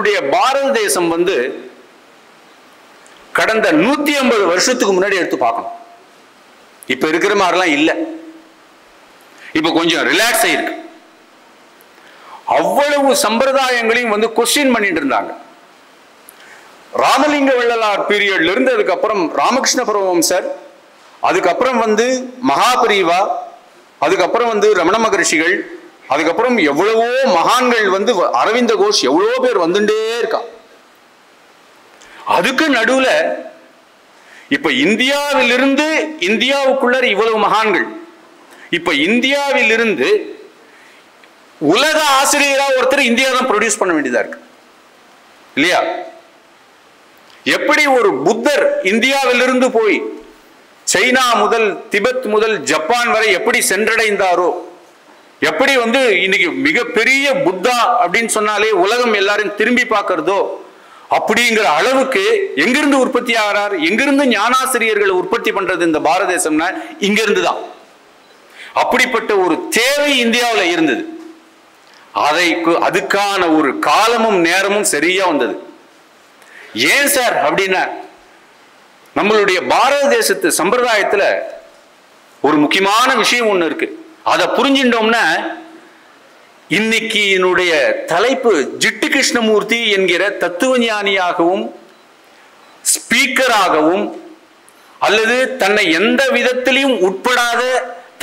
நம்மளுடைய பாரத தேசம் கடந்த 150 வருஷத்துக்கு முன்னாடி எடுத்து பார்க்கணும். இப்ப இருக்கிற மாதிரிலாம் இல்லை. இப்ப கொஞ்சம் ரிலாக்ஸ் ஆயிருக்கு. அவ்வளவு சம்பிரதாயங்களையும் கொஸ்டின் பண்ணிட்டு இருந்தாங்க. ராமலிங்க வள்ளலார் பீரியட்ல இருந்து அதுக்கப்புறம் ராமகிருஷ்ண பரமஹம்சர், அதுக்கப்புறம் மகாபரிவா, அதுக்கப்புறம் ரமண மகரிஷிகள், அதுக்கப்புறம் எவ்வளவோ மகான்கள் அரவிந்த கோஷ், எவ்வளவோ பேர் வந்துட்டே இருக்கா. அதுக்கு நடுவுல இப்ப இந்தியாவிலிருந்து இந்தியாவுக்குள்ள இவ்வளவு மகான்கள், இப்ப இந்தியாவிலிருந்து உலக ஆசிரியரா ஒருத்தர் இந்தியா தான் ப்ரொடியூஸ் பண்ண வேண்டியதா இருக்கு இல்லையா? எப்படி ஒரு புத்தர் இந்தியாவிலிருந்து போய் சைனா முதல் திபெத் முதல் ஜப்பான் வரை எப்படி சென்றடைந்தாரோ, எப்படி இன்னைக்கு மிகப்பெரிய புத்தா அப்படின்னு சொன்னாலே உலகம் எல்லாரும் திரும்பி பார்க்கிறதோ, அப்படிங்கிற அளவுக்கு எங்கிருந்து உற்பத்தி ஆகிறார், எங்கிருந்து ஞானாசிரியர்களை உற்பத்தி பண்றது இந்த பாரத தேசம்னா இங்கிருந்து தான். அப்படிப்பட்ட ஒரு தேவை இந்தியாவில் இருந்தது. அதுக்கான ஒரு காலமும் நேரமும் சரியா வந்தது. ஏன் சார் அப்படின்னா, நம்மளுடைய பாரத தேசத்து சம்பிரதாயத்துல ஒரு முக்கியமான விஷயம் ஒண்ணு இருக்கு. அதை புரிஞ்சிட்டோம்னா, இன்னைக்கு என்னுடைய தலைப்பு ஜிட்டு கிருஷ்ணமூர்த்தி என்கிற தத்துவ ஞானியாகவும் ஸ்பீக்கராகவும் அல்லது தன்னை எந்த விதத்திலையும் உட்படாத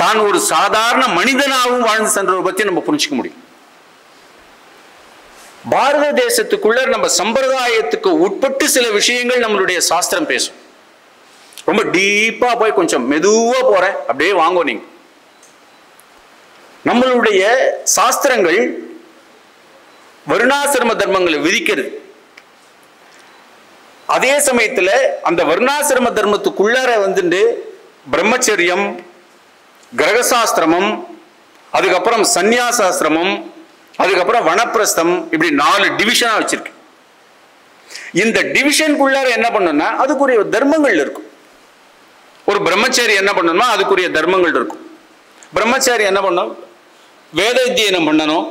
தான் ஒரு சாதாரண மனிதனாகவும் வாழ்ந்து சென்றவரை பத்தி நம்ம புரிஞ்சுக்க முடியும். பாரத தேசத்துக்குள்ள நம்ம சம்பிரதாயத்துக்கு உட்பட்டு சில விஷயங்கள் நம்மளுடைய சாஸ்திரம் பேசும். ரொம்ப டீப்பா போய் கொஞ்சம் மெதுவா போறேன், அப்படியே வாங்க. நீங்க நம்மளுடைய சாஸ்திரங்கள் வருணாசிரம தர்மங்களை விதிக்கிறது. அதே சமயத்துல அந்த வருணாசிரம தர்மத்துக்குள்ளார பிரம்மச்சரியம், கிரகசாஸ்திரமும், அதுக்கப்புறம் சந்நியாசாசிரமம், அதுக்கப்புறம் வனப்பிரஸ்தம், இப்படி 4 டிவிஷனா வச்சிருக்கு. இந்த டிவிஷனுக்குள்ளார என்ன பண்ணணும்னா அதுக்குரிய தர்மங்கள் இருக்கும். ஒரு பிரம்மச்சாரி என்ன பண்ணணும்னா அதுக்குரிய தர்மங்கள் இருக்கும். பிரம்மச்சாரி என்ன பண்ணணும்? வேத அத்தியனம் பண்ணணும்,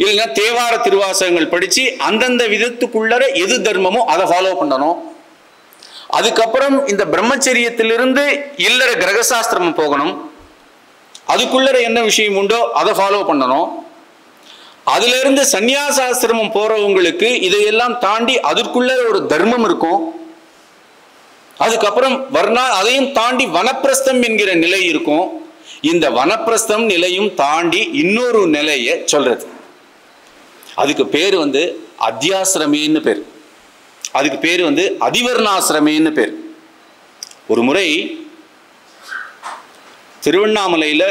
இல்லைன்னா தேவார திருவாசகங்கள் படிச்சு அந்தந்த விதத்துக்குள்ளர எது தர்மமோ அதை ஃபாலோ பண்ணணும். அதுக்கப்புறம் இந்த பிரம்மச்சரியத்திலிருந்து இல்லற கிரகசாஸ்திரம் போகணும். அதுக்குள்ளர என்ன விஷயம் உண்டோ அதை ஃபாலோ பண்ணணும். அதுல இருந்து சந்நியாசாசிரமம் போறவங்களுக்கு இதையெல்லாம் தாண்டி அதற்குள்ள ஒரு தர்மம் இருக்கும். அதுக்கப்புறம் அதையும் தாண்டி வனப்பிரஸ்தம் என்கிற நிலை இருக்கும். இந்த வனப்பிரஸ்தம் நிலையும் தாண்டி இன்னொரு நிலையை சொல்றது. அதுக்கு பேர் அத்தியாசிரமேன்னு பேர். அதுக்கு பேர் அதிவர்ணாசிரமேன்னு பேர். ஒரு முறை திருவண்ணாமலையில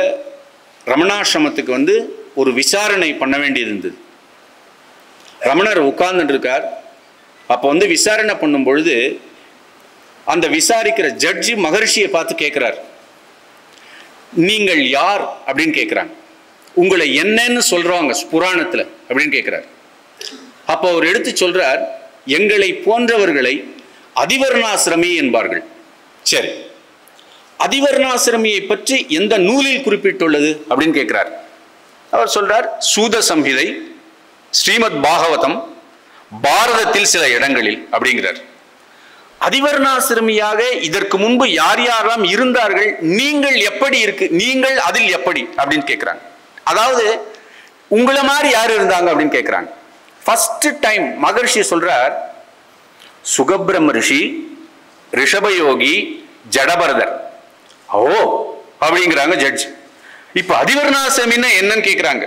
ரமணாசிரமத்துக்கு ஒரு விசாரணை பண்ண வேண்டியது இருந்தது. ரமணர் உட்கார்ந்துட்டு இருக்கார். அப்போ விசாரணை பண்ணும் பொழுது அந்த விசாரிக்கிற ஜட்ஜி மகரிஷியை பார்த்து கேட்கிறார், நீங்கள் யார் அப்படின்னு கேட்கிறாங்க. உங்களை என்னன்னு சொல்றாங்க புராணத்துல அப்படின்னு கேட்கிறார். அப்போ அவர் எடுத்து சொல்றார், எங்களை போன்றவர்களை அதிவர்ணாசிரமி என்பார்கள். சரி, அதிவர்ணாசிரமியை பற்றி எந்த நூலில் குறிப்பிட்டுள்ளது அப்படின்னு கேட்கிறார். அவர் சொல்றார், சூத சம்ஹிதை, ஸ்ரீமத் பாகவதம், பாரதத்தில் சில இடங்களில் அப்படிங்கிறார். அதிவர்ணாசிரமியாக இதற்கு முன்பு யார் யாரெல்லாம் இருந்தார்கள், நீங்கள் எப்படி இருக்கு, நீங்கள் அதில் எப்படி அப்படின்னு கேட்கிறாங்க. அதாவது உங்களை மாதிரி யார் இருந்தாங்க அப்படின்னு கேட்கிறாங்க. ஃபர்ஸ்ட் டைம் மகர்ஷி சொல்றார், சுகபிரம்ம ரிஷி, ரிஷபயோகி, ஜடபரதர். ஓ அப்படிங்கிறாங்க ஜட்ஜ். இப்ப அதிவர்ணாசிரமின்னா என்னன்னு கேட்கிறாங்க.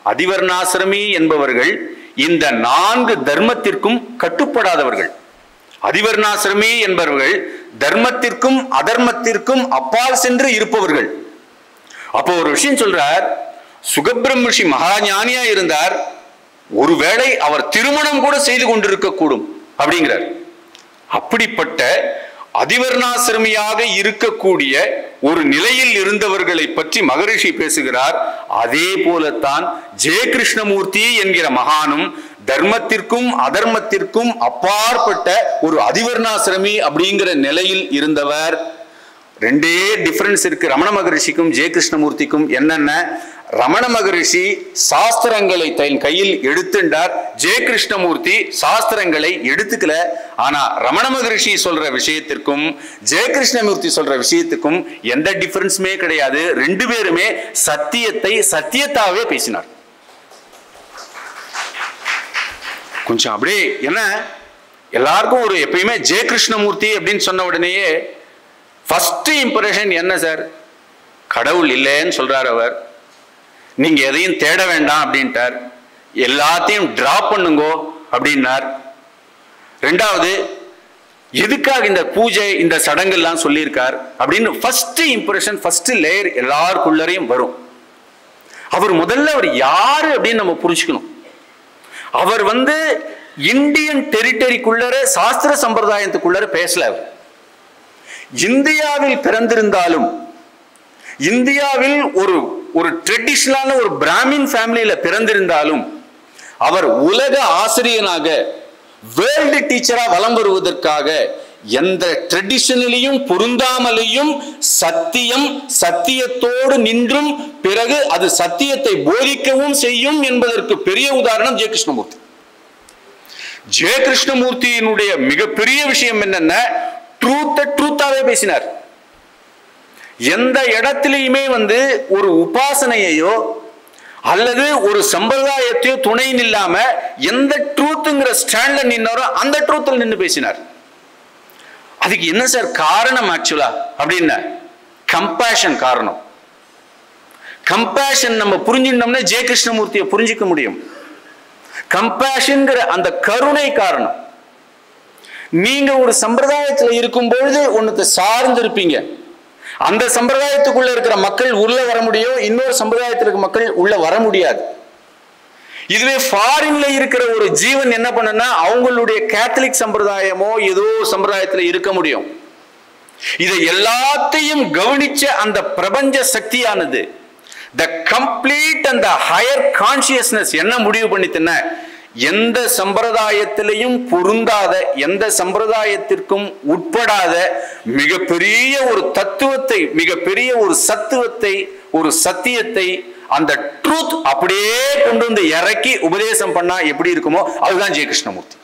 அதிவர்ணாசிரமி என்பவர்கள் இந்த 4 தர்மத்திற்கும் கட்டுப்படாதவர்கள். அதிவர்ணாசிரமி என்பவர்கள் தர்மத்திற்கும் அதர்மத்திற்கும் அப்பால் சென்று இருப்பவர்கள். அப்போ ஒரு விஷயம் சொல்றார், சுகபிரம்ம ரிஷி மகா ஞானியா இருந்தார், ஒருவேளை அவர் திருமணம் கூட செய்து கொண்டிருக்க கூடும் அப்படிங்கிறார். அப்படிப்பட்ட அதிவர்ணாசிரமியாக இருக்கக்கூடிய ஒரு நிலையில் இருந்தவர்களை பற்றி மகரிஷி பேசுகிறார். அதே போலத்தான் ஜெய கிருஷ்ணமூர்த்தி என்கிற மகானும் தர்மத்திற்கும் அதர்மத்திற்கும் அப்பாற்பட்ட ஒரு அதிவர்ணாசிரமி அப்படிங்கிற நிலையில் இருந்தவர். 2 டிஃபரன்ஸ் இருக்கு ரமண மகரிஷிக்கும் ஜெய கிருஷ்ணமூர்த்திக்கும். என்னென்ன? ரமண மகரிஷி சாஸ்திரங்களை தன் கையில் எடுத்துட்டார். ஜெய கிருஷ்ணமூர்த்தி சாஸ்திரங்களை எடுத்துக்கல. ஆனா ரமண மகரிஷி சொல்ற விஷயத்திற்கும் ஜெய கிருஷ்ணமூர்த்தி சொல்ற விஷயத்துக்கும் எந்த டிஃபரன்ஸுமே கிடையாது. ரெண்டு பேருமே சத்தியத்தாவே பேசினார். கொஞ்சம் அப்படியே என்ன எல்லாருக்கும் ஒரு எப்பயுமே ஜெய கிருஷ்ணமூர்த்தி அப்படின்னு சொன்ன உடனேயே ஃபர்ஸ்ட் இம்ப்ரெஷன் என்ன சார்? கடவுள் இல்லைன்னு சொல்றார் அவர். நீங்க எதையும் தேட வேண்டாம் அப்படின்ட்டார். எல்லாத்தையும் டிராப் பண்ணுங்கோ அப்படின்னார். ரெண்டாவது, எதுக்காக இந்த பூஜை இந்த சடங்கெல்லாம் சொல்லியிருக்கார் அப்படின்னு ஃபர்ஸ்ட் இம்ப்ரெஷன், ஃபர்ஸ்ட் லேயர் எல்லாருக்குள்ளரையும் வரும். அவர் முதல்ல அவர் யாரு அப்படின்னு நம்ம புரிஞ்சுக்கணும். அவர் இந்தியன் டெரிட்டரிக்குள்ளர சாஸ்திர சம்பிரதாயத்துக்குள்ளர பேசல. இந்தியாவில் பிறந்திருந்தாலும் இந்தியாவில் ஒரு ட்ரெடிஷனலான ஒரு பிராமின் ஃபேமிலியில பிறந்திருந்தாலும் அவர் உலக ஆசிரியனாக வேர்ல்டு டீச்சரா வலம் வருவதற்காக எந்த ட்ரெடிஷனலையும் பொருந்தாமலையும் சத்தியத்தோடு நின்றும் பிறகு அது சத்தியத்தை போதிக்கவும் செய்யும் என்பதற்கு பெரிய உதாரணம் ஜெய கிருஷ்ணமூர்த்தி. ஜெய கிருஷ்ணமூர்த்தியினுடைய மிகப்பெரிய விஷயம் என்னன்னா ட்ரூத்தாவே பேசினார். எந்த இடத்திலையுமே ஒரு உபாசனையோ அல்லது ஒரு சம்பிரதாயத்தையோ துணை இல்லாம எந்த ட்ரூத்ங்கிற ஸ்டாண்ட்ல நின்னாரோ அந்த ட்ரூத்ல நின்று பேசினார். அதுக்கு என்ன சார் காரணம்? ஆக்சுவலா அப்படின்னா கம்பேஷன் காரணம். கம்பேஷன் நம்ம புரிஞ்சுட்டோம்னா ஜெய கிருஷ்ணமூர்த்தியை புரிஞ்சிக்க முடியும். கம்பேஷன்ங்கிற அந்த கருணை காரணம். நீங்க ஒரு சம்பிரதாயத்தில் இருக்கும் பொழுது ஒன்னத்தை சார்ந்து இருப்பீங்க. அந்த சம்பிரதாயத்துக்குள்ள இருக்கிற மக்கள் உள்ள வர முடியும், இன்னொரு சம்பிரதாயத்தில் இருக்கிற மக்கள் உள்ள வர முடியாது. இதுவே ஃபாரின்ல இருக்கிற ஒரு ஜீவன் என்ன பண்ணனா அவங்களுடைய கேத்தலிக் சம்பிரதாயமோ ஏதோ சம்பிரதாயத்தில் இருக்க முடியும். இதை எல்லாத்தையும் கவனிச்ச அந்த பிரபஞ்ச சக்தியானது the complete and the higher consciousness என்ன முடிவு பண்ணித்தன, எந்த சம்பிரதாயத்திலையும் பொருந்தாத, எந்த சம்பிரதாயத்திற்கும் உட்படாத மிகப்பெரிய ஒரு தத்துவத்தை, மிகப்பெரிய ஒரு சத்துவத்தை, ஒரு சத்தியத்தை, அந்த ட்ரூத் அப்படியே கொண்டு வந்து இறக்கி உபதேசம் பண்ணா எப்படி இருக்குமோ அதுதான் ஜெய கிருஷ்ணமூர்த்தி.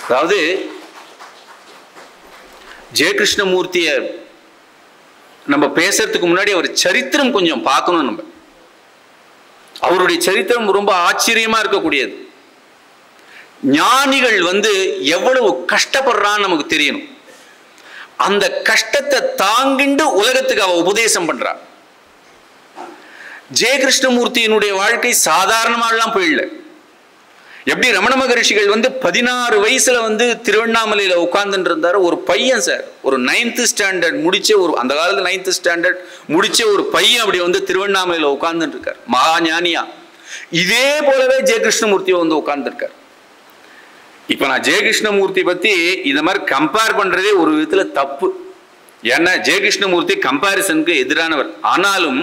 அதாவது ஜெய கிருஷ்ணமூர்த்திய நம்ம பேசுறதுக்கு முன்னாடி அவர் சரித்திரம் கொஞ்சம் பார்க்கணும். நம்ம அவருடைய சரித்திரம் ரொம்ப ஆச்சரியமா இருக்கக்கூடியது. ஞானிகள் எவ்வளவு கஷ்டப்படுறான்னு நமக்கு தெரியணும். அந்த கஷ்டத்தை தாங்கிண்டு உலகத்துக்கு அவ உபதேசம் பண்றா. ஜெய கிருஷ்ணமூர்த்தியினுடைய வாழ்க்கை சாதாரணமாலாம் போயிடல. எப்படி ரமண மகரிஷிகள் 16 வயசுல திருவண்ணாமலையில உட்கார்ந்துட்டு இருந்தாரு. ஒரு பையன் சார், ஒரு 9th ஸ்டாண்டர்ட் முடிச்ச அந்த காலத்துல 9th ஸ்டாண்டர்ட் முடிச்ச ஒரு பையன் அப்படி திருவண்ணாமலையில உட்கார்ந்துட்டு இருக்கார், மகா ஞானியா. இதே போலவே ஜெய கிருஷ்ணமூர்த்தி உட்கார்ந்து இருக்கார். இப்ப நான் ஜெய கிருஷ்ணமூர்த்தி பத்தி இந்த மாதிரி கம்பேர் பண்றதே ஒரு விதத்துல தப்பு. ஏன்னா ஜெய கிருஷ்ணமூர்த்தி கம்பாரிசனுக்கு எதிரானவர். ஆனாலும்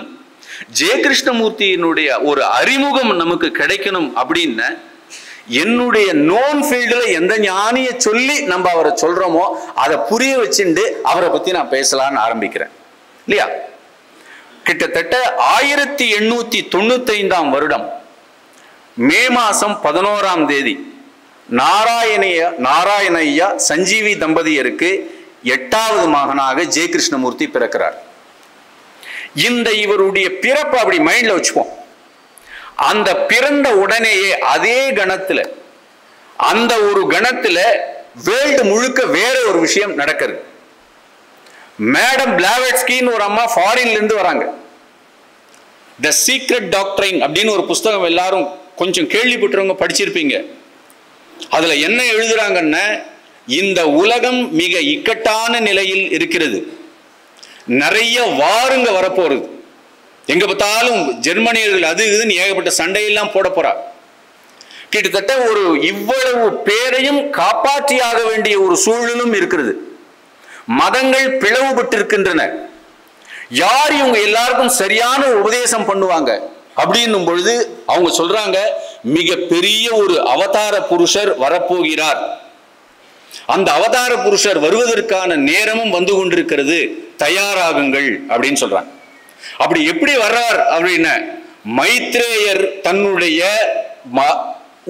ஜெய கிருஷ்ணமூர்த்தியினுடைய ஒரு அறிமுகம் நமக்கு கிடைக்கணும் அப்படின்னு என்னுடைய நோன் ஃபீல்டுல எந்த ஞானிய சொல்லி நம்ம அவரை சொல்றோமோ அதை புரிய வச்சுட்டு அவரை பத்தி நான் பேசலான்னு ஆரம்பிக்கிறேன் இல்லையா. கிட்டத்தட்ட 1895 வருடம் மே மாசம் 11ஆம் தேதி நாராயணையா சஞ்சீவி தம்பதியருக்கு 8வது மகனாக ஜெய கிருஷ்ணமூர்த்தி பிறக்கிறார். இந்த இவருடைய பிறப்பு அப்படி மைண்ட்ல வச்சுப்போம். அந்த பிறந்த உடனேயே அதே கணத்துல அந்த ஒரு கணத்துல வேர்ல்டு முழுக்க வேற ஒரு விஷயம் நடக்கிறது. மேடம் பிளாவெட்ஸ்கின்னு ஒரு அம்மா ஃபாரின்ல இருந்து வராங்க. தி சீக்ரெட் டாக்ட்ரைன் அப்படின்னு ஒரு புஸ்தகம் எல்லாரும் கொஞ்சம் கேள்விப்பட்டவங்க படிச்சிருப்பீங்க. அதுல என்ன எழுதுறாங்கன்னா, இந்த உலகம் மிக இக்கட்டான நிலையில் இருக்கிறது, நிறைய வாருங்க வரப்போறது, எங்க பார்த்தாலும் ஜெர்மனியர்கள் அது இதுன்னு ஏகப்பட்ட சண்டையெல்லாம் போட போறா. கிட்டத்தட்ட ஒரு இவ்வளவு பேரையும் காப்பாற்றியாக வேண்டிய ஒரு சூழலும் இருக்கிறது. மதங்கள் பிளவுபட்டிருக்கின்றன. யார் இவங்க எல்லாருக்கும் சரியான உபதேசம் பண்ணுவாங்க அப்படின்னும் பொழுது அவங்க சொல்றாங்க, மிக பெரிய ஒரு அவதார புருஷர் வரப்போகிறார், அந்த அவதார புருஷர் வருவதற்கான நேரமும் வந்து கொண்டிருக்கிறது, தயாராகுங்கள் அப்படின்னு சொல்றாங்க. அப்படி எப்படி வர்றார் அப்படின்னா, மைத்ரேயர் தன்னுடைய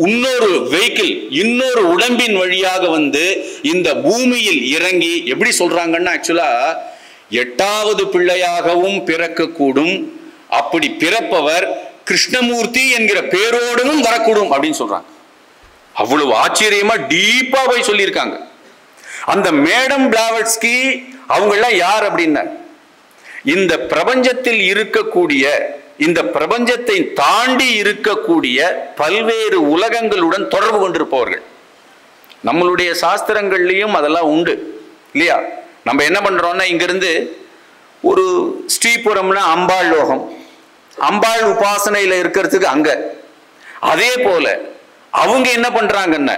இன்னொரு வெஹிக்கிள், இன்னொரு உடம்பின் வழியாக வந்து இந்த பூமியில் இறங்கி, எப்படி சொல்றாங்கன்னா, ஆக்சுவலா 8வது பிள்ளையாகவும் பிறக்கக்கூடும், அப்படி பிறப்பவர் கிருஷ்ணமூர்த்தி என்கிற பேரோடும் வரக்கூடும் அப்படின்னு சொல்றாங்க. அவ்வளவு ஆச்சரியமா டீப்பா போய் சொல்லியிருக்காங்க. அந்த மேடம் பிளாவட்ஸ்கி அவங்க எல்லாம் யார் அப்படின்னா, இந்த பிரபஞ்சத்தில் இருக்கக்கூடிய, இந்த பிரபஞ்சத்தை தாண்டி இருக்கக்கூடிய பல்வேறு உலகங்களுடன் தொடர்பு கொண்டிருப்பவர்கள். நம்மளுடைய சாஸ்திரங்கள்லையும் அதெல்லாம் உண்டு இல்லையா? நம்ம என்ன பண்றோம்னா, இங்கிருந்து ஒரு ஸ்ரீபுரம்னா அம்பாள் லோகம், அம்பாள் உபாசனையில இருக்கிறதுக்கு அங்க. அதே போல அவங்க என்ன பண்றாங்கன்னா,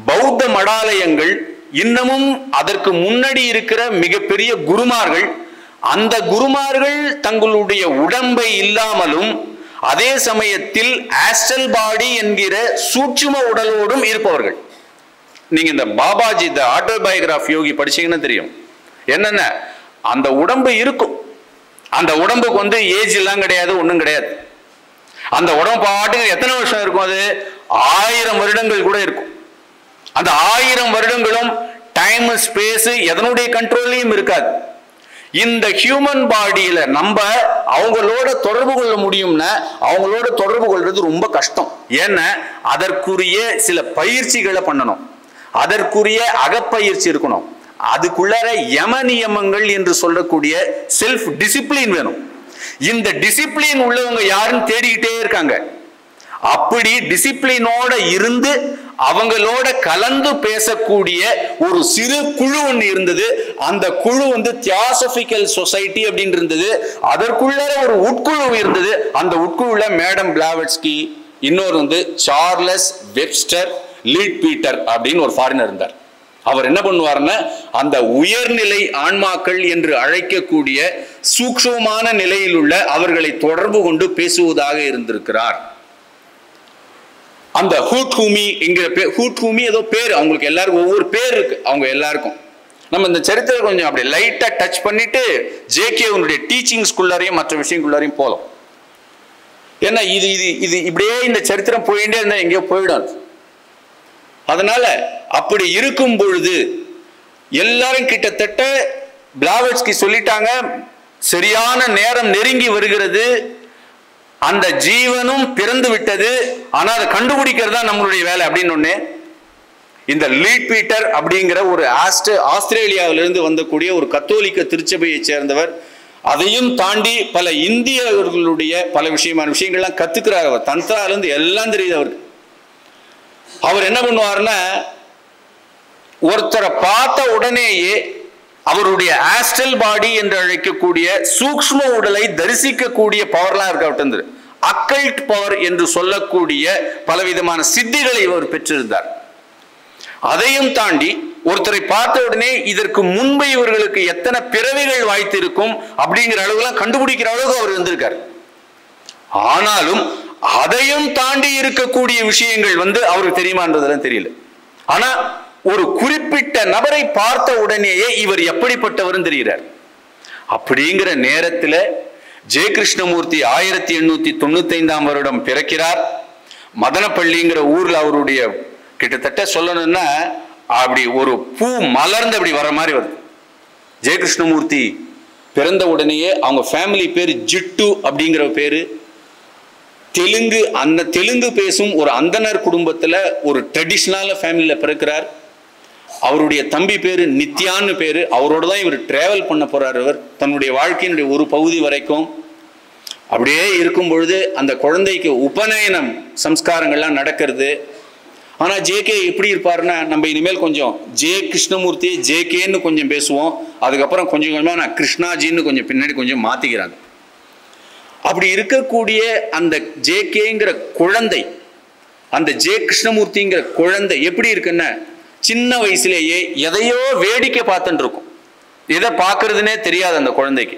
பௌத்த மடாலயங்கள் இன்னமும் அதற்கு முன்னாடி இருக்கிற மிகப்பெரிய குருமார்கள், அந்த குருமார்கள் தங்களுடைய உடம்பை இல்லாமலும் அதே சமயத்தில் ஆஸ்ட்ரல் பாடி என்கிற சூட்சும உடலோடும் இருப்பவர்கள். நீங்க இந்த பாபாஜி த ஆட்டோபயோகிராஃபி யோகி படிச்சீங்கன்னா தெரியும். என்னென்ன அந்த உடம்பு இருக்கும், அந்த உடம்புக்கு வந்து ஏஜ் எல்லாம் கிடையாது, ஒன்றும் கிடையாது. அந்த உடம்பு பாட்டுக்கு எத்தனை வருஷம் இருக்கும்? அது 1000 வருடங்கள் கூட இருக்கும். அந்த 1000 வருடங்களும் டைம் ஸ்பேஸ் எதனுடைய கண்ட்ரோல்லையும் இருக்காது. இந்த ஹியூமன் பாடியில நம்ம அவங்களோட தொடர்பு கொள்ள முடியும்னா, அவங்களோட தொடர்பு கொள்றது ரொம்ப கஷ்டம். ஏன்னா அதற்குரிய சில பயிற்சிகளை பண்ணணும், அதற்குரிய அகப்பயிற்சி இருக்கணும், அதுக்குள்ளார யம நியமங்கள் என்று சொல்லக்கூடிய செல்ஃப் டிசிப்ளின் வேணும். இந்த டிசிப்ளின் உள்ளவங்க யாருன்னு தேடிக்கிட்டே இருக்காங்க. அப்படி டிசிப்ளினோட இருந்து அவங்களோட கலந்து பேசக்கூடிய ஒரு சிறு குழு ஒன்று இருந்தது. அந்த குழு வந்து தியாசபிக்கல் சொசைட்டி அப்படின்னு இருந்தது. அதற்குள்ள ஒரு உட்குழு இருந்தது. அந்த உட்குழுல மேடம் பிளாவட்ஸ்கி, இன்னொரு வந்து சார்லஸ் வெப்ஸ்டர் லீட்பீட்டர் அப்படின்னு ஒரு ஃபாரினர் இருந்தார். அவர் என்ன பண்ணுவார்னா, அந்த உயர்நிலை ஆன்மாக்கள் என்று அழைக்கக்கூடிய சூக்ஷ்மமான நிலையில் உள்ள அவர்களை தொடர்பு கொண்டு பேசுவதாக இருந்திருக்கிறார். அந்த ஹூட்ஹூமி என்கிற பேர், ஹூட்ஹூமி ஏதோ பேர், அவங்களுக்கு எல்லாருக்கும் ஒவ்வொரு பேர் இருக்கு. அவங்க எல்லாருக்கும் நம்ம இந்த சரித்திரம் கொஞ்சம் அப்படி லைட்டா டச் பண்ணிட்டு ஜேகேவுடைய டீச்சிங்ஸ்குள்ளாரையும் மற்ற விஷயங்களுள்ளாரையும் போகலாம். ஏன்னா இது இது இது இப்படியே இந்த சரித்திரம் போயிட்டே இருந்தா எங்கேயோ போயிடும். அதனால அப்படி இருக்கும் பொழுது எல்லாரும் கிட்டத்தட்ட பிளாவட்ஸ்கி சொல்லிட்டாங்க, சரியான நேரம் நெருங்கி வருகிறது, அந்த ஜீவனும் பிறந்து விட்டது, ஆனா அதை கண்டுபிடிக்கிறது தான் நம்மளுடைய வேலை அப்படின்னு ஒண்ணு. இந்த லீட்பீட்டர் அப்படிங்கிற ஒரு ஆஸ்திரேலியாவிலிருந்து வந்தக்கூடிய ஒரு கத்தோலிக்க திருச்சபையை சேர்ந்தவர், அதையும் தாண்டி பல இந்தியர்களுடைய பல விஷயங்கள்லாம் கத்துக்கிறார். அவர் தந்திராலேருந்து எல்லாம் தெரியுது அவருக்கு. அவர் என்ன பண்ணுவார்னா, ஒருத்தரை பார்த்த உடனேயே அவருடைய ஆஸ்ட்ரல் பாடி என்று அழைக்கக்கூடிய சூக்ஷ்ம உடலை தரிசிக்கக்கூடிய பவர்லாம் இருக்க விட்டு, அக்கல்ட் பவர் என்று சொல்லக்கூடிய பலவிதமான சித்திகளை இவர் பெற்றிருந்தார். அதையும் தாண்டி ஒருத்தரை பார்த்த உடனே இதற்கு முன்பு இவர்களுக்கு எத்தனை பிறவிகள் வாய்த்து இருக்கும் அப்படிங்கிற அளவுலாம் கண்டுபிடிக்கிற அளவுக்கு அவர் இருந்திருக்கார். ஆனாலும் அதையும் தாண்டி இருக்கக்கூடிய விஷயங்கள் வந்து அவருக்கு தெரியுமான்றதெல்லாம் தெரியல. ஆனா ஒரு குறிப்பிட்ட நபரை பார்த்த உடனேயே இவர் எப்படிப்பட்டவரும் தெரிகிறார். அப்படிங்கிற நேரத்தில் ஜெய கிருஷ்ணமூர்த்தி 1895ஆம் வருடம் பிறக்கிறார். மதனப்பள்ளிங்கிற ஊர்ல அவருடைய கிட்டத்தட்ட சொல்லணும்னா அப்படி ஒரு பூ மலர்ந்து அப்படி வர மாதிரி வருது. ஜெய கிருஷ்ணமூர்த்தி பிறந்த உடனேயே அவங்க ஃபேமிலி பேர் ஜிட்டு அப்படிங்கிற பேரு. தெலுங்கு, அந்த தெலுங்கு பேசும் ஒரு அந்தனர் குடும்பத்தில் ஒரு ட்ரெடிஷ்னல் ஃபேமிலியில் பிறக்கிறார். அவருடைய தம்பி பேரு நித்யான்னு பேரு. அவரோட தான் இவர் டிராவல் பண்ண போறார். அவர் தன்னுடைய வாழ்க்கையினுடைய ஒரு பகுதி வரைக்கும் அப்படியே இருக்கும் பொழுது அந்த குழந்தைக்கு உபநயனம் சம்ஸ்காரங்கள்லாம் நடக்கிறது. ஆனா ஜேகே எப்படி இருப்பாருன்னா, நம்ம இனிமேல் கொஞ்சம் ஜே கிருஷ்ணமூர்த்தி ஜேகேன்னு கொஞ்சம் பேசுவோம், அதுக்கப்புறம் கொஞ்சம் கொஞ்சமா நான் கிருஷ்ணாஜின்னு கொஞ்சம் பின்னாடி கொஞ்சம் மாத்திக்கிறாங்க. அப்படி இருக்கக்கூடிய அந்த ஜேகேங்கிற குழந்தை, அந்த ஜே கிருஷ்ணமூர்த்திங்கிற குழந்தை எப்படி இருக்குன்னா, சின்ன வயசுலேயே எதையோ வேடிக்கை பார்த்துட்டு இருக்கும். எதை பார்க்கறதுனே தெரியாது அந்த குழந்தைக்கு.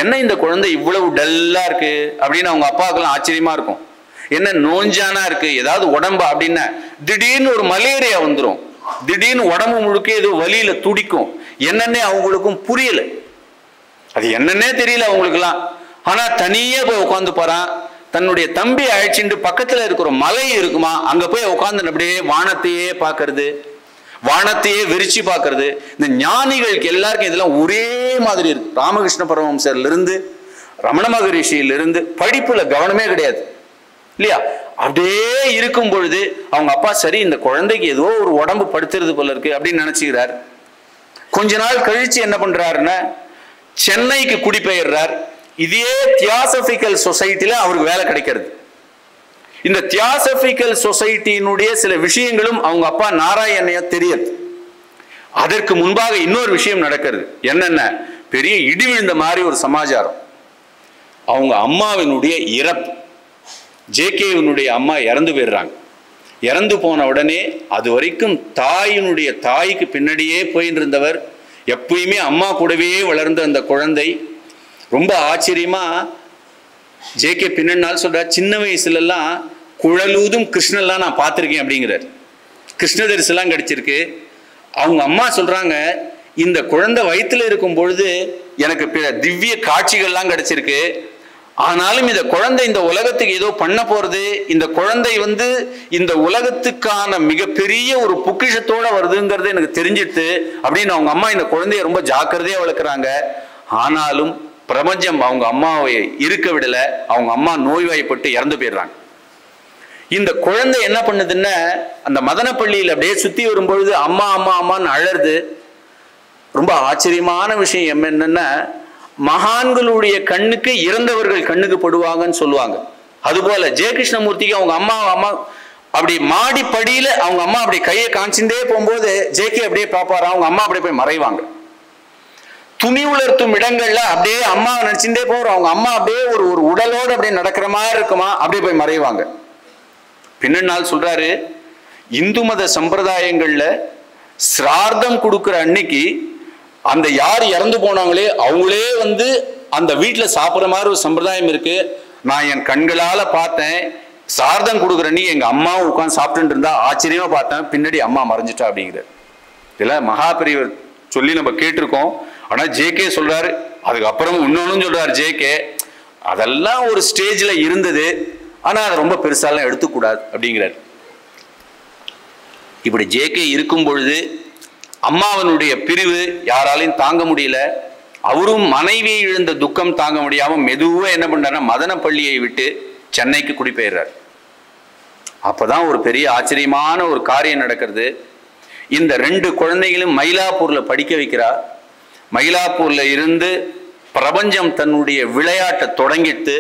என்ன இந்த குழந்தை இவ்வளவு டல்லா இருக்கு அப்படின்னு அவங்க அப்பாவுக்கெல்லாம் ஆச்சரியமா இருக்கும். என்ன நோஞ்சானா இருக்கு, ஏதாவது உடம்பு அப்படின்னா திடீர்னு ஒரு மலேரியா வந்துடும், திடீர்னு உடம்பு முழுக்க ஏதோ வலியில துடிக்கும், என்னன்னே அவங்களுக்கும் புரியல. அது என்னன்னே தெரியல அவங்களுக்குலாம். ஆனா தனியே போய் உட்காந்து போறான். தன்னுடைய தம்பி அழைச்சிட்டு பக்கத்துல இருக்கிற மலை இருக்குமா, அங்க போய் உட்காந்து அப்படியே வானத்தையே பார்க்கறது, வானத்தையே விரிச்சு பார்க்கறது. இந்த ஞானிகளுக்கு எல்லாருக்கும் இதெல்லாம் ஒரே மாதிரி இருக்கு. ராமகிருஷ்ண பரமஹம்சர்ல இருந்து ரமண மகரிஷியிலிருந்து படிப்புல கவனமே கிடையாது இல்லையா? அப்படியே இருக்கும் பொழுது அவங்க அப்பா சரி இந்த குழந்தைக்கு ஏதோ ஒரு உடம்பு படுத்துறது போல இருக்கு அப்படின்னு நினைச்சுக்கிறார். கொஞ்ச நாள் கழிச்சு என்ன பண்றாருன்னா சென்னைக்கு குடிபெயர்றார். இதே தியாசபிக்கல் சொசைட்டில அவருக்கு வேலை கிடைக்கிறது. இந்த தியாசபிக்கல் சொசைட்டியினுடைய சில விஷயங்களும் அவங்க அப்பா நாராயணையா தெரியுது. அதற்கு முன்பாக இன்னொரு விஷயம் நடக்கிறது. என்னென்ன, பெரிய இடி விழுந்த மாதிரி ஒரு சமாச்சாரம். அவங்க அம்மாவினுடைய இறப்பு, ஜேகேவினுடைய அம்மா இறந்து போயிடுறாங்க. இறந்து போன உடனே அது வரைக்கும் தாய்க்கு பின்னாடியே போயின்னு இருந்தவர், எப்பயுமே அம்மா கூடவே வளர்ந்த அந்த குழந்தை ரொம்ப ஆச்சரியமா ஜேகே பின்னாடி சொல்றார், சின்ன வயசுலலாம் குழலூதும் கிருஷ்ணன்லாம் நான் பார்த்துருக்கேன் அப்படிங்கிறார். கிருஷ்ண தரிசெல்லாம் கிடைச்சிருக்கு. அவங்க அம்மா சொல்றாங்க, இந்த குழந்தை வயிற்றுல இருக்கும் பொழுது எனக்கு பிற திவ்ய காட்சிகள்லாம் கிடைச்சிருக்கு. ஆனாலும் இந்த குழந்தை இந்த உலகத்துக்கு ஏதோ பண்ண போறது, இந்த குழந்தை இந்த உலகத்துக்கான மிகப்பெரிய ஒரு பொக்கிஷத்தோட வருதுங்கிறது எனக்கு தெரிஞ்சிட்டு அப்படின்னு அவங்க அம்மா இந்த குழந்தைய ரொம்ப ஜாக்கிரதையா வளர்க்குறாங்க. ஆனாலும் பிரபஞ்சம் அவங்க அம்மாவை இருக்க விடல. அவங்க அம்மா நோய்வாய்ப்பட்டு இறந்து போயிடுறாங்க. இந்த குழந்தை என்ன பண்ணுதுன்னா அந்த மதனப்பள்ளியில் அப்படியே சுத்தி வரும்பொழுது அம்மா அம்மா அம்மான்னு அழறது. ரொம்ப ஆச்சரியமான விஷயம் என்னன்னா, மகான்களுடைய கண்ணுக்கு இறந்தவர்கள் கண்ணுக்கு படுவாங்கன்னு சொல்லுவாங்க. அதுபோல ஜெயகிருஷ்ணமூர்த்திக்கு அவங்க அம்மா அப்படி மாடிப்படியில அவங்க அம்மா அப்படி கையை காமிச்சுட்டே போகும்போது ஜேகே அப்படியே பார்ப்பாரா, அவங்க அம்மா அப்படியே போய் மறைவாங்க. துணி உலர்த்தும் இடங்கள்ல அப்படியே அம்மா நினைச்சுட்டே போறோம், அவங்க அம்மா அப்படியே ஒரு உடலோடு அப்படியே நடக்கிற மாதிரி இருக்குமா, அப்படியே போய் மறைவாங்க. பின்னாள் சொல்றாரு, இந்து மத சம்பிரதாயங்கள்ல சிரார்த்தம் கொடுக்குற அன்னைக்கு அந்த யார் இறந்து போனாங்களே அவங்களே அந்த வீட்டில் சாப்பிட்ற மாதிரி ஒரு சம்பிரதாயம் இருக்கு. நான் என் கண்களால பார்த்தேன். சார்தம் கொடுக்குற நீ எங்க அம்மாவும் உட்காந்து சாப்பிட்டு இருந்தா ஆச்சரியமா பார்த்தேன், பின்னாடி அம்மா மறைஞ்சிட்டா அப்படிங்கிற. இதெல்லாம் மகாபெரியவர் சொல்லி நம்ம கேட்டிருக்கோம். ஆனா ஜேகே சொல்றாரு, அதுக்கப்புறம் இன்னொன்னு சொல்றாரு ஜேகே, அதெல்லாம் ஒரு ஸ்டேஜ்ல இருந்தது, ஆனா அதை ரொம்ப பெருசாலாம் எடுத்துக்கூடாது அப்படிங்கிறார். இப்படி ஜேகே இருக்கும் பொழுது அம்மாவனுடைய பிரிவு யாராலையும் தாங்க முடியல. அவரும் மனைவியை இழந்த துக்கம் தாங்க முடியாம மெதுவா என்ன பண்றாருன்னா மதனப்பள்ளியை விட்டு சென்னைக்கு குடிபெயர்றார். அப்பதான் ஒரு பெரிய ஆச்சரியமான ஒரு காரியம் நடக்கிறது. இந்த 2 குழந்தைகளும் மயிலாப்பூர்ல படிக்க வைக்கிறார். மயிலாப்பூர்ல இருந்து பிரபஞ்சம் தன்னுடைய விளையாட்டை தொடங்கிட்டு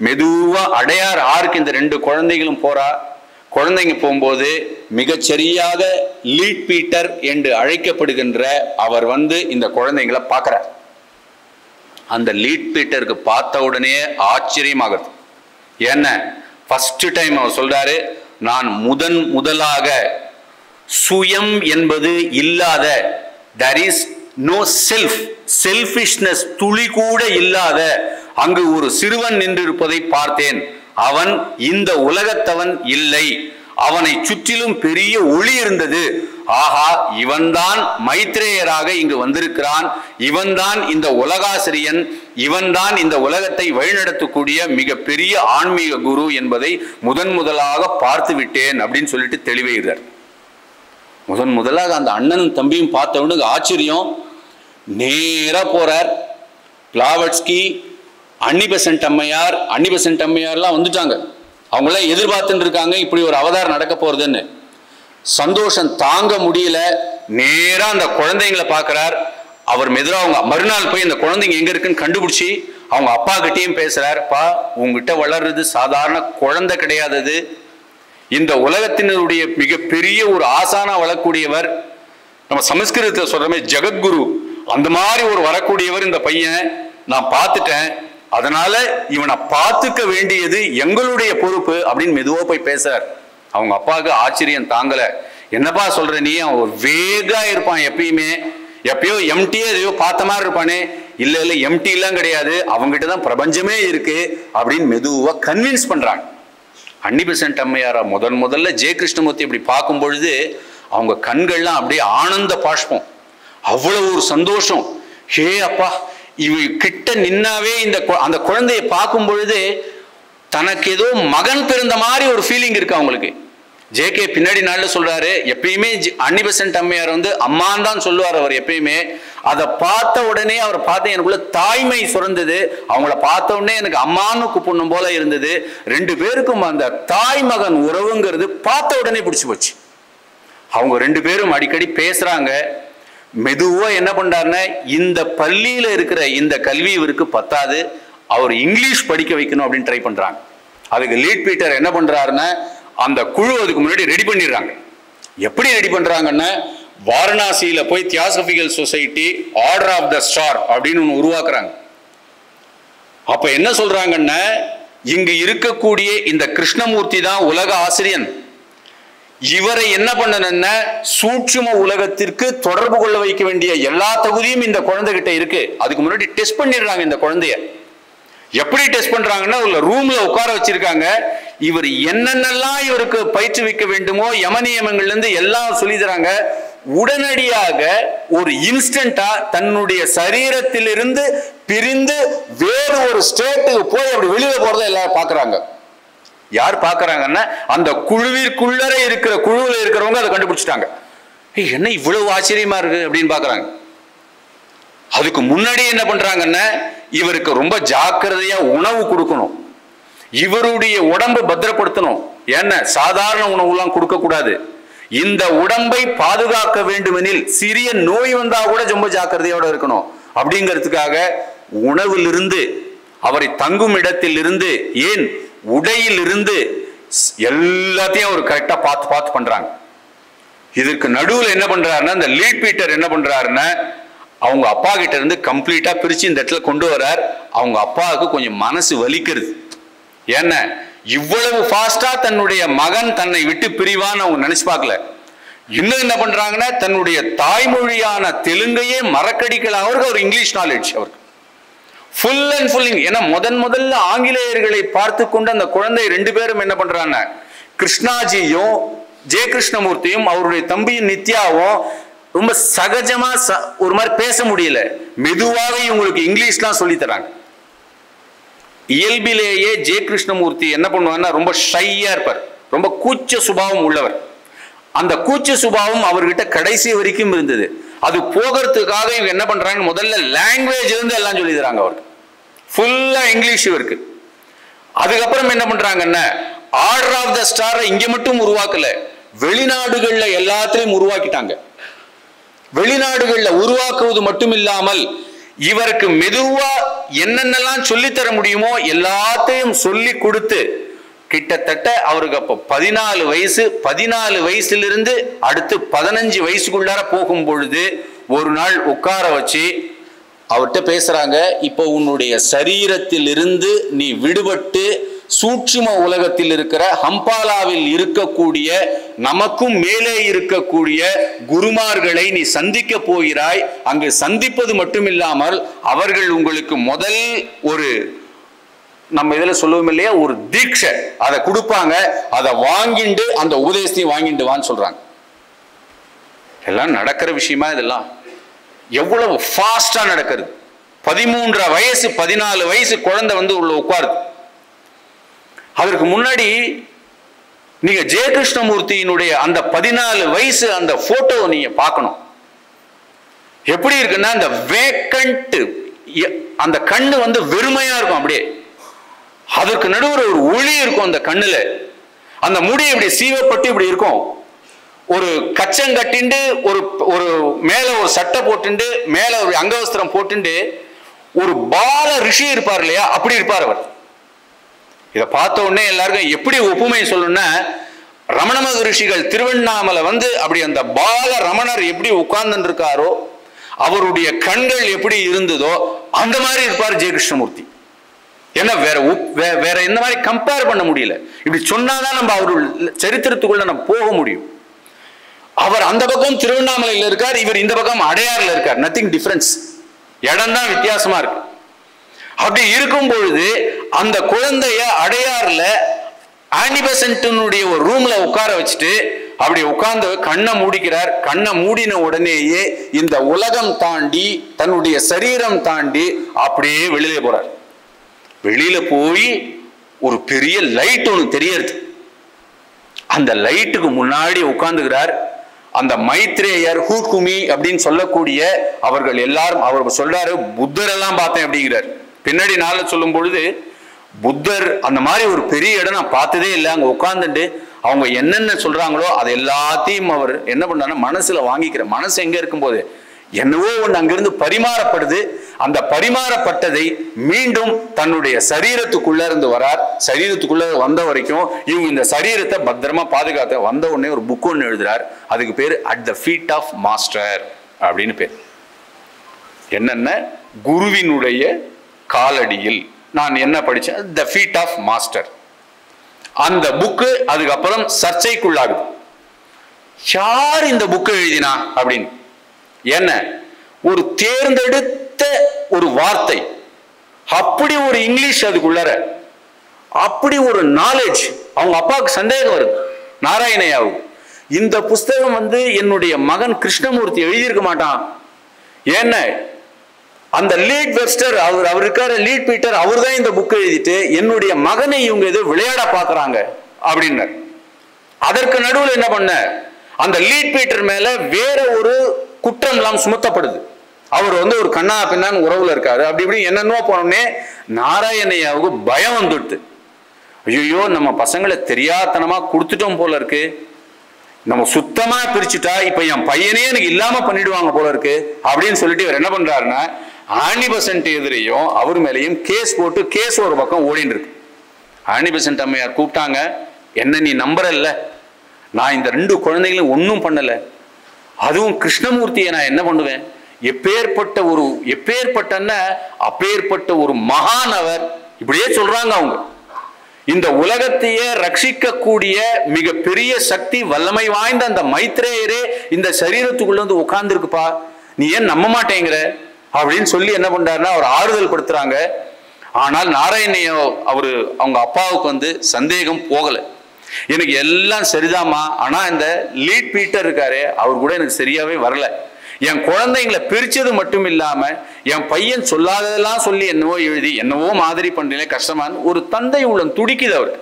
மெதுவா அடையார் ஆருக்கு இந்த 2 குழந்தைகளும் போறா. குழந்தைங்க போகும்போது மிகச்சரியாக லீட் பீட்டர் என்று அழைக்கப்படுகின்ற அவர் இந்த குழந்தைங்களை பார்க்கிறார். அந்த லீட் பீட்டருக்கு பார்த்த உடனே ஆச்சரியமாகிறது. என்ன, ஃபர்ஸ்ட் டைம் அவர் சொல்றாரு, நான் முதலாக சுயம் என்பது இல்லாத, there is no self, selfishness துளி கூட இல்லாத அங்கு ஒரு சிறுவன் நின்றிருப்பதை பார்த்தேன். அவன் இந்த உலகத்தவன் இல்லை, அவனை சுற்றிலும் பெரிய ஒளி இருந்தது. ஆஹா, இவன்தான் மைத்ரேயராக இங்கு வந்திருக்கிறான், இவன்தான் இந்த உலகாசிரியன், இவன்தான் இந்த உலகத்தை வழிநடத்தக்கூடிய மிக பெரிய ஆன்மீக குரு என்பதை முதலாக பார்த்து விட்டேன் அப்படின்னு சொல்லிட்டு தெளிவுகிறார். முதலாக அந்த அண்ணனும் தம்பியும் பார்த்தவனுக்கு ஆச்சரியம். நேரா போறார். பிளாவட்ஸ்கி, அன்னிபெசன்ட் அம்மையார்லாம் வந்துட்டாங்க. அவங்களாம் எதிர்பார்த்துட்டு இருக்காங்க இப்படி ஒரு அவதாரம் நடக்க போறதுன்னு. சந்தோஷம் தாங்க முடியல. நேரா அந்த குழந்தைங்களை பார்க்கிறார். அவர் மெதுவாக மறுநாள் போய் அந்த குழந்தைங்க எங்க இருக்குன்னு கண்டுபிடிச்சி அவங்க அப்பா கிட்டையும் பேசுறார். பா, உங்ககிட்ட வளர்றது சாதாரண குழந்தை கிடையாது, இந்த உலகத்தினுடைய மிகப்பெரிய ஒரு ஆசானா வளரக்கூடியவர். நம்ம சமஸ்கிருதத்தில் சொல்றமே ஜெகத்குரு, அந்த மாதிரி ஒரு வரக்கூடியவர் இந்த பையன். நான் பார்த்துட்டேன், அதனால இவனை பார்த்துக்க வேண்டியது எங்களுடைய பொறுப்பு அப்படின்னு மெதுவா போய் பேசுறார். அவங்க அப்பாவுக்கு ஆச்சரியம் தாங்கல. என்னப்பா சொல்ற நீ, அவன் வேகா இருப்பான் எப்பயுமே, எப்பயோ எம்டியே எதையோ பார்த்த மாதிரி இருப்பானே. இல்ல எம்டி எல்லாம் கிடையாது, அவங்ககிட்ட தான் பிரபஞ்சமே இருக்கு அப்படின்னு மெதுவா கன்வின்ஸ் பண்றாங்க. அன்னிபெசன்ட் அம்மையாரா முதல்ல ஜெய கிருஷ்ணமூர்த்தி இப்படி பார்க்கும் பொழுது அவங்க கண்கள்லாம் அப்படியே ஆனந்த பாஷ்பம், அவ்வளவு ஒரு சந்தோஷம். ஹே அப்பா, இவ கிட்ட நின்னாவே அந்த குழந்தையை பார்க்கும் பொழுது தனக்கு ஏதோ மகன் பிறந்த மாதிரி ஒரு ஃபீலிங் இருக்கு அவங்களுக்கு. ஜேகே பின்னாடி நாள்ல சொல்றாரு, எப்பயுமே அன்னி பெசன்ட் அம்மையார் அம்மான்னு தான் சொல்லுவார் அவர் எப்பயுமே. அதை பார்த்த உடனே அவர் பார்த்து எனக்குள்ள தாய்மை சுரந்தது, அவங்கள பார்த்த உடனே எனக்கு அம்மான்னு கூப்பிடணும் போல இருந்தது. ரெண்டு பேருக்கும் அந்த தாய் மகன் உறவுங்கிறது பார்த்த உடனே பிடிச்சி போச்சு. அவங்க ரெண்டு பேரும் அடிக்கடி பேசுறாங்க. மெதுவா என்ன பண்றாருன்னா, இந்த பள்ளியில இருக்கிற இந்த கல்வி இவருக்கு பத்தாது, அவர் இங்கிலீஷ் படிக்க வைக்கணும் அப்படின்னு ட்ரை பண்றாங்க. அதுக்கு லீட் பீட்டர் என்ன பண்றாருன்னா, அந்த குழு அதுக்கு முன்னாடி ரெடி பண்ணிடுறாங்க. எப்படி ரெடி பண்றாங்கன்னா, வாரணாசியில போய் theosophical society order of the star அப்படின்னு ஒன்று உருவாக்குறாங்க. அப்ப என்ன சொல்றாங்கன்னா, இங்கு இருக்கக்கூடிய இந்த கிருஷ்ணமூர்த்தி தான் உலக ஆசிரியன். இவரை என்ன பண்ணணும்னா, சூட்சும உலகத்திற்கு தொடர்பு கொள்ள வைக்க வேண்டிய எல்லா தகுதியும் இந்த குழந்தைகிட்ட இருக்கு. அதுக்கு முன்னாடி டெஸ்ட் பண்ணிடுறாங்க இந்த குழந்தைய. எப்படி டெஸ்ட் பண்றாங்கன்னா, உள்ள ரூம்ல உட்கார வச்சிருக்காங்க. இவர் என்னென்னலாம் இவருக்கு பயிற்றுவிக்க வேண்டுமோ யமனியமங்கள்ல இருந்து எல்லாம் சொல்லி தராங்க. உடனடியாக ஒரு இன்ஸ்டன்டா தன்னுடைய சரீரத்திலிருந்து பிரிந்து வேறு ஒரு ஸ்டேட்டுக்கு போய் அப்படி வெளியில போறதை எல்லாரும் பாக்குறாங்க. யார் பாக்குறாங்கன்னா, அந்த குழுவிற்குள்ளர இருக்கிற குழுவில் இருக்கிறவங்க அதை கண்டுபிடிச்சிட்டாங்க. என்ன இவ்வளவு ஆச்சரியமா இருக்கு அப்படின்னு பாக்குறாங்க. அதுக்கு முன்னாடி என்ன பண்றாங்கன்னா, இவருக்கு ரொம்ப ஜாக்கிரதையா உணவு கொடுக்கணும், இவருடைய உடம்பை பத்திரப்படுத்தணும். ஏன்னா சாதாரண உணவுலாம் கொடுக்க கூடாது. இந்த உடம்பை பாதுகாக்க வேண்டுமெனில் சிறிய நோய் வந்தா கூட ரொம்ப ஜாக்கிரதையோட இருக்கணும். அப்படிங்கிறதுக்காக உணவிலிருந்து, அவரை தங்கும் இடத்தில் இருந்து, ஏன் உடையில் இருந்து எல்லாத்தையும் அவர் கரெக்டா பார்த்து பார்த்து பண்றாங்க. இதற்கு நடுவில் என்ன பண்றாருன்னா, இந்த லீட் பீட்டர் என்ன பண்றாருன்னா, அவங்க அப்பா கிட்ட இருந்து கம்ப்ளீட்டா பிரிச்சு இந்த இடத்துல கொண்டு வர்றார். அவங்க அப்பாவுக்கு கொஞ்சம் மனசு வலிக்கிறது. ஏன்னா இவ்வளவு ஃபாஸ்டா தன்னுடைய மகன் தன்னை விட்டு பிரிவான்னு அவங்க நினைச்சு பார்க்கல. இன்னும் என்ன பண்றாங்கன்னா, தன்னுடைய தாய்மொழியான தெலுங்கையே மறக்கடிக்கலாம். அவருக்கு ஒரு இங்கிலீஷ் நாலேஜ் அவருக்கு ஃபுல் அண்ட் ஃபுல். ஏன்னா முதல்ல ஆங்கிலேயர்களை பார்த்து கொண்டு அந்த குழந்தை ரெண்டு பேரும் என்ன பண்றாங்க, கிருஷ்ணாஜியும் ஜெய கிருஷ்ணமூர்த்தியும் அவருடைய தம்பியும் நித்யாவும் ரொம்ப சகஜமா ஒரு மாதிரி பேச முடியல. மெதுவாக இவங்களுக்கு இங்கிலீஷ்லாம் சொல்லி தராங்க. இயல்பிலேயே ஜெய கிருஷ்ணமூர்த்தி என்ன பண்ணுவாங்கன்னா, ரொம்ப ஷையா இருப்பார், ரொம்ப கூச்ச சுபாவம் உள்ளவர். அந்த கூச்ச சுபாவம் அவர்கிட்ட கடைசி வரைக்கும் இருந்தது. அது போகிறதுக்காக இவங்க என்ன பண்றாங்க, முதல்ல லாங்குவேஜ் இருந்து எல்லாம் சொல்லி தராங்க அவருக்கு, ஃபுல்லா இங்கிலீஷ் இவருக்கு. அதுக்கப்புறம் என்ன பண்றாங்கன்னா, ஆர்டர் ஆஃப் த ஸ்டாரை இங்க மட்டும் உருவாக்கல, வெளிநாடுகள்ல எல்லாத்திலையும் உருவாக்கிட்டாங்க. வெளிநாடுகள்ல உருவாக்குவது மட்டும் இல்லாமல் இவருக்கு மெதுவா என்னென்னலாம் சொல்லித்தர முடியுமோ எல்லாத்தையும் சொல்லி கொடுத்து, கிட்டத்தட்ட அவருக்கு அப்ப 14 வயசு, 14 வயசுலிருந்து அடுத்து 15 வயசுக்குள்ளார போகும் பொழுது ஒரு நாள் உட்கார வச்சு அவர்கிட்ட பேசுறாங்க. இப்போ உன்னுடைய சரீரத்தில் இருந்து நீ விடுபட்டு சூட்சும உலகத்தில் இருக்கிற ஹம்பாலாவில் இருக்கக்கூடிய நமக்கும் மேலே இருக்கக்கூடிய குருமார்களை நீ சந்திக்க போகிறாய். அங்கு சந்திப்பது மட்டுமில்லாமல் அவர்கள் உங்களுக்கு முதல் ஒரு, நம்ம இதுல சொல்லுவோம் இல்லையா, ஒரு தீட்சை அதை கொடுப்பாங்க. அதை வாங்கிண்டு அந்த உபதேசத்தையும் வாங்கிட்டு வான்னு சொல்றாங்க. எல்லாம் நடக்கிற விஷயமா இதெல்லாம் எவ்வளவு ஃபாஸ்டா நடக்கிறது. 13 வயசு 14 வயசு குழந்தை உள்ள உட்காருது. அதற்கு முன்னாடி நீங்க ஜெயகிருஷ்ணமூர்த்தியினுடைய அந்த 14 வயசு அந்த போட்டோ நீங்க பார்க்கணும். எப்படி இருக்குன்னா, அந்த வேக்கண்ட், அந்த கண்ணு வெறுமையா இருக்கும். அப்படியே அதற்கு நடுவில் ஒரு ஒளி இருக்கும் அந்த கண்ணுல. அந்த முடி இப்படி சீவப்பட்டு இப்படி இருக்கும். ஒரு கச்சம் கட்டிண்டு ஒரு மேல ஒரு சட்டை போட்டுண்டு மேல ஒரு அங்கவஸ்திரம் போட்டுண்டு ஒரு பால ரிஷி இருப்பார் இல்லையா, அப்படி இருப்பார் அவர். இதை பார்த்த உடனே எல்லாருக்கும் எப்படி ஒப்புமை சொல்லணும்னா, ரமண மகரிஷிகள் திருவண்ணாமலை அப்படி அந்த பால ரமணர் எப்படி உட்கார்ந்து இருக்காரோ, அவருடைய கண்கள் எப்படி இருந்ததோ அந்த மாதிரி இருப்பார் ஜெயகிருஷ்ணமூர்த்தி. ஏன்னா வேற எந்த மாதிரி கம்பேர் பண்ண முடியல. இப்படி சொன்னாதான் நம்ம அவருடைய சரித்திரத்துக்குள்ள நம்ம போக முடியும். அவர் அந்த பக்கம் திருவண்ணாமலையில் இருக்கார், இவர் இந்த பக்கம் அடையாறுல இருக்கார். நத்திங் டிஃபரன்ஸ், இடம் தான் வித்தியாசமா இருக்கு. அப்படி இருக்கும் பொழுது அந்த குழந்தைய அடையாறுல ஆனி பெசன்ட்னுடைய ஒரு ரூம்ல உட்கார வச்சுட்டு அப்படி உட்கார்ந்து கண்ணை மூடிக்கிறார். கண்ணை மூடின உடனேயே இந்த உலகம் தாண்டி தன்னுடைய சரீரம் தாண்டி அப்படியே வெளியில போறார். வெளியில போய் ஒரு பெரிய லைட் ஒன்று தெரியறது. அந்த லைட்டுக்கு முன்னாடி உட்கார்ந்துகிறார். அந்த மைத்ரேயர், ஹூகுமி அப்படின்னு சொல்லக்கூடிய அவர்கள் எல்லாரும், அவர் சொல்றாரு புத்தர் எல்லாம் பார்த்தேன் அப்படிங்கிறார். பின்னாடி நாள சொல்லும் பொழுது புத்தர் அந்த மாதிரி ஒரு பெரிய இடம் நான் பார்த்ததே இல்லை. அங்க உட்கார்ந்துட்டு அவங்க என்னென்ன சொல்றாங்களோ அது எல்லாத்தையும் அவர் என்ன பண்ணாருன்னா மனசுல வாங்கிக்கிற. மனசு எங்க இருக்கும்போது என்னவோ ஒன்று அங்கிருந்து பரிமாறப்படுது. அந்த பரிமாறப்பட்டதை மீண்டும் தன்னுடைய சரீரத்துக்குள்ள இருந்து வரார். சரீரத்துக்குள்ள வந்த வரைக்கும் இவங்க இந்த சரீரத்தை பத்திரமா பாதுகாத்த. வந்த உடனே ஒரு புக் ஒன்று எழுதுறார். அதுக்கு பேரு at the feet of master அப்படின்னு பேர். என்னென்ன குருவினுடைய காலடியில். நான் என்ன படிச்சேன்? The feet of master. அந்த புக்கு அதுக்கப்புறம் சர்ச்சைக்குள்ளாகுது. யார் இந்த புக்கை எழுதினா அப்படின்னு. என்ன ஒரு தேர்ந்தெடுத்த ஒரு வார்த்தை, அப்படி ஒரு இங்கிலீஷ் அதுக்குள்ளார, அப்படி ஒரு நாலேஜ். அவங்க அப்பாவுக்கு சந்தேகம் வருது நாராயணையாவுக்கு. இந்த புஸ்தகம் என்னுடைய மகன் கிருஷ்ணமூர்த்தி எழுதியிருக்க மாட்டான். என்ன அந்த லீட் வெப்ஸ்டர் அவர் இருக்காரு, லீட் பீட்டர், அவர் தான் இந்த புக்கை எழுதிட்டு என்னுடைய மகனை இவங்க ஏதோ விளையாட பாக்குறாங்க அப்படின்னார். அதற்கு நடுவில் என்ன பண்ண, அந்த லீட் பீட்டர் மேல வேற ஒரு குற்றம் எல்லாம் சுமத்தப்படுது. அவர் ஒரு கண்ணா பின்னான்னு உறவுல இருக்காரு. அப்படி இப்படி என்னென்னோ போனோடனே நாராயணையாவுக்கு பயம் வந்துடுது. ஐயோ நம்ம பசங்களை தெரியாதனமா கொடுத்துட்டோம் போல இருக்கு, நம்ம சுத்தமா பிரிச்சுட்டா இப்ப என் பையனே எனக்கு இல்லாம பண்ணிடுவாங்க போல இருக்கு அப்படின்னு சொல்லிட்டு இவர் என்ன பண்றாருன்னா ஆனி பெசன்ட் எதிரையும் அவர் மேலையும் கேஸ் போட்டு, கேஸ் ஒரு பக்கம் ஓடின்னு இருக்கு. ஆனி பெசன்ட் அம்மையார் கூப்பிட்டாங்க. என்ன நீ நம்புறல்ல, நான் இந்த 2 குழந்தைகளும் ஒன்னும் பண்ணல, அதுவும் கிருஷ்ணமூர்த்தியை நான் என்ன பண்ணுவேன்? எப்பேற்பட்ட ஒரு மகான் அவர். இப்படியே சொல்றாங்க அவங்க. இந்த உலகத்தையே ரட்சிக்கக்கூடிய மிகப்பெரிய சக்தி, வல்லமை வாய்ந்த அந்த மைத்ரேயரே இந்த சரீரத்துக்குள்ள உட்கார்ந்து இருக்குப்பா, நீ ஏன் நம்ப மாட்டேங்கிற அப்படின்னு சொல்லி என்ன பண்றாருன்னா அவர் ஆறுதல் படுத்துறாங்க. ஆனால் நாராயணையோ அவங்க அப்பாவுக்கு சந்தேகம் போகல. எனக்கு எல்லாம் சரிதாமா, ஆனா இந்த லீட் பீட்டர் இருக்காரு அவர் கூட எனக்கு சரியாவே வரல. என் குழந்தைங்களை பிரிச்சது மட்டும் இல்லாம என் பையன் சொல்லாததெல்லாம் சொல்லி என்னவோ எழுதி என்னவோ மாதிரி பண்றீங்களே, கஷ்டமான ஒரு தந்தை உள்ளம் துடிக்குது அவரு.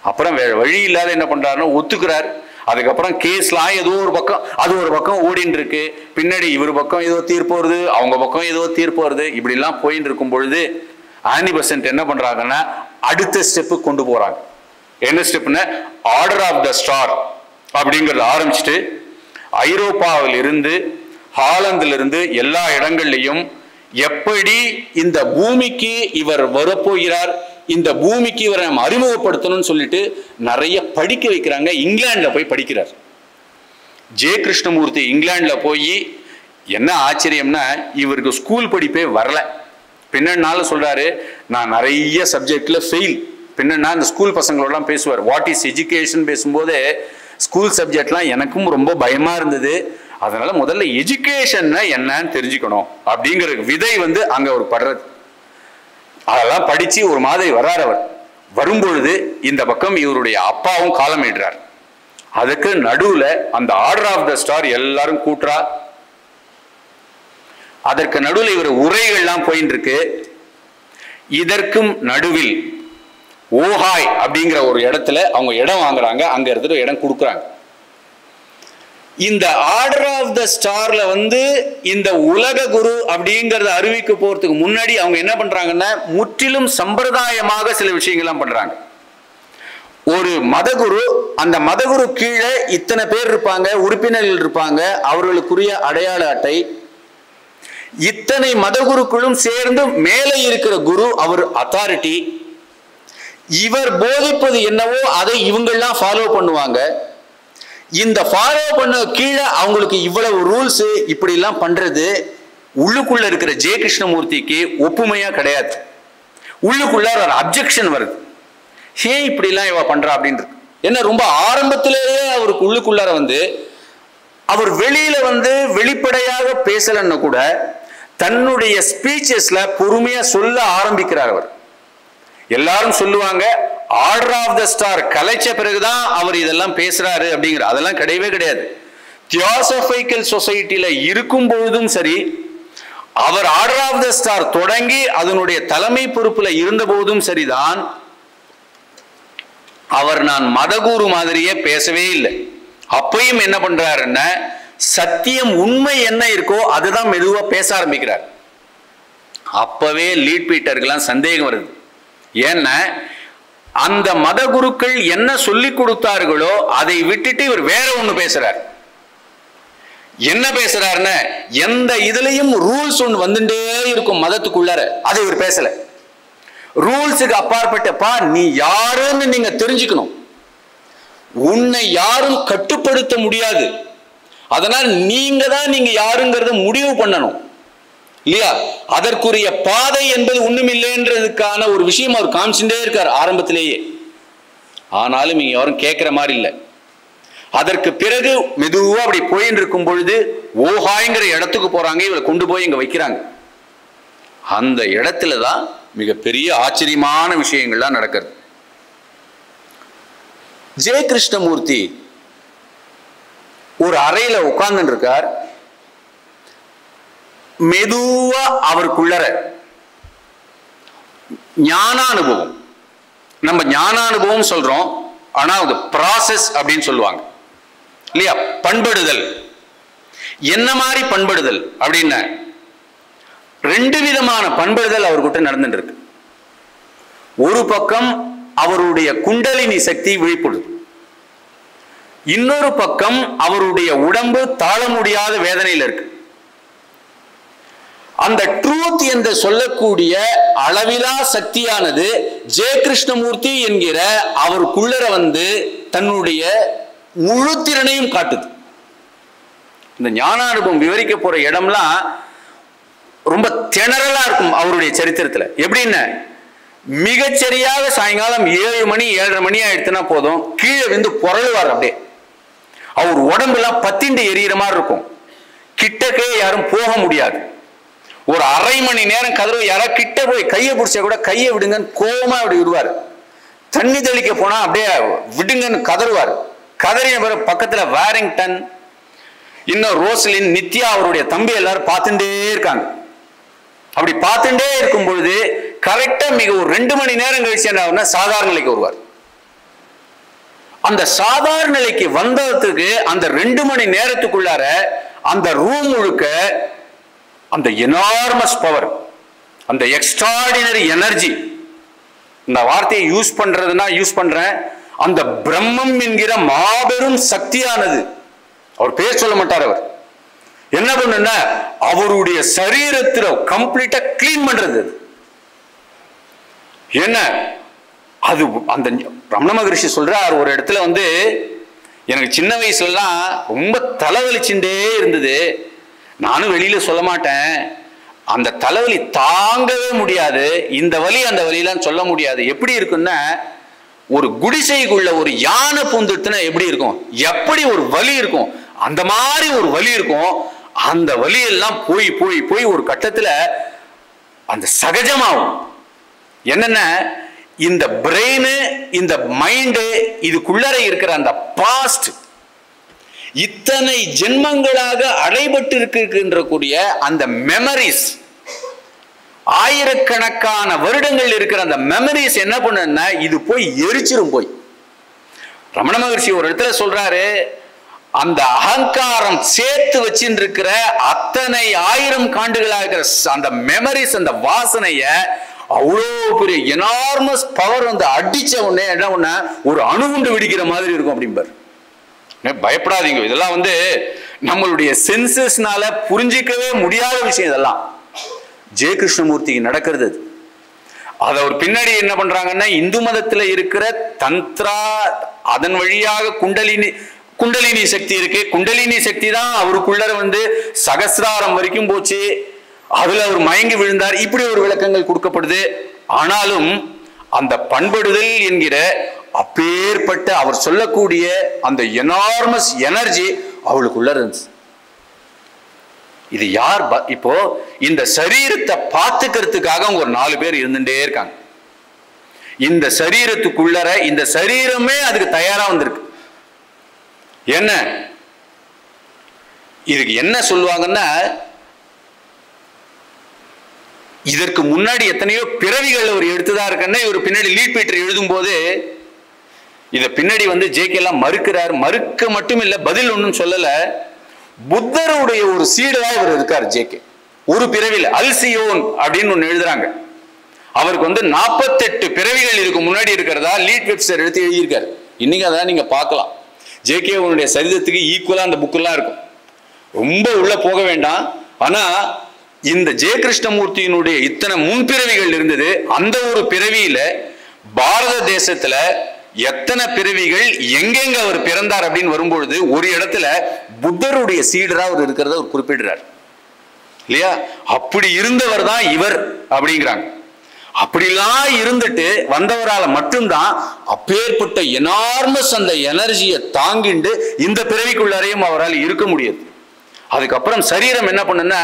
அப்புறம் வேற வழி இல்லாத என்ன பண்றாருன்னா ஒத்துக்கிறார். அதுக்கப்புறம் கேஸ்லாம் ஏதோ ஒரு பக்கம் அது ஒரு பக்கம் ஓடின்னு இருக்கு. பின்னாடி இவர் பக்கம் ஏதோ தீர்ப்பு வருது, அவங்க பக்கம் ஏதோ தீர்ப்பு வருது. இப்படி எல்லாம் போயின்னு இருக்கும் பொழுது ஆனி பெசன்ட் என்ன பண்றாங்கன்னா அடுத்த ஸ்டெப்பு கொண்டு போறாங்க. என்ன ஸ்டெப்னா ஆர்டர் ஆஃப் த ஸ்டார் அப்படிங்கறத ஆரம்பிச்சுட்டு ஐரோப்பாவில் இருந்து ஹாலந்தில் இருந்து எல்லா இடங்கள்லையும் எப்படி இந்த பூமிக்கு இவர் வரப்போகிறார், இந்த பூமிக்கு இவரை நம்ம அறிமுகப்படுத்தணும்னு சொல்லிட்டு நிறைய படிக்க வைக்கிறாங்க. இங்கிலாந்துல போய் படிக்கிறார் ஜே கிருஷ்ணமூர்த்தி. இங்கிலாந்துல போய் என்ன ஆச்சரியம்னா இவருக்கு ஸ்கூல் படிப்பே வரல. பின்னால சொல்றாரு நான் நிறைய சப்ஜெக்ட்ல ஃபெயில். பின்னா இந்த ஸ்கூல் பசங்களோடலாம் பேசுவார். வாட் இஸ் எஜுகேஷன் பேசும்போது ஸ்கூல் சப்ஜெக்ட்லாம் எனக்கும் ரொம்ப பயமா இருந்தது. அதனால முதல்ல எஜுகேஷன் என்னன்னு தெரிஞ்சுக்கணும் அப்படிங்கிற விதை அங்க ஒரு படுறது. அதெல்லாம் படிச்சு ஒரு மாதிரி வர்றார். அவர் வரும்பொழுது இந்த பக்கம் இவருடைய அப்பாவும் காலம் இடுறார். அதுக்கு நடுவுல அந்த ஆர்டர் ஆஃப் த ஸ்டார் எல்லாரும் கூட்டுறா. அதற்கு நடுவில் இவர் உரைகள்லாம் போயின்னு இருக்கு. இதற்கும் நடுவில் ஓஹாய் அப்படிங்கிற ஒரு இடத்துல அவங்க இடம் வாங்குறாங்க. அங்க இருந்துட்டு இடம் கொடுக்குறாங்க. இந்த ஆர்டர் ஆஃப் த ஸ்டார்ல இந்த உலக குரு அப்படிங்கறத அறிவிக்க போறதுக்கு முன்னாடி அவங்க என்ன பண்றாங்கன்னா முற்றிலும் சம்பிரதாயமாக சில விஷயங்கள்லாம் பண்றாங்க. ஒரு மதகுரு, அந்த மதகுரு கீழே இத்தனை பேர் இருப்பாங்க, உறுப்பினர்கள் இருப்பாங்க, அவர்களுக்குரிய அடையாள அட்டை. இத்தனை மதகுருக்களும் சேர்ந்து மேலே இருக்கிற குரு அவர் அத்தாரிட்டி. இவர் போதிப்பது என்னவோ அதை இவங்கெல்லாம் ஃபாலோ பண்ணுவாங்க. இந்த ஃபாலோ பண்ண கீழே அவங்களுக்கு இவ்வளவு ரூல்ஸ் இப்படி எல்லாம் பண்றது உள்ளுக்குள்ள இருக்கிற ஜே கிருஷ்ணமூர்த்திக்கு ஒப்புமையா கிடையாது. உள்ளுக்குள்ள ஒரு அப்ஜெக்ஷன் வருது. ஏன் இப்படி எல்லாம் இவ பண்றா அப்படின்றது. என்ன ரொம்ப ஆரம்பத்திலேயே அவருக்கு உள்ளுக்குள்ளார அவர் வெளியில வெளிப்படையாக பேசலன்னு கூட தன்னுடைய ஸ்பீச்சஸ்ல பொறுமையா சொல்ல ஆரம்பிக்கிறார். அவர் எல்லாரும் சொல்லுவாங்க, ஆர்டர் ஆஃப் த ஸ்டார் கலைச்ச பிறகுதான் அவர் இதெல்லாம் பேசுறாரு அப்படிங்கிற அதெல்லாம் கிடையவே கிடையாது. தியோசபிக்கல் சொசைட்டில இருக்கும் பொழுதும் சரி, அவர் ஆர்டர் ஆஃப் த ஸ்டார் தொடங்கி அதனுடைய தலைமை பொறுப்புல இருந்த போதும் சரிதான், அவர் நான் மதகுரு மாதிரியே பேசவே இல்லை. அப்பயும் என்ன பண்றாருன்னா, சத்தியம் உண்மை என்ன இருக்கோ அதுதான் மெதுவா பேச ஆரம்பிக்கிறார். அப்பவே லீட் பீட்டருக்கெல்லாம் சந்தேகம் வருது. ஏன்னா அந்த மத குருக்கள் என்ன சொல்லி கொடுத்தார்களோ அதை விட்டுட்டு இவர் வேற ஒண்ணு பேசுறார். என்ன பேசுறாருன்னு, எந்த இதுலயும் ரூல்ஸ் ஒன்று வந்துட்டே இருக்கும் மதத்துக்குள்ளார, அதை இவர் பேசல. ரூல்ஸுக்கு அப்பாற்பட்டப்பா நீ யாருன்னு நீங்க தெரிஞ்சுக்கணும், உன்னை யாரும் கட்டுப்படுத்த முடியாது, அதனால் நீங்க தான் நீங்க யாருங்கிறத முடிவு பண்ணணும் இல்லையா? அதற்குரிய பாதை என்பது ஒண்ணும் இல்லைன்றதுக்கான ஒரு விஷயம் அவர் காமிச்சுட்டே இருக்கார் ஆரம்பத்திலேயே. ஆனாலும் இங்க யாரும் கேட்கிற மாதிரி இல்லை. அதற்கு பிறகு மெதுவா அப்படி போயின்னு இருக்கும் பொழுது ஓஹாய்ங்கிற இடத்துக்கு போறாங்க, இவரை கொண்டு போய் இங்க வைக்கிறாங்க. அந்த இடத்துலதான் மிகப்பெரிய ஆச்சரியமான விஷயங்கள்லாம் நடக்கிறது. ஜெய கிருஷ்ணமூர்த்தி ஒரு அறையில உட்கார்ந்து இருக்கார். மெதுவா அவருக்குள்ளர ஞானானுபவம், நம்ம ஞானானுபவம் சொல்றோம், ஆனா அது ப்ராசஸ் அப்படின்னு சொல்லுவாங்க இல்லையா? பண்படுதல். என்ன மாதிரி பண்படுதல் அப்படின்னா, ரெண்டு விதமான பண்படுதல் அவர்கிட்ட நடந்துட்டு இருக்கு. ஒரு பக்கம் அவருடைய குண்டலினி சக்தி விழிப்புடுது, இன்னொரு பக்கம் அவருடைய உடம்பு தாழ முடியாத வேதனையில் இருக்கு. அந்த ட்ரூத் என்று சொல்லக்கூடிய அளவிலா சக்தியானது ஜெய கிருஷ்ணமூர்த்தி என்கிற அவருக்குள்ளர வந்து தன்னுடைய முழு திறனையும் காட்டுது. இந்த ஞானானுபவம் விவரிக்க போற இடம்லாம் ரொம்ப திணறலா இருக்கும் அவருடைய சரித்திரத்துல. எப்படின்னா, மிகச்சரியாக சாயங்காலம் 7 மணி 7:30 மணி ஆயிடுச்சுன்னா போதும், கீழே வந்து புரளுவார். அப்படியே அவர் உடம்பெல்லாம் பத்திண்டு எரியிற மாதிரி இருக்கும். கிட்டக்கே யாரும் போக முடியாது. ஒரு அரை மணி நேரம் கதவு யாராவது கிட்ட போய் கையை பிடிச்சா கூட கையை விடுங்கன்னு கோவமா அப்படி விடுவார். தண்ணி தெளிக்க போனா அப்படியே விடுங்கன்னு கதறுவார். கதறின பிறகு பக்கத்துல வாரிங்டன், இன்னும் ரோஸ்லின், நித்யா அவருடைய தம்பி எல்லாரும் பார்த்துட்டே இருக்காங்க. அப்படி பார்த்துட்டே இருக்கும் பொழுது கரெக்டா மிக ஒரு 2 மணி நேரம் கழிச்சு என்ன சாதாரண நிலைக்கு வருவார். அந்த சாதாரண நிலைக்கு வந்ததுக்கு அந்த 2 மணி நேரத்துக்குள்ளார அந்த ரூம் முழுக்க அந்த எனார்மஸ் பவர், அந்த எக்ஸ்ட்ராடினரி எனர்ஜி, இந்த வார்த்தையை யூஸ் பண்றதுன்னா யூஸ் பண்றேன், அந்த பிரம்மம் என்கிற மாபெரும் சக்தியானது, அவர் பேர் சொல்ல மாட்டார், அவர் என்ன பண்ணுன்னா அவருடைய சரீரத்தில் கம்ப்ளீட்டா கிளீன் பண்றது. என்ன அது அந்த ரமண மகரிஷி சொல்றார் ஒரு இடத்துல வந்து, எனக்கு சின்ன வயசுலலாம் ரொம்ப தலைவலிச்சுட்டே இருந்தது, நானும் வெளியில சொல்ல மாட்டேன், அந்த தலைவலி தாங்கவே முடியாது, இந்த வலி அந்த வலியெல்லாம் சொல்ல முடியாது. எப்படி இருக்குன்னா, ஒரு குடிசைக்குள்ள ஒரு யானை பூந்துட்டுனா எப்படி இருக்கும், எப்படி ஒரு வலி இருக்கும், அந்த மாதிரி ஒரு வலி இருக்கும். அந்த வலியெல்லாம் போய் போய் போய் ஒரு கட்டத்துல அந்த சகஜமாகும். என்னன்னா, இந்த பிரெயின், இந்த மைண்டு, இதுக்குள்ளர இருக்கிற அந்த பாஸ்ட், இத்தனை ஜென்மங்களாக அடைபட்டு இருக்கின்ற கூடிய அந்த மெமரிஸ், ஆயிரக்கணக்கான வருடங்கள் இருக்கிற அந்த மெமரிஸ் என்ன பண்ணுன்னா இது போய் எரிச்சிரும். போய் ரமண மகரிஷி ஒரு இடத்துல சொல்றாரு, அந்த அகங்காரம் சேர்த்து வச்சுட்டு இருக்கிற அத்தனை 1000 ஆண்டுகளாக இருக்கிற அந்த மெமரிஸ், அந்த வாசனைய அவ்வளோ பெரிய எனார்மஸ் பவர் வந்து அடிச்ச உடனே என்ன பண்ண ஒரு அணுகுண்டு வெடிக்கிற மாதிரி இருக்கும் அப்படிம்பார். பயப்படாதீங்க, இதெல்லாம் வந்து நம்மளுடைய சென்சஸ்னால புரிஞ்சிக்கவே முடியாத விஷயம். இதெல்லாம் ஜெய கிருஷ்ணமூர்த்திக்கு நடக்கிறது. அதை ஒரு பின்னாடி என்ன பண்றாங்கன்னா, இந்து மதத்துல இருக்கிற தந்த்ரா, அதன் வழியாக குண்டலினி சக்தி இருக்கு. குண்டலினி சக்தி தான் அவருக்குள்ள வந்து சகசிராரம் வரைக்கும் போச்சு, அதுல அவர் மயங்கி விழுந்தார், இப்படி ஒரு விளக்கங்கள் கொடுக்கப்படுது. ஆனாலும் அந்த பண்படுதல் என்கிற அப்பேற்பட்ட அவர் சொல்லக்கூடிய அந்த எனார்மஸ் எனர்ஜி அவளுக்குள்ள இருந்துச்சு. இது யார்? இப்போ இந்த சரீரத்தை பார்த்துக்கிறதுக்காக ஒரு 4 பேர் இருந்துட்டே இருக்காங்க. இந்த சரீரத்துக்குள்ளர இந்த சரீரமே அதுக்கு தயாரா வந்திருக்கு. என்ன இதுக்கு என்ன சொல்லுவாங்கன்னா, இதற்கு முன்னாடி எத்தனையோ பிறவிகள் அவர் எடுத்துதான் இருக்குன்னா, இவர் பின்னாடி லீட் பீட்டர் எழுதும் போது இத பின்னாடி ஜேகே எல்லாம் மறுக்கிறார். மறுக்க மட்டும் இல்ல, பதில் ஒன்றும் சொல்லல. புத்தருடைய ஒரு சீடா இவர் இருக்கார் ஜேகே. ஒரு பிறவில அல்சியோன் அப்படின்னு ஒண்ணு எழுதுறாங்க. அவருக்கு 48 பிறவிகள் இதுக்கு முன்னாடி இருக்கிறதா லீட் வெப்ஸ்டர் எடுத்து எழுதியிருக்காரு. இன்னைக்கு அதான் நீங்க பார்க்கலாம். ஜேகே உன்னுடைய சரிதத்துக்கு ஈக்குவலா அந்த புக்கெல்லாம் இருக்கும். ரொம்ப உள்ள போக வேண்டாம். ஆனா இந்த ஜெய கிருஷ்ணமூர்த்தியினுடைய இத்தனை முன்பிறவிகள் இருந்தது. அந்த ஒரு பிறவியில பாரத தேசத்துல எத்தனை பிறவிகள் எங்கெங்க அவர் பிறந்தார் அப்படின்னு வரும்பொழுது ஒரு இடத்துல புத்தருடைய சீடரா அவர் இருக்கிறத அவர் குறிப்பிடுறார் இல்லையா? அப்படி இருந்தவர் தான் இவர் அப்படிங்கிறாங்க. அப்படிலாம் இருந்துட்டு வந்தவரால மட்டும்தான் அப்பேற்பட்ட எனார்மஸ் அந்த எனர்ஜியை தாங்கிண்டு இந்த பிறவிக்குள்ளாரையும் அவரால் இருக்க முடியாது. அதுக்கப்புறம் சரீரம் என்ன பண்ணுன்னா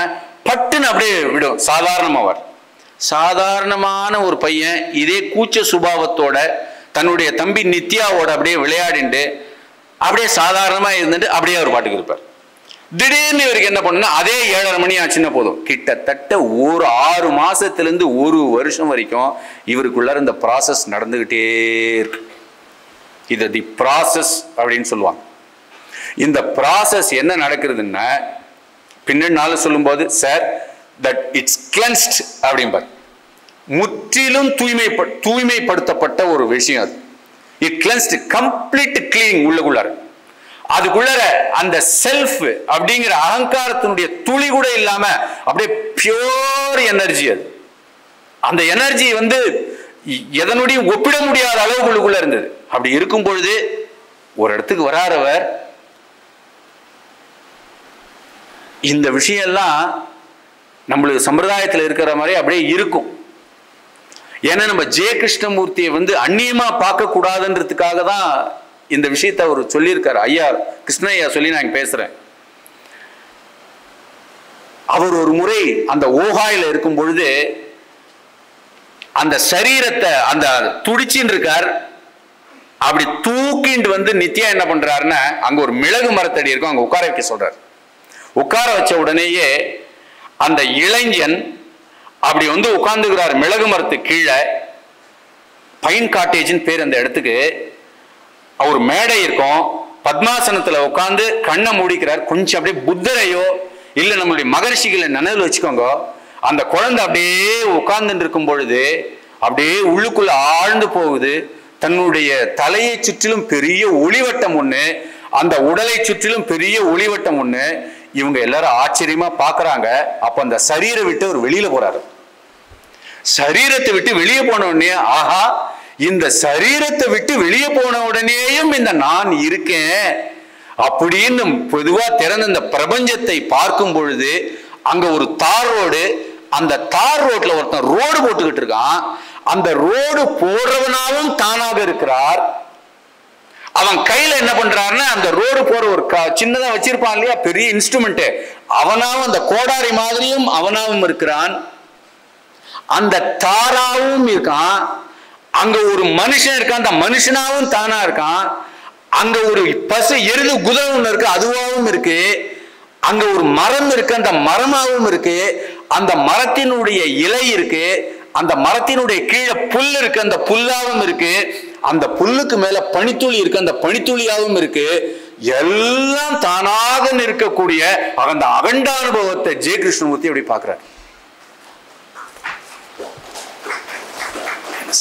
பட்டுன்னு அப்படியே விடும். சாதாரணமாவார். சாதாரணமான ஒரு பையன் இதே கூச்ச சுபாவத்தோட தன்னுடைய தம்பி நித்யாவோட அப்படியே விளையாடிண்டு அப்படியே சாதாரணமா இருந்துட்டு அப்படியே அவர் பாட்டுக்கு இருப்பார். திடீர்னு இவருக்கு என்ன பண்ணுன்னா அதே 7:30 மணி ஆச்சுன்னா போதும், கிட்டத்தட்ட ஒரு 6 மாசத்திலிருந்து 1 வருஷம் வரைக்கும் இவருக்குள்ள இந்த ப்ராசஸ் நடந்துகிட்டே இருக்கு. இது தி ப்ராசஸ் அப்படின்னு சொல்லுவாங்க. இந்த ப்ராசஸ் என்ன நடக்கிறதுன்னா பின்னால சொல்லும் போது சார் தட் இட்ஸ் கிளென்ஸ்ட் அப்படிம்பார். முற்றிலும் தூய்மைப்படுத்தப்பட்ட ஒரு விஷயம் அது. இட் கிளென்ஸ்ட், கம்ப்ளீட் கிளீனிங் உள்ளுக்குள்ளார. அதுக்குள்ளார அந்த செல்ஃப் அப்படிங்கிற அகங்காரத்தினுடைய துளி கூட இல்லாம அப்படியே பியோர் எனர்ஜி. அது அந்த எனர்ஜி எதனுடையும் ஒப்பிட முடியாத அளவுக்குள்ளுக்குள்ள இருந்தது. அப்படி இருக்கும் பொழுது ஒரு இடத்துக்கு வராறவர் இந்த விஷயம்லாம் நம்மளுக்கு சம்பிரதாயத்தில் இருக்கிற மாதிரி அப்படியே இருக்கும். ஏன்னா நம்ம ஜெய கிருஷ்ணமூர்த்தியை அந்நியமா பார்க்க கூடாதுன்றதுக்காக தான் இந்த விஷயத்தை அவர் சொல்லியிருக்காரு. ஐயா கிருஷ்ணய்யா சொல்லி நான் பேசுறேன். அவர் ஒரு முறை அந்த ஓஹாயில இருக்கும் பொழுது அந்த சரீரத்தை அந்த துடிச்சின்னு இருக்கார். அப்படி தூக்கிண்டு நித்யா என்ன பண்றாருன்னா அங்க ஒரு மிளகு மரத்தடி இருக்கும், அங்க உட்கார வைக்க சொல்றாரு. உட்கார வச்ச உடனேயே அந்த இளைஞன் அப்படி உட்கார்ந்துக்கிறார் மிளகு மரத்து கீழே. பைன் காட்டேஜின் பேர் அந்த இடத்துக்கு. அவர் மேடை இருக்கும், பத்மாசனத்துல உட்கார்ந்து கண்ணை மூடிக்கிறார். கொஞ்சம் அப்படியே புத்தரையோ இல்ல நம்மளுடைய மகர்ஷிகளை நினைவில் வச்சுக்கோங்க. அந்த குழந்தை அப்படியே உட்கார்ந்து இருக்கும் பொழுது அப்படியே உள்ளுக்குள்ள ஆழ்ந்து போகுது. தன்னுடைய தலையை சுற்றிலும் பெரிய ஒளிவட்டம் ஒண்ணு, அந்த உடலை சுற்றிலும் பெரிய ஒளிவட்டம் ஒண்ணு. இவங்க எல்லாரும் ஆச்சரியமா பாக்குறாங்க. அப்ப அந்த சரீரை விட்டு அவர் வெளியில போறாரு. சரீரத்தை விட்டு வெளியே போன உடனே ஆஹா, இந்த சரீரத்தை விட்டு வெளியே போன உடனேயும் இந்த நான் இருக்கேன் அப்படின்னு பொதுவா திறந்த இந்த பிரபஞ்சத்தை பார்க்கும் பொழுது அங்க ஒரு தார் ரோடு. அந்த தார் ரோட்ல ஒருத்தன் ரோடு போட்டுக்கிட்டு இருக்கான். அந்த ரோடு போடுறவனாவும் தானாக இருக்கிறார். அவன் கையில என்ன பண்றாருன்னா அந்த ரோடு போற ஒரு சின்னதா வச்சிருப்பான் இல்லையா, பெரிய இன்ஸ்ட்ருமெண்ட், அவனாவும் அந்த கோடாரி மாதிரியும் அவனாவும் இருக்கிறான். அந்த தாராவும் இருக்கான். அங்க ஒரு மனுஷன் இருக்கான், அந்த மனுஷனாவும் தானா இருக்கான். அங்க ஒரு பசு எருது குதிரை ஒண்ணு இருக்கு, அதுவாகவும் இருக்கு. அங்க ஒரு மரம் இருக்கு, அந்த மரமாவும் இருக்கு. அந்த மரத்தினுடைய இலை இருக்கு, அந்த மரத்தினுடைய கீழே புல் இருக்கு, அந்த புல்லாவும் இருக்கு. அந்த புல்லுக்கு மேல பனித்துளி இருக்கு, அந்த பனித்துளியாவும் இருக்கு. எல்லாம் தானாக இருக்கக்கூடிய அந்த அகண்ட அனுபவத்தை ஜெய கிருஷ்ணமூர்த்தி அப்படி பாக்குறார்.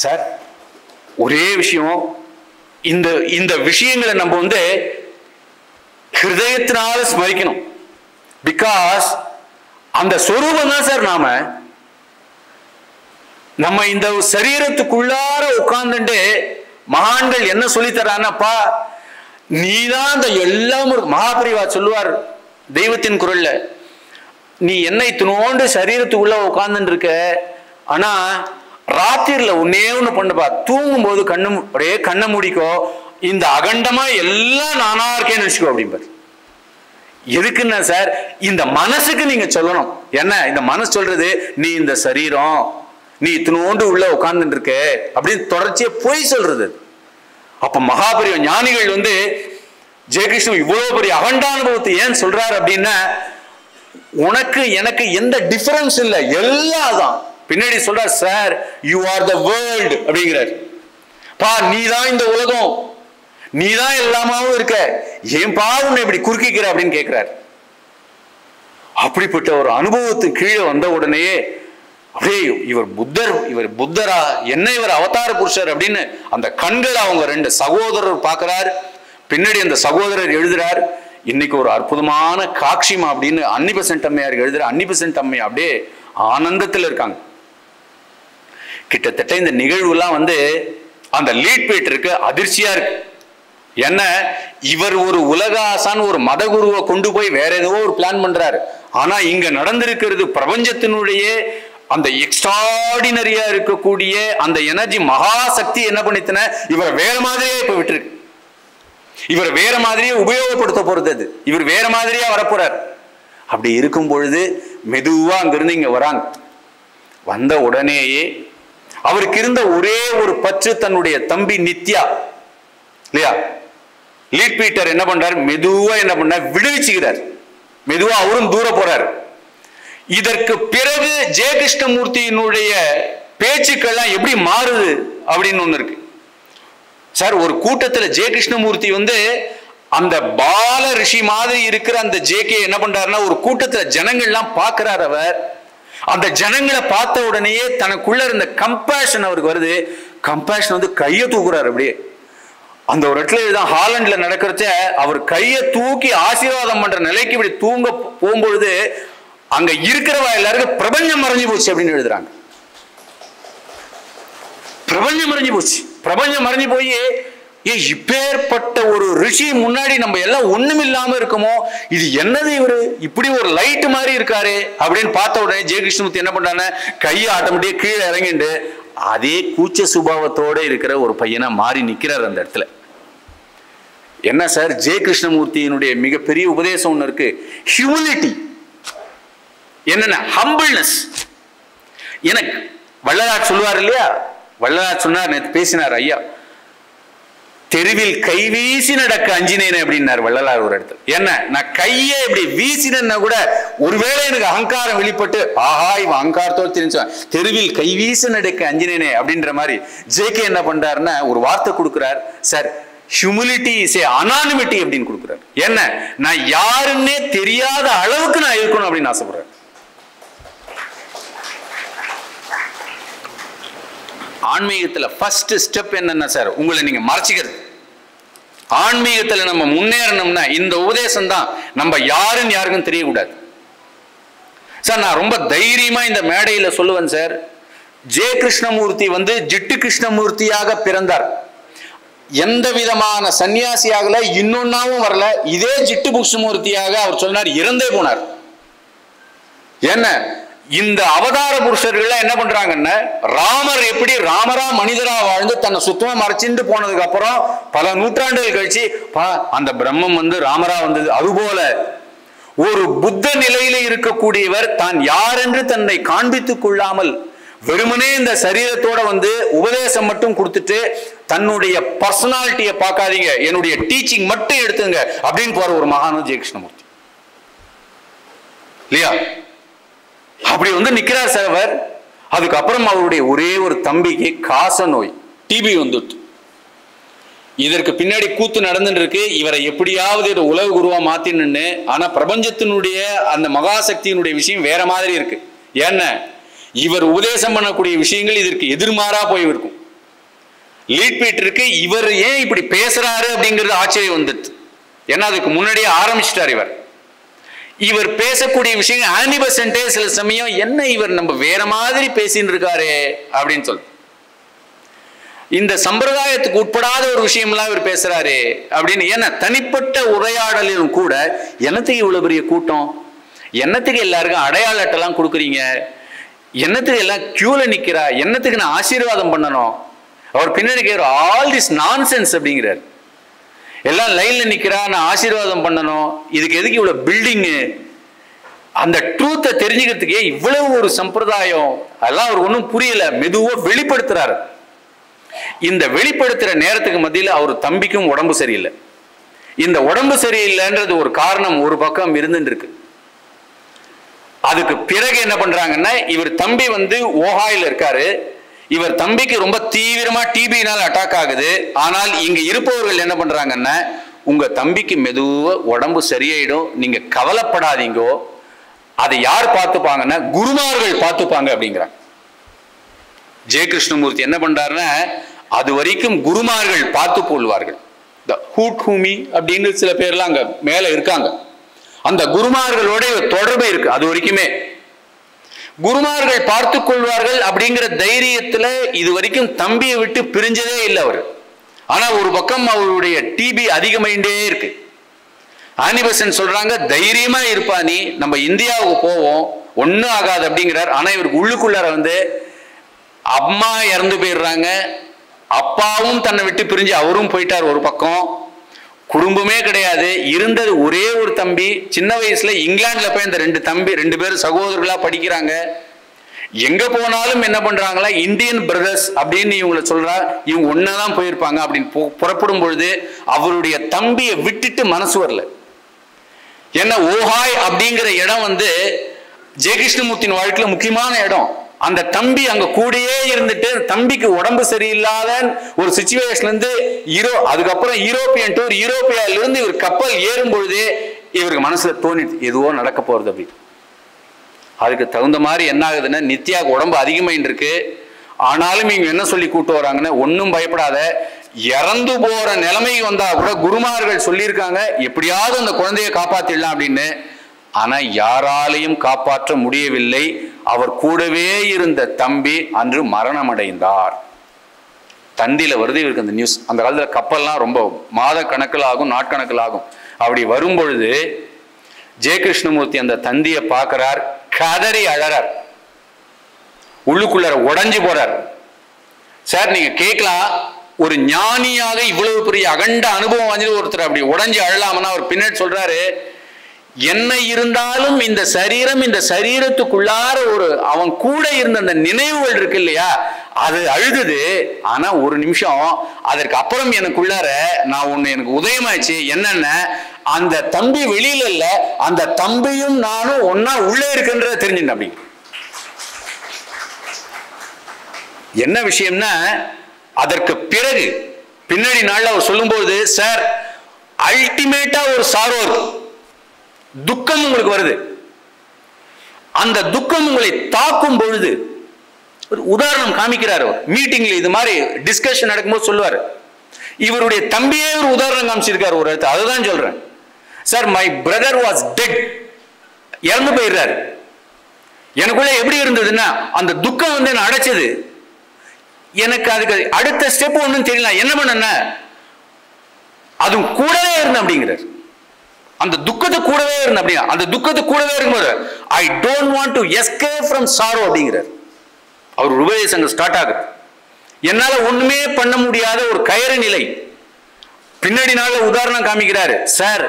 சார் ஒரே விஷயம், இந்த விஷயங்களை நம்ம ஹிருதயத்தினால ஸ்மரிக்கணும். பிகாஸ் அந்த சொரூபம் தான் சார் நம்ம இந்த சரீரத்துக்குள்ளார உட்கார்ந்துட்டு மகான்கள் என்ன சொல்லி தரானப்பா, நீதான் அந்த எல்லாம். மகாபிரிவா சொல்லுவார் தெய்வத்தின் குரல்ல, நீ என்ன இத்தினோண்டு சரீரத்துக்குள்ள உட்கார்ந்துட்டு இருக்க, ஆனா ராத்திரில ஒன்னே ஒண்ணு பண்ணுப்பா, தூங்கும் போது அப்படியே கண்ணை மூடிக்கோ, இந்த அகண்டமா எல்லாம் நானா இருக்கேன்னு வச்சுக்கோ அப்படிம்பார். எதுக்குன்னா சார் இந்த மனசுக்கு நீங்க சொல்லணும். என்ன இந்த மனசு சொல்றது, நீ இந்த சரீரம், நீ இத்தனோண்டு உள்ள உட்கார்ந்துட்டு இருக்க அப்படின்னு தொடர்ச்சியா பொய் சொல்றது. அப்ப மகாபெரிய ஞானிகள் வந்து ஜெயகிருஷ்ணன் இவ்வளவு பெரிய அகண்டானுபவத்தை ஏன் சொல்றாரு அப்படின்னா, உனக்கு எனக்கு எந்த டிஃபரன்ஸ் இல்லை, எல்லாம் தான். பின்னாடி சொல்றார், sir you are the world அப்படிங்கிறார். பா நீதான் இந்த உலகம், நீதான் எல்லாமாவும் இருக்க, ஏன் பா உன்னை இப்படி குறுக்கிக்கிற அப்படின்னு கேட்கிறார். அப்படிப்பட்ட ஒரு அனுபவத்துக்கு கீழே வந்த உடனேயே அப்படியே இவர் புத்தரா, என்ன இவர் அவதார புருஷர் அப்படின்னு அந்த கண்கள் அவங்க ரெண்டு சகோதரர் பார்க்கிறார். பின்னாடி அந்த சகோதரர் எழுதுறார், இன்னைக்கு ஒரு அற்புதமான காட்சிமா அப்படின்னு அன்னிபெசன்ட் அம்மையார் எழுதுற. அன்னிபெசன்ட் அம்மையா அப்படியே ஆனந்தத்தில் இருக்காங்க. கிட்டத்தட்ட இந்த நிகழ்வுலாம் வந்து அந்த லீட் பீட்டருக்கு அதிர்ச்சியா இருக்கு. என்ன, இவர் ஒரு உலக ஆசான் ஒரு மத குருவை கொண்டு போய் வேற ஏதோ ஒரு பிளான் பண்றாரு. ஆனா இங்க நடந்திருக்கிறது பிரபஞ்சத்தினுடைய அந்த எக்ஸ்ட்ராடினரியா இருக்கக்கூடிய அந்த எனர்ஜி மகாசக்தி என்ன பண்ணித்தன, இவரை வேற மாதிரியே இப்ப விட்டுருக்கு. இவர் வேற மாதிரியே உபயோகப்படுத்த போறது, அது இவர் வேற மாதிரியா வரப்போறார். அப்படி இருக்கும் பொழுது மெதுவா அங்கிருந்து இங்க வராங்க. வந்த உடனேயே அவருக்கு இருந்த ஒரே ஒரு பற்று தன்னுடைய தம்பி நித்யா இல்லையா. லீட் பீட்டர் என்ன பண்றார், மெதுவா என்ன பண்ணார், விடுவிச்சுக்கிறார். மெதுவா அவரும் தூர போறார். இதற்கு பிறகு ஜெயகிருஷ்ணமூர்த்தியினுடைய பேச்சுக்கள்லாம் எப்படி மாறுது அப்படின்னு ஒண்ணு இருக்கு சார். ஒரு கூட்டத்துல ஜெயகிருஷ்ணமூர்த்தி வந்து அந்த பால ரிஷி மாதிரி இருக்கிற அந்த ஜேகே என்ன பண்றாருன்னா, ஒரு கூட்டத்துல ஜனங்கள்லாம் பார்க்கிறார். அவர் அந்த ஜனங்களை பார்த்த உடனேயே தனக்குள்ள இருந்த கம்பேஷன் அவருக்கு வருது. கம்பேஷன் வந்து கையை தூக்குறாரு. அப்படியே அந்த ஒரு இடத்துல இதுதான் ஹாலண்ட்ல நடக்கிறச்ச அவர் கையை தூக்கி ஆசீர்வாதம் பண்ற நிலைக்கு இப்படி தூங்க போகும்பொழுது அங்க இருக்கிறவா எல்லாருக்கும் பிரபஞ்சம் மறைஞ்சு போச்சு அப்படின்னு எழுதுறாங்க. பிரபஞ்சம் மறைஞ்சு போச்சு. பிரபஞ்சம் மறைஞ்சு போய் இப்பேற்பட்ட ஒரு ரிஷி முன்னாடி நம்ம எல்லாம் ஒண்ணுமில்லாம இருக்குமோ, இது என்னது இவரு இப்படி ஒரு லைட் மாதிரி இருக்காரு அப்படின்னு பார்த்த உடனே ஜெயகிருஷ்ணமூர்த்தி என்ன பண்றாங்க, கையை ஆட்டோமேட்டிக்கா கீழே இறங்கிட்டு அதே கூச்ச சுபாவத்தோட இருக்கிற ஒரு பையனா மாறி நிக்கிறார் அந்த இடத்துல. என்ன சார், ஜெயகிருஷ்ணமூர்த்தியினுடைய மிகப்பெரிய உபதேசம் ஒண்ணு இருக்கு, ஹியூமிலிட்டி. என்னன்னா ஹம்பிள்னஸ். எனக்கு வள்ளலார் சொல்லுவார் இல்லையா, வள்ளலார் சொன்னார், நேற்று பேசினார் ஐயா, தெருவில் கை வீசி நடக்க அஞ்சினேன் அப்படின்னார் வள்ளலார் ஒரு இடத்துல. என்ன, நான் கையை இப்படி வீசினா கூட ஒருவேளை எனக்கு அகங்காரம் வெளிப்பட்டு ஆஹா இவன் அகங்காரத்தோடு தெரிஞ்சுவான், தெருவில் கை வீசி நடக்க அஞ்சினேனே அப்படின்ற மாதிரி ஜேகே என்ன பண்றாருன்னா ஒரு வார்த்தை கொடுக்கிறார். Sir humility is a anonymity அப்படின்னு கொடுக்கிறார். என்ன, நான் யாருன்னே தெரியாத அளவுக்கு நான் இருக்கணும் அப்படின்னு ஆசைப்படுறேன். ஆன்மீகத்துல ஃபர்ஸ்ட் ஸ்டெப் என்னன்னா சார், உங்களை நீங்க மறைச்சிக்கிறது. ஆன்மீகத்துல நம்ம முன்னேறணும்னா இந்த உபதேசம் தான். நம்ம யாருன்னு யாருக்கும் தெரியக்கூடாது சார். நான் ரொம்ப தைரியமா இந்த மேடையில சொல்லுவேன் சார், ஜெய கிருஷ்ணமூர்த்தி வந்து ஜிட்டு கிருஷ்ணமூர்த்தியாக பிறந்தார். எந்த விதமான சன்னியாசியாகல, இன்னொன்னாவும் வரல. இதே ஜிட்டு கிருஷ்ணமூர்த்தியாக அவர் சொன்னார், இறந்தே போனார். என்ன, இந்த அவதார புருஷர்கள் என்ன பண்றாங்கன்னா, ராமர் எப்படி ராமரா மனிதரா வாழ்ந்து தன்னை சுத்தமா மறைச்சிட்டு போனதுக்கு அப்புறம் பல நூற்றாண்டுகள் கழிச்சு அந்த பிரம்மம் வந்து ராமரா வந்தது. அதுபோல ஒரு புத்த நிலையில இருக்கக்கூடியவர் தான் யார் என்று தன்னை காண்பித்துக் கொள்ளாமல் வெறுமனே இந்த சரீரத்தோட வந்து உபதேசம் மட்டும் கொடுத்துட்டு தன்னுடைய பர்சனாலிட்டியை பார்க்காதீங்க, என்னுடைய டீச்சிங் மட்டும் எடுத்துங்க அப்படின்னு போற ஒரு மகானு ஜெயகிருஷ்ணமூர்த்தி இல்லையா. அப்படி வந்து நிக்கிறார் சார் அவர். அதுக்கப்புறம் அவருடைய ஒரே ஒரு தம்பிக்கு காச நோய், டிபி வந்துட்டு. இதற்கு பின்னாடி கூத்து நடந்துட்டு இருக்கு, இவரை எப்படியாவது உலக குருவா மாத்தின்னு. ஆனா பிரபஞ்சத்தினுடைய அந்த மகாசக்தியினுடைய விஷயம் வேற மாதிரி இருக்கு. ஏன்னா இவர் உபதேசம் பண்ணக்கூடிய விஷயங்கள் இதற்கு எதிர்மாறா போய் இருக்கும். லீட் பீட்டருக்கு இவர் ஏன் இப்படி பேசுறாரு அப்படிங்கிறது ஆச்சரியம் வந்துட்டு. ஏன்னா அதுக்கு முன்னாடியே ஆரம்பிச்சிட்டார் இவர். இவர் பேசக்கூடிய விஷயங்கள் ஆனிபசன்டே சில சமயம் என்ன இவர் நம்ம வேற மாதிரி பேசின்னு இருக்காரு அப்படின்னு சொல்லு. இந்த சம்பிரதாயத்துக்கு உட்படாத ஒரு விஷயம்லாம் இவர் பேசுறாரு அப்படின்னு. ஏன்னா தனிப்பட்ட உரையாடலிலும் கூட என்னத்துக்கு இவ்வளவு பெரிய கூட்டம், என்னத்துக்கு எல்லாருக்கும் அடையாள அட்டைலாம் கொடுக்குறீங்க, என்னத்துக்கு எல்லாம் கியூல நிக்கிறா, என்னத்துக்கு நான் ஆசீர்வாதம் பண்ணணும், அவர் பின்னாடி கேட்கிற ஆல் திஸ் நான்சென்ஸ் அப்படிங்கிறார். எல்லாம் லைன்ல நிக்கிறா, நான் ஆசீர்வாதம் பண்ணணும், இதுக்கு எதுக்கு இவ்வளவு பில்டிங்கு, அந்த ட்ரூத்தை தெரிஞ்சுக்கிறதுக்கே இவ்வளவு ஒரு சம்பிரதாயம், அதெல்லாம் அவர் ஒன்றும் புரியல. மெதுவா வெளிப்படுத்துறாரு. இந்த வெளிப்படுத்துற நேரத்துக்கு மத்தியில் அவர் தம்பிக்கும் உடம்பு சரியில்லை. இந்த உடம்பு சரியில்லைன்றது ஒரு காரணம் ஒரு பக்கம் இருந்துட்டு இருக்கு. அதுக்கு பிறகு என்ன பண்றாங்கன்னா, இவர் தம்பி ஓஹாயில் இருக்காரு. இவர் தம்பிக்கு ரொம்ப தீவிரமா டிபினால் அட்டாக் ஆகுது. ஆனால் இங்க இருப்பவர்கள் என்ன பண்றாங்கன்னா, உங்க தம்பிக்கு மெதுவா உடம்பு சரியாயிடும், நீங்க கவலைப்படாதீங்கோ. அதை யார் பார்த்துப்பாங்கன்னா குருமார்கள் பார்த்துப்பாங்க அப்படிங்கிறாங்க. ஜெய கிருஷ்ணமூர்த்தி என்ன பண்றாருன்னா, அது வரைக்கும் குருமார்கள் பார்த்து கொள்வார்கள். அப்படின்னு சில பேர்லாம் அங்க மேல இருக்காங்க. அந்த குருமார்களோட தொடர்பு இருக்கு. அது வரைக்குமே குருமார்கள் பார்த்து கொள்வார்கள் அப்படிங்கிற தைரியத்துல இது வரைக்கும் தம்பியை விட்டு பிரிஞ்சதே இல்லை அவர். ஆனா ஒரு பக்கம் அவருடைய டிபி அதிகமாயிட்டே இருக்கு. ஆனிபசன் சொல்றாங்க, தைரியமா இருப்பா நீ, நம்ம இந்தியாவுக்கு போவோம், ஒன்னும் ஆகாது அப்படிங்கிறார். ஆனா இவருக்கு உள்ளுக்குள்ளார அம்மா இறந்து போயிடுறாங்க, அப்பாவும் தன்னை விட்டு பிரிஞ்சு அவரும் போயிட்டார். ஒரு பக்கம் குடும்பமே கிடையாது. இருந்தது ஒரே ஒரு தம்பி. சின்ன வயசுல இங்கிலாந்துல போய் இந்த ரெண்டு பேரும் சகோதரர்களா படிக்கிறாங்க. எங்க போனாலும் என்ன பண்றாங்களா, இந்தியன் பிரதர்ஸ் அப்படின்னு இவங்களை சொல்றா. இவங்க ஒன்னதான் போயிருப்பாங்க அப்படின்னு புறப்படும் பொழுது அவருடைய தம்பியை விட்டுட்டு மனசு வரல. ஏன்னா ஓஹாய் அப்படிங்கிற இடம் ஜெயகிருஷ்ணமூர்த்தியின் வாழ்க்கையில முக்கியமான இடம். அந்த தம்பி அங்க கூடயே இருந்துட்டு தம்பிக்கு உடம்பு சரியில்லாத ஒரு சிச்சுவேஷன் அதுக்கப்புறம் யூரோப்பியன் டூர், யூரோப்பியால இருந்து இவர் கப்பல் ஏறும் பொழுதே இவருக்கு மனசுல தோணிட்டு எதுவோ நடக்க போறது அப்படி. அதுக்கு தகுந்த மாதிரி என்ன ஆகுதுன்னா, நித்யாவுக்கு உடம்பு அதிகமாயிட்டு இருக்கு. ஆனாலும் இவங்க என்ன சொல்லி கூட்டு வராங்கன்னா, ஒன்னும் பயப்படாத, இறந்து போற நிலைமைக்கு வந்தா கூட குருமார்கள் சொல்லியிருக்காங்க எப்படியாவது அந்த குழந்தைய காப்பாத்திடலாம் அப்படின்னு. ஆனா யாராலையும் காப்பாற்ற முடியவில்லை. அவர் கூடவே இருந்த தம்பி அன்று மரணம் அடைந்தார். தந்தியில வருது இவருக்கு அந்த நியூஸ். அந்த காலத்துல கப்பல்லாம் ரொம்ப மாத கணக்கில் ஆகும், நாட்கணக்கில் ஆகும். அப்படி வரும்பொழுது ஜெயகிருஷ்ணமூர்த்தி அந்த தந்தியை பார்க்கிறார், கதறி அழறார், உள்ளுக்குள்ளார உடைஞ்சு போறார். சார் நீங்க கேட்கலாம், ஒரு ஞானியாக இவ்வளவு பெரிய அகண்ட அனுபவம் வாங்கி ஒருத்தர் அப்படி உடைஞ்சு அழலாம்னா அவர் பின்னாடி சொல்றாரு, என்ன இருந்தாலும் இந்த சரீரம், இந்த சரீரத்துக்குள்ளார அவன் கூட இருந்த அந்த நினைவுகள் இருக்கு இல்லையா, அது அழுகுது. ஆனா ஒரு நிமிஷம் அதற்கு அப்புறம் எனக்குள்ளார எனக்கு உதயமாச்சு. என்னென்ன, அந்த தம்பி வெளியில இல்ல, அந்த தம்பியும் நானும் ஒன்னா உள்ளே இருக்குன்றத தெரிஞ்சுட்டேன். அப்படி என்ன விஷயம்னா, அதற்கு பிறகு பின்னாடி நாள்ல அவர் சொல்லும்போது, சார் அல்டிமேட்டா ஒரு சாரோ இருக்கு, துக்கம் உங்களுக்கு வருது. அந்த துக்கம் உங்களை தாக்கும் பொழுது ஒரு உதாரணம் காமிக்கிறார். மீட்டிங்ல இது மாதிரி டிஸ்கஷன் நடக்கும்போது சொல்லுவார். இவருடைய தம்பியே ஒரு உதாரணம் காமிச்சிருக்காரு ஒரு இடத்துல. அதுதான் சொல்றேன். Sir my brother was dead, இறந்து போயிடுறாரு. எனக்குள்ள எப்படி இருந்ததுன்னா, அந்த துக்கம் என்ன அடைச்சது. எனக்கு அதுக்கு அடுத்த ஸ்டெப் ஒன்றும் தெரியல. என்ன பண்ண, அது கூடவே இருந்தேன் அப்படிங்கிறார். அந்த துக்கத்தை கூடவே இருந்தேன் அப்படின்னா, அந்த துக்கத்தை கூடவே இருக்கும்போது I don't want to escape from sorrow அப்படிங்கிறார். அவர் உபதேசங்கள் ஸ்டார்ட் ஆகுது. என்னால ஒண்ணுமே பண்ண முடியாத ஒரு கயறு நிலை. பின்னாடி நாள்ல உதாரணம் காமிக்கிறாரு. சார்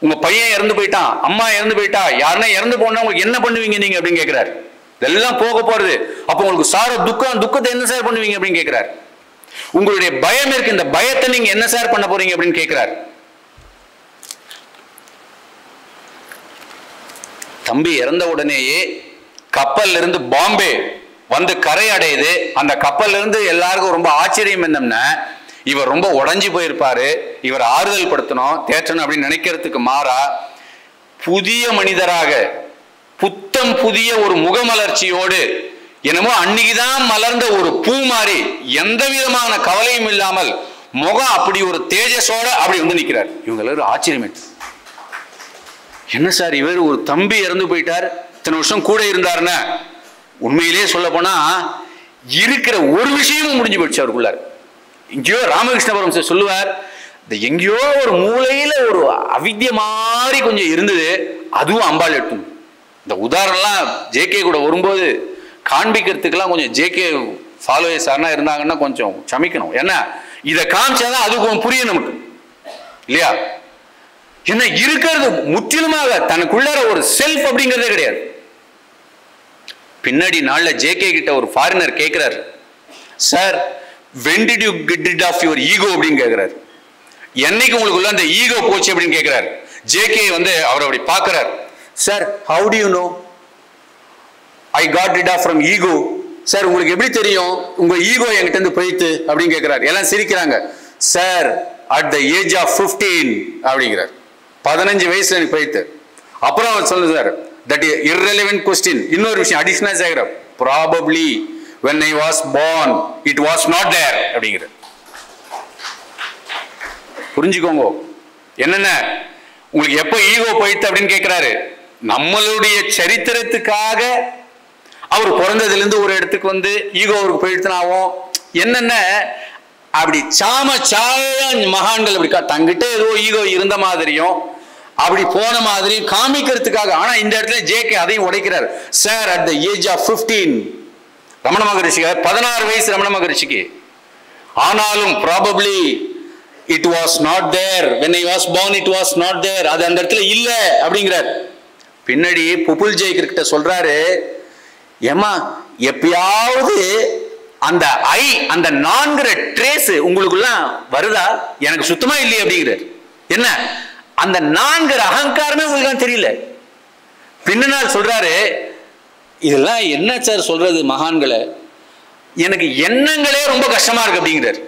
உங்க பையன் இறந்து போயிட்டான், அம்மா இறந்து போயிட்டா, யாருன்னா இறந்து போனா உங்களுக்கு என்ன பண்ணுவீங்க நீங்க அப்படின்னு கேட்கிறாரு. இதெல்லாம் போக போறது. அப்ப உங்களுக்கு சாரோ துக்கத்தை என்ன சார் பண்ணுவீங்க அப்படின்னு கேட்கிறாரு. உங்களுடைய பயம் இருக்கு, இந்த பயத்தை நீங்க என்ன சார் பண்ண போறீங்க அப்படின்னு கேட்கிறாரு. தம்பி இறந்த உடனேயே கப்பல்ல இருந்து பாம்பே கரை அடையுது. அந்த கப்பல்ல இருந்து எல்லாருக்கும் ரொம்ப ஆச்சரியம் என்னன்னா, இவர் ரொம்ப உடைஞ்சு போயிருப்பாரு, இவர் ஆறுதல் படுத்தணும், தேற்றணும் அப்படின்னு நினைக்கிறதுக்கு மாறா புதிய மனிதராக, புத்தம் புதிய ஒரு முகமலர்ச்சியோடு, என்னமோ அன்னைக்குதான் மலர்ந்த ஒரு பூ மாதிரி, எந்த விதமான கவலையும் இல்லாமல் முகம் அப்படி ஒரு தேஜஸோட அப்படி நிற்கிறார். இவங்க எல்லாரும் ஆச்சரியம். என்ன சார் இவர் ஒரு தம்பி இறந்து போயிட்டார், இத்தனை வருஷம் கூட இருந்தாருன்னா. உண்மையிலே சொல்ல போனா இருக்கிற ஒரு விஷயமும் முடிஞ்சு போயிடுச்சு அவருக்குள்ளார். எங்கேயோ ராமகிருஷ்ண பரமஹம்சர் சொல்லுவார், இந்த எங்கேயோ ஒரு மூலையில ஒரு அவித்ய மாதிரி கொஞ்சம் இருந்தது, அதுவும் அம்பாள் எட்டும். இந்த உதாரணம்லாம் ஜேகே கூட வரும்போது காண்பிக்கிறதுக்கெல்லாம் கொஞ்சம் ஜேகே ஃபாலோவர்ஸார்னா இருந்தாங்கன்னா கொஞ்சம் சமைக்கணும். ஏன்னா இதை காமிச்சாதான் அது கொஞ்சம் புரியும் நமக்கு இல்லையா. என்ன இருக்கிறது முற்றிலுமாக தனக்குள்ளார ஒரு செல்ஃப் அப்படிங்கிறதே கிடையாது. பின்னாடி நாள்ல ஜேகே கிட்ட ஒரு ஃபாரினர் கேட்கிறார், sir when did you get rid of your ego அப்படின்னு கேட்கிறார். என்னைக்கு உங்களுக்குள்ள அந்த ஈகோ போச்சு அப்படின்னு கேட்கிறார். ஜேகே வந்து அவர் அப்படி பார்க்கிறார். Sir how do you know I got rid of from ego? Sir உங்களுக்கு எப்படி தெரியும் உங்க ஈகோ என்கிட்ட இருந்து போயிட்டு அப்படின்னு கேட்கிறார். எல்லாம் சிரிக்கிறாங்க. Sir at the age of 15 அப்படிங்கிறார். 15 வயசுல எனக்கு போயிட்டு. அப்புறம் அவர் சொல்லுங்க sir, that is irrelevant question. இன்னொரு விஷயம் அடிஷனல் சேர்க்கிறார். probably when I was born it was not there அப்படிங்கிற. புரிஞ்சுக்கோங்க என்னென்ன உங்களுக்கு எப்ப ஈகோ போயிட்டு அப்படின்னு கேட்கிறாரு. நம்மளுடைய சரித்திரத்துக்காக அவர் பிறந்ததுல இருந்து ஒரு இடத்துக்கு வந்து ஈகோ அவருக்கு போயிடுத்துனாவும் என்னென்ன அப்படி சாம மகான்கள் அப்படி தங்கிட்ட ஏதோ ஈகோ இருந்த மாதிரியும் அப்படி போன மாதிரி காமிக்கிறதுக்காக. ஆனா இந்த இடத்துல ஜேகே அதையும் உடைக்கிறார். Sir at the age of 15 Ramana Maharishi 16 வயசு ரமண மகரிஷிக்கு. ஆனாலும் probably it was not there when I was born it was not there. அது அந்த இடத்துல இல்ல அப்படிங்கிறார். பின்னாடி புப்புல் ஜெய்கர் கிட்ட சொல்றாரு, ஏமா எப்பயாவது அந்த ஐ அந்த நான்கிற ட்ரேஸ் உங்களுக்குள்ள வருதா? எனக்கு சுத்தமா இல்லையே அப்படிங்கிறார். என்ன அந்த நான்கிற அகங்காரமே உங்களுக்கு தெரியல. பின்னால் சொல்றாரு, இதெல்லாம் என்ன சார் சொல்றது மகான்களை, எனக்கு எண்ணங்களே ரொம்ப கஷ்டமா இருக்கு அப்படிங்கிறார்.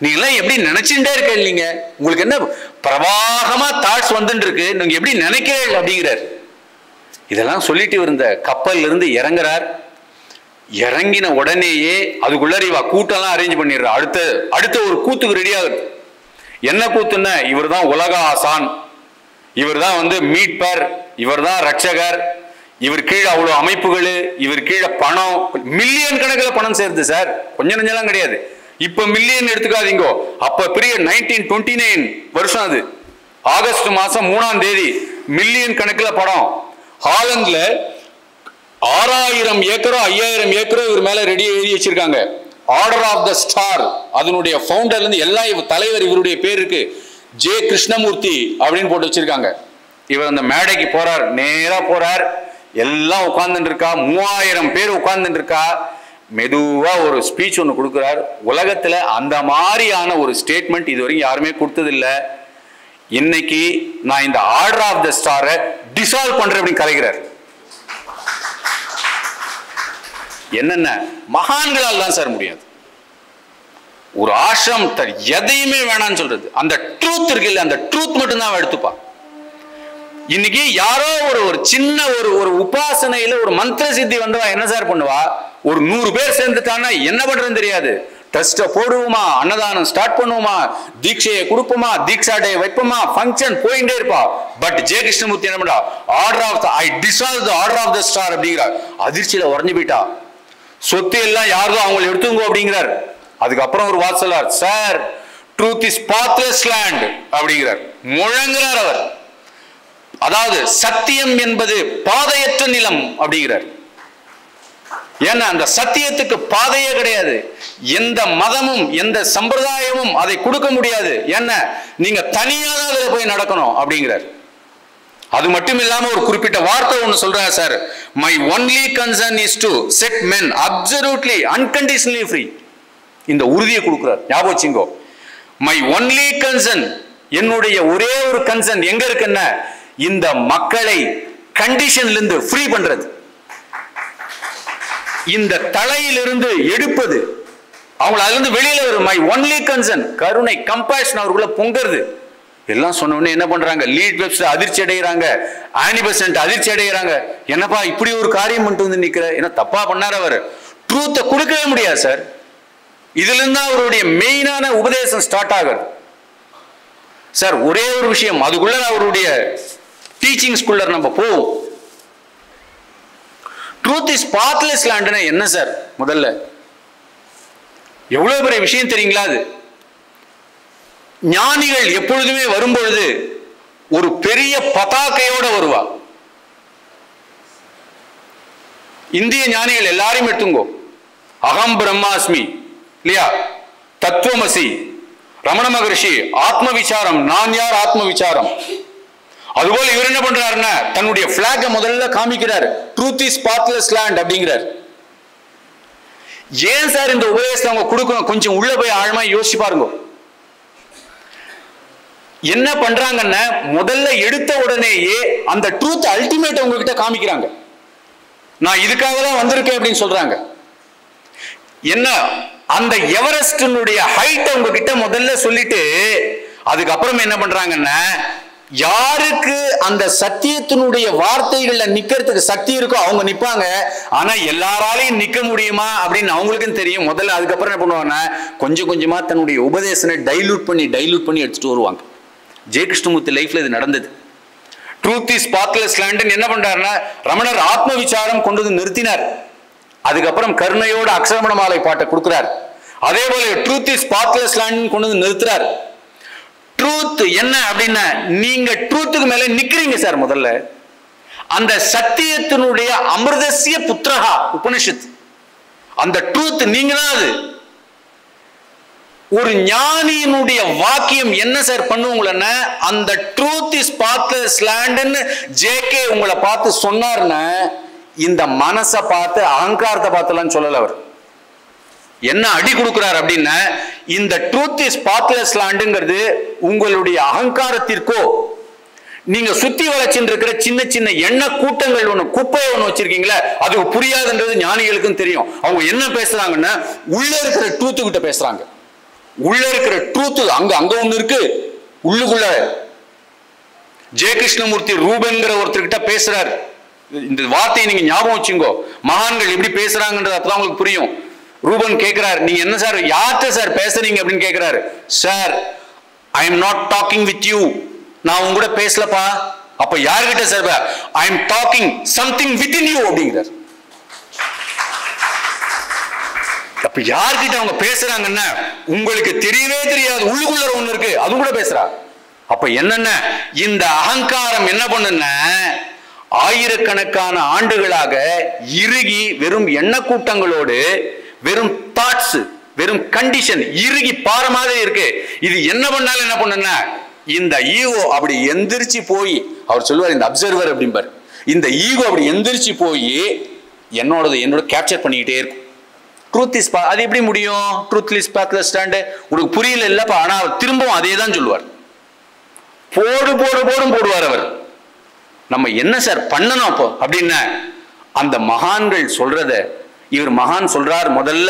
நீங்களாம் எப்படி நினைச்சுட்டே இருக்க இல்லைங்க, உங்களுக்கு என்ன பிரவாகமா தாட்ஸ் வந்துட்டு இருக்கு, நீங்க எப்படி நினைக்கிறீர்கள் அப்படிங்கிறார். இதெல்லாம் சொல்லிட்டு இருந்த கப்பல்ல இருந்து இறங்குறார். இறங்கின உடனேயே அதுக்குள்ள இவ கூட்டெல்லாம் அரேஞ்ச் பண்ணிடுறா. அடுத்த ஒரு கூத்துக்கு ரெடி ஆகுது. என்ன கூத்துன்னா, இவர் தான் உலக ஆசான், இவர் தான் வந்து மீட்பர், இவர் தான் ரட்சகர், இவர் கீழே அவ்வளவு அமைப்புகள், இவர் கீழே பணம் மில்லியன் கணக்கில் பணம் சேர்த்து சார், கொஞ்சம் நெஞ்செல்லாம் கிடையாது. இப்ப மில்லியன் எடுத்துக்காதீங்கோ, அப்ப பெரிய 1929 வருஷம், அது ஆகஸ்ட் மாசம் 3ஆம் தேதி மில்லியன் கணக்கில் படம். ஹாலண்ட்ல 6000 ஏக்கரோ 5000 ஏக்கரோ இவர் மேல ரெடி எழுதி வச்சிருக்காங்க. ஆர்டர் ஆஃப் த ஸ்டார், அதனுடைய ஃபவுண்டர்ல இருந்து எல்லா தலைவர் இவருடைய பேர் இருக்கு, ஜே கிருஷ்ணமூர்த்தி அப்படின்னு போட்டு வச்சிருக்காங்க. இவர் அந்த மேடைக்கு போறார், நேரா போறார், எல்லாம் உட்கார்ந்துட்டு இருக்கா, 3000 பேர் உட்கார்ந்துட்டு இருக்கா. மெதுவா ஒரு ஸ்பீச் ஒன்று கொடுக்கிறார். உலகத்துல அந்த மாதிரியான ஒரு ஸ்டேட்மெண்ட் இதுவரைக்கும் யாருமே கொடுத்ததில்லை. இன்னைக்கு நான் இந்த ஆர்டர் ஆஃப் த ஸ்டாரை டிசால்வ் பண்றேன் அப்படின்னு கலைக்கிறார். என்னென்ன மகான்களால் தான் சார் முடியாது. ஒரு ஆசிரம் எதையுமே வேணான்னு சொல்றது, அந்த ட்ரூத் இருக்கு இல்ல, அந்த ட்ரூத் மட்டும் தான் எடுத்துப்பா. இன்னைக்கு யாரோ ஒரு சின்ன ஒரு உபாசனையில ஒரு மந்திர சித்தி வந்தவா என்ன சார் பண்ணுவா, ஒரு 100 பேர் சேர்ந்துட்டான்னா என்ன பண்றதுன்னு தெரியாது. டெஸ்ட போடுவோமா, அன்னதானம் ஸ்டார்ட் பண்ணுவோமா, தீட்சையை கொடுப்போமா, தீட்சா டே வைப்போமா, ஃபங்க்ஷன் போயிட்டே இருப்பா. பட் ஜெய கிருஷ்ணமூர்த்தி என்ன பண்ணா, order of the I dissolve the order of the star அப்படிங்கிறார். அதிர்ச்சியில உறைஞ்சு போயிட்டா. சொத்து எல்லாம் யாரோ அவங்களை எடுத்துங்க அப்படிங்கிறார். அதுக்கப்புறம் ஒரு வாசலார், sir truth is pathless land அப்படிங்கிறார். முழங்குறார் அவர். அதாவது சத்தியம் என்பது பாதையற்ற நிலம் அப்படிங்கிறார். ஏன்னா அந்த சத்தியத்துக்கு பாதையே கிடையாது. எந்த மதமும் எந்த சம்பிரதாயமும் அதை கொடுக்க முடியாது. என்ன நீங்க தனியாக அதில் போய் நடக்கணும் அப்படிங்கிறார். அது மட்டும் இல்லாம ஒரு குறிப்பிட்ட வார்த்தை ஒன்று சொல்றாரு sir, my only concern is to set men absolutely unconditionally free. இந்த உறுதியை கொடுக்கிறார். ஞாபகம் வச்சுங்கோ, மை ஒன்லி கன்சர்ன், என்னுடைய ஒரே ஒரு கன்சர்ன் எங்க இருக்குன்னா, இந்த மக்களை கண்டிஷன்ல இருந்து ஃப்ரீ பண்றது, இந்த தலையிலிருந்து எடுப்பது, அவங்களை அதிலிருந்து வெளியில வரும். மை ஒன்லி கன்சர்ன், கருணை கம்பேஷன் அவருக்குள்ள பொங்குறது. எல்லாம் சொன்ன உடனே என்ன பண்றாங்க, லீட் வெப்ஸ்டர் அதிர்ச்சி அடைகிறாங்க, ஆனி பெசன்ட் அதிர்ச்சி அடைகிறாங்க. என்னப்பா இப்படி ஒரு காரியம் பண்ணிட்டு வந்து நிக்கிற, என்ன தப்பா பண்ணார் அவர், ட்ரூத்தை கொடுக்கவே முடியாது சார். இதுல இருந்து அவருடைய மெயினான உபதேசம் ஸ்டார்ட் ஆகுது சார். ஒரே ஒரு விஷயம், அதுக்குள்ள அவருடைய டீச்சிங்ஸ்குள்ள நம்ம போவோம். ட்ரூத் இஸ் பாத்லெஸ் லேண்ட்னா என்ன சார்? முதல்ல எவ்வளவு பெரிய விஷயம் தெரியுங்களா? அது ஞானிகள் எப்பொழுதுமே வரும்பொழுது ஒரு பெரிய பதாகையோட வருவா. இந்திய ஞானிகள் எல்லாரையும் எடுத்துங்கோ, அகம் பிரம்மாஸ்மி இல்லையா, தத்துவமசி, ரமண மகரிஷி ஆத்ம விசாரம், நான் யார் ஆத்ம விசாரம், அதுபோல இவர் என்ன பண்றாருன்னா தன்னுடைய பிளாக முதல்ல காமிக்கிறார். ட்ரூத் இஸ் பாத்லெஸ் லேண்ட் அப்படிங்கிறார். ஏன் சார் இந்த உபதேசத்தை அவங்க கொடுக்கணும்? கொஞ்சம் உள்ள போய் ஆழமா யோசிச்சு பாருங்க. என்ன பண்றாங்கன்னா முதல்ல எடுத்த உடனேயே அந்த ட்ரூத் அல்டிமேட் உங்ககிட்ட காமிக்கிறாங்க. நான் இதுக்காக தான் வந்திருக்கேன் அப்படின்னு சொல்றாங்க. என்ன அந்த எவரெஸ்டினுடைய ஹைட் உங்ககிட்ட முதல்ல சொல்லிட்டு அதுக்கப்புறம் என்ன பண்றாங்கன்னா யாருக்கு அந்த சத்தியத்தினுடைய வார்த்தைகள்ல நிக்கிறதுக்கு சக்தி இருக்கோ அவங்க நிப்பாங்க. ஆனா எல்லாராலையும் நிக்க முடியுமா அப்படின்னு அவங்களுக்கும் தெரியும். முதல்ல அதுக்கப்புறம் என்ன பண்ணுவாங்கன்னா கொஞ்சம் கொஞ்சமா தன்னுடைய உபதேசனை டைலூட் பண்ணி எடுத்துட்டு வருவாங்க. ஜெய கிருஷ்ணமூர்த்தி லைஃப்ல இது நடந்தது. ட்ரூத் இஸ் பாத்லெஸ் லேண்ட் என்ன பண்றாருன்னா ரமணர் ஆத்ம விசாரம் கொண்டு வந்து நிறுத்தினார். அதுக்கப்புறம் கருணையோட அக்ஷரமண மாலை பாட்டை கொடுக்கிறார். அதே போல ட்ரூத் இஸ் பாத்லெஸ் லேண்ட் கொண்டு வந்து நிறுத்துறார். ட்ரூத் என்ன அப்படின்னா நீங்க ட்ரூத்துக்கு மேல நிக்கிறீங்க சார். முதல்ல அந்த சத்தியத்தினுடைய அமிர்தசிய புத்திரஹா உபனிஷத், அந்த ட்ரூத் நீங்க தான். அது ஒரு ஞானியினுடைய வாக்கியம் என்ன சார் பண்ணுவீங்களா? அந்த ட்ரூத் இஸ் பாத்லெஸ் லேண்ட்னு ஜேகே உங்களை பார்த்து சொன்னார்னா இந்த மனசை பார்த்து அகங்காரத்தை பார்த்துலாம் சொல்லல. அவர் என்ன அடி கொடுக்கிறார் அப்படின்னா இந்த ட்ரூத் இஸ் பாத்லெஸ் லேண்டுங்கிறது உங்களுடைய அகங்காரத்திற்கோ நீங்க சுத்தி வளைச்சின்னு இருக்கிற சின்ன சின்ன எண்ணெய் கூட்டங்கள் ஒண்ணு குப்பையை ஒண்ணு வச்சிருக்கீங்களா அதுக்கு புரியாதுன்றது ஞானிகளுக்கும் தெரியும். அவங்க என்ன பேசுறாங்கன்னா உள்ள இருக்கிற ட்ரூத்து கிட்ட பேசுறாங்க. உள்ள இருக்கிற ட்ரூத் அங்க ஒண்ணு இருக்கு. உள்ளுக்குள்ள ஜெய கிருஷ்ணமூர்த்தி ரூபன்கிற ஒருத்தர்கிட்ட பேசுறாரு. இந்த வார்த்தையை நீங்க ஞாபகம் வச்சுங்கோ. மகான்கள் எப்படி பேசுறாங்கன்றது அப்பதான் உங்களுக்கு புரியும். ரூபன் கேட்கிறார், நீங்க என்ன சார் யார்கிட்ட சார் பேசுறீங்க அப்படின்னு கேட்கிறாரு. Sir I am not talking with you, நான் உங்க கூட பேசலப்பா. அப்ப யார்கிட்ட sir? I am talking something with in you அப்படிங்கிறார். அப்ப யார்கிட்ட அவங்க பேசுறாங்கன்னா உங்களுக்கு தெரியவே தெரியாது உள்ளுக்குள்ள ஒண்ணு இருக்கு அது கூட பேசுறா. அப்ப என்னன்னா இந்த அகங்காரம் என்ன பண்ணுன்னா ஆயிரக்கணக்கான ஆண்டுகளாக இறுகி வெறும் எண்ண கூட்டங்களோடு வெறும் தாட்ஸ் வெறும் கண்டிஷன் இறுகி பாற மாதிரி இருக்கு. இது என்ன பண்ணாலும் என்ன பண்ணுன்னா இந்த ஈகோ அப்படி எந்திரிச்சு போய் அவர் சொல்லுவார் இந்த அப்சர்வர் அப்படிம்பார். இந்த ஈகோ அப்படி எந்திரிச்சு போய் என்னோட கேப்சர் பண்ணிக்கிட்டே இருக்கும். ட்ரூத் இஸ் அது எப்படி முடியும்? ட்ரூத் இஸ் பாத்லெஸ் லேண்ட் உங்களுக்கு புரியல இல்லப்பா. ஆனா அவர் திரும்பவும் அதே தான் சொல்லுவார். போடுவார் அவர். நம்ம என்ன சார் பண்ணணும் அப்போ அப்படின்னா அந்த மகான்கள் சொல்றத இவர் மகான் சொல்றார். முதல்ல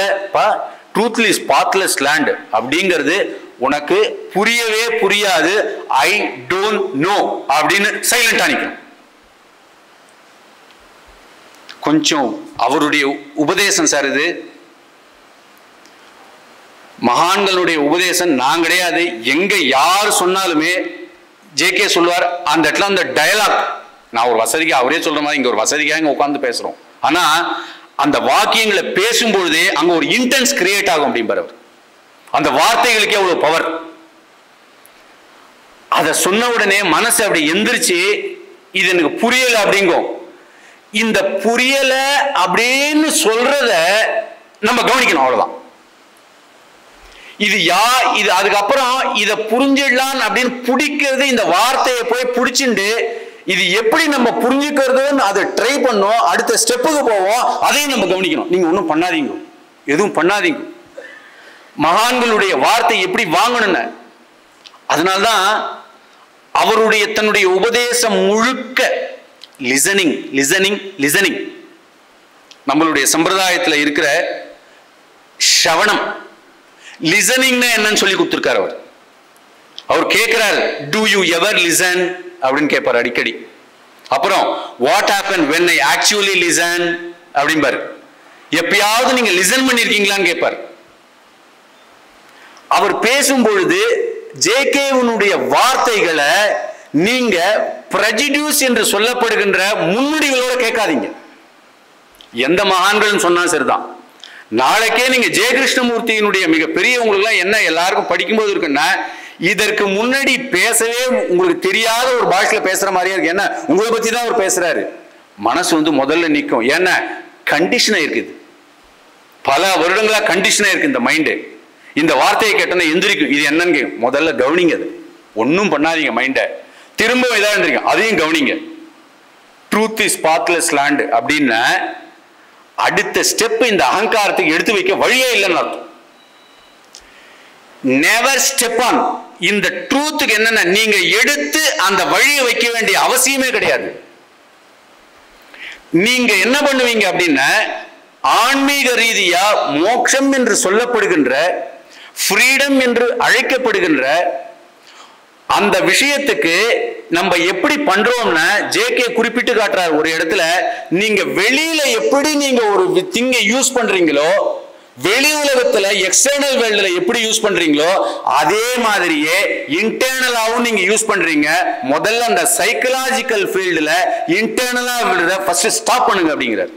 ட்ரூத் இஸ் பாத்லெஸ் லேண்ட் அப்படிங்கிறது உனக்கு புரியவே புரியாது, ஐ டோன்ட் நோ அப்படின்னு சைலண்டா நிக்கணும். கொஞ்சம் அவருடைய உபதேசம் சார் இது. மகான்களுடைய உபதேசம் நான் கிடையாது. எங்க யார் சொன்னாலுமே ஜேகே சொல்லுவார் அந்த இடத்துல அந்த டயலாக். நான் ஒரு வசதிக்கு அவரே சொல்ற மாதிரி இங்க ஒரு வசதிக்காக இங்க உட்கார்ந்து பேசுறோம். ஆனா அந்த வாக்கியங்களை பேசும்பொழுதே அங்க ஒரு இன்டென்ஸ் கிரியேட் ஆகும் அப்படிம்பார் அவர். அந்த வார்த்தைகளுக்கே அவ்வளவு பவர். அதை சொன்ன உடனே மனசு அப்படி எந்திரிச்சு இது எனக்கு புரியல அப்படிங்கும். இந்த புரியல அப்படின்னு சொல்றத நம்ம கவனிக்கணும். அவ்வளவுதான். இது அதுக்கப்புறம் இதை புரிஞ்சிடலாம் அப்படின்னு பிடிக்கிறது. இந்த வார்த்தையை போய் பிடிச்சிட்டு இது எப்படி நம்ம புரிஞ்சுக்கிறதுன்னு அதை ட்ரை பண்ணோம். அடுத்த ஸ்டெப்புக்கு போவோம். அதையும் நம்ம கவனிக்கணும். நீங்க ஒன்றும் பண்ணாதீங்க, எதுவும் பண்ணாதீங்க. மகான்களுடைய வார்த்தை எப்படி வாங்கணும்னு. அதனால்தான் அவருடைய தன்னுடைய உபதேசம் முழுக்க லிசனிங் லிசனிங் லிசனிங். நம்மளுடைய சம்பிரதாயத்தில் இருக்கிற ஷவணம் லிசனிங்னா என்னன்னு சொல்லி கொடுத்திருக்காரு அவர். அவர் கேட்கிறார், டு யூ எவர் லிசன் அப்படின்னு கேட்பார் அடிக்கடி. அப்புறம் what happen when I actually listen அப்படிம்பாரு. எப்பயாவது நீங்க லிசன் பண்ணிருக்கீங்களான்னு கேட்பார். அவர் பேசும்பொழுது ஜேகேவனுடைய வார்த்தைகளை நீங்க பிரஜிடியூஸ் என்று சொல்லப்படுகின்ற முன்னுடிகளோட கேட்காதீங்க. எந்த மகான்கள் சொன்னா சரிதான். நாளைக்கே நீங்க ஜெய கிருஷ்ணமூர்த்தியினுடைய மிகப்பெரிய உங்களுக்கு என்ன எல்லாருக்கும் படிக்கும்போது இருக்குன்னா இதற்கு முன்னாடி பேசவே உங்களுக்கு தெரியாத ஒரு பாஷையில பேசுற மாதிரியா இருக்கு. என்ன உங்களை பத்தி தான் அவர் பேசுறாரு. மனசு முதல்ல நிற்கும். ஏன்னா கண்டிஷனா இருக்குது. பல வருடங்களா கண்டிஷனா இருக்கு இந்த மைண்டு. இந்த வார்த்தையை கேட்டோன்னா எந்திரிக்கும். இது என்னன்னு முதல்ல கவனிங்க. அது ஒன்னும் பண்ணாதீங்க. மைண்டை திரும்ப இதா இருந்திருக்கேன். அதையும் கவனிங்க. ட்ரூத் இஸ் பாத்லெஸ் லேண்ட் அப்படின்னா அடுத்த ஸ்டெப் இந்த அகங்காரத்துக்கு எடுத்து வைக்க வழியே இல்லைன்னு அர்த்தம். Never step on. இந்த ட்ரூத்துக்கு என்னன்னா நீங்க எடுத்து அந்த வழியை வைக்க வேண்டிய அவசியமே கிடையாது. நீங்க என்ன பண்ணுவீங்க அப்படின்னா ஆன்மீக ரீதியா மோட்சம் என்று சொல்லப்படுகின்ற, ஃப்ரீடம் என்று அழைக்கப்படுகின்ற அந்த விஷயத்துக்கு நம்ம எப்படி பண்றோம்னா ஜேகே குறிப்பிட்டு காட்டுறார் ஒரு இடத்துல. நீங்க வெளியில எப்படி நீங்க ஒரு திங்கை யூஸ் பண்றீங்களோ, வெளி உலகத்துல எக்ஸ்டர்னல் வேர்ல்ட்ல எப்படி யூஸ் பண்றீங்களோ அதே மாதிரியே இன்டர்னலாவும் நீங்க யூஸ் பண்றீங்க. முதல்ல அந்த சைக்கலாஜிக்கல் ஃபீல்டுல இன்டர்னலா ஃபர்ஸ்ட் ஸ்டாப் பண்ணுங்க அப்படிங்கிறார்.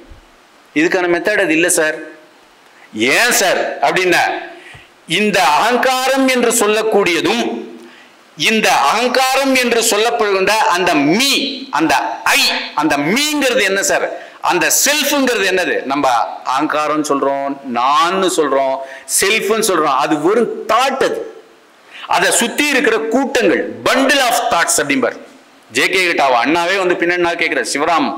இதுக்கான மெத்தட் அது இல்லை சார். ஏன் சார் அப்படின்னா இந்த அகங்காரம் என்று சொல்லக்கூடியதும், இந்த அகங்காரம் என்று சொல்லப்படுகின்ற அந்த மீ, அந்த ஐ, அந்த மீங்கிறது என்ன சார்? அந்த செல்ஃப்ங்கிறது என்னது? நம்ம அகங்காரம் சொல்றோம், நான் சொல்றோம், செல்ஃப்னு சொல்றோம். அது வெறும் தாட். அது அதை சுத்தி இருக்கிற கூட்டங்கள், பண்டில் ஆஃப் தாட்ஸ் அப்படிம்பார். ஜேகே கிட்ட அவ அண்ணாவே வந்து பின்னா கேட்கிறார். சிவராம்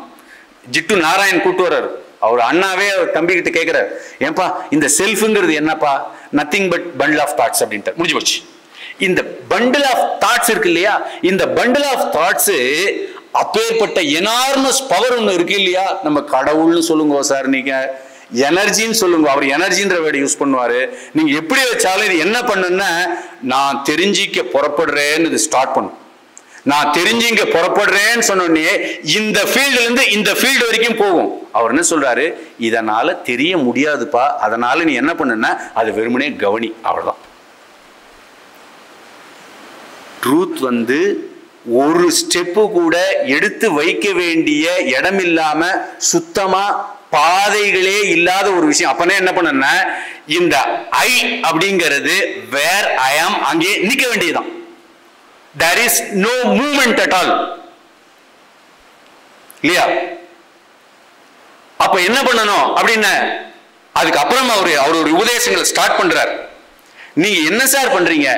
ஜிட்டு நாராயண் கூட்டு வர்றாரு. அவர் அண்ணாவே தம்பி கிட்ட கேட்கிறார், ஏன்பா இந்த செல்ஃப்ங்கிறது என்னப்பா? Nothing but bundle of thoughts அப்படின்ட்டு முடிஞ்சு போச்சு. இந்த பண்டில் ஆஃப் தாட்ஸ் இருக்கு இல்லையா, இந்த பண்டில் ஆஃப் தாட்ஸ் அப்பேற்பட்ட எனார்மஸ் பவர் ஒன்று இருக்கு இல்லையா. நம்ம கடவுள்னு சொல்லுங்க சார், நீங்க எனர்ஜின்னு சொல்லுங்க. அவர் எனர்ஜின்ற வேர்டை யூஸ் பண்ணுவாரு. நீங்க எப்படி வச்சாலும் இது என்ன பண்ணுன்னா நான் தெரிஞ்சிக்க புறப்படுறேன்னு இது ஸ்டார்ட் பண்ணும். நான் தெரிஞ்சு இங்க புறப்படுறேன்னு சொன்னோடனே இந்த ஃபீல்டுல இருந்து இந்த ஃபீல்டு வரைக்கும் போகும். அவர் என்ன சொல்றாரு, இதனால தெரிய முடியாதுப்பா, அதனால நீ என்ன பண்ணுன்னா அது வெறுமனே கவனி, அவ்வளவுதான். ட்ரூத் வந்து ஒரு ஸ்டெப்பு கூட எடுத்து வைக்க வேண்டிய இடம் இல்லாம சுத்தமா பாதைகளே இல்லாத ஒரு விஷயம். அப்பனே என்ன பண்ண, இந்த ஐ அப்படிங்கிறது வேர் ஐ ஆம் அங்கே நிக்க வேண்டியதுதான். There is no movement at all. இல்லையா? அப்ப என்ன பண்ணணும் அப்படின்னா அதுக்கப்புறம் அவர் ஒரு உபதேசங்களை ஸ்டார்ட் பண்றார். நீங்க என்ன சார் பண்றீங்க?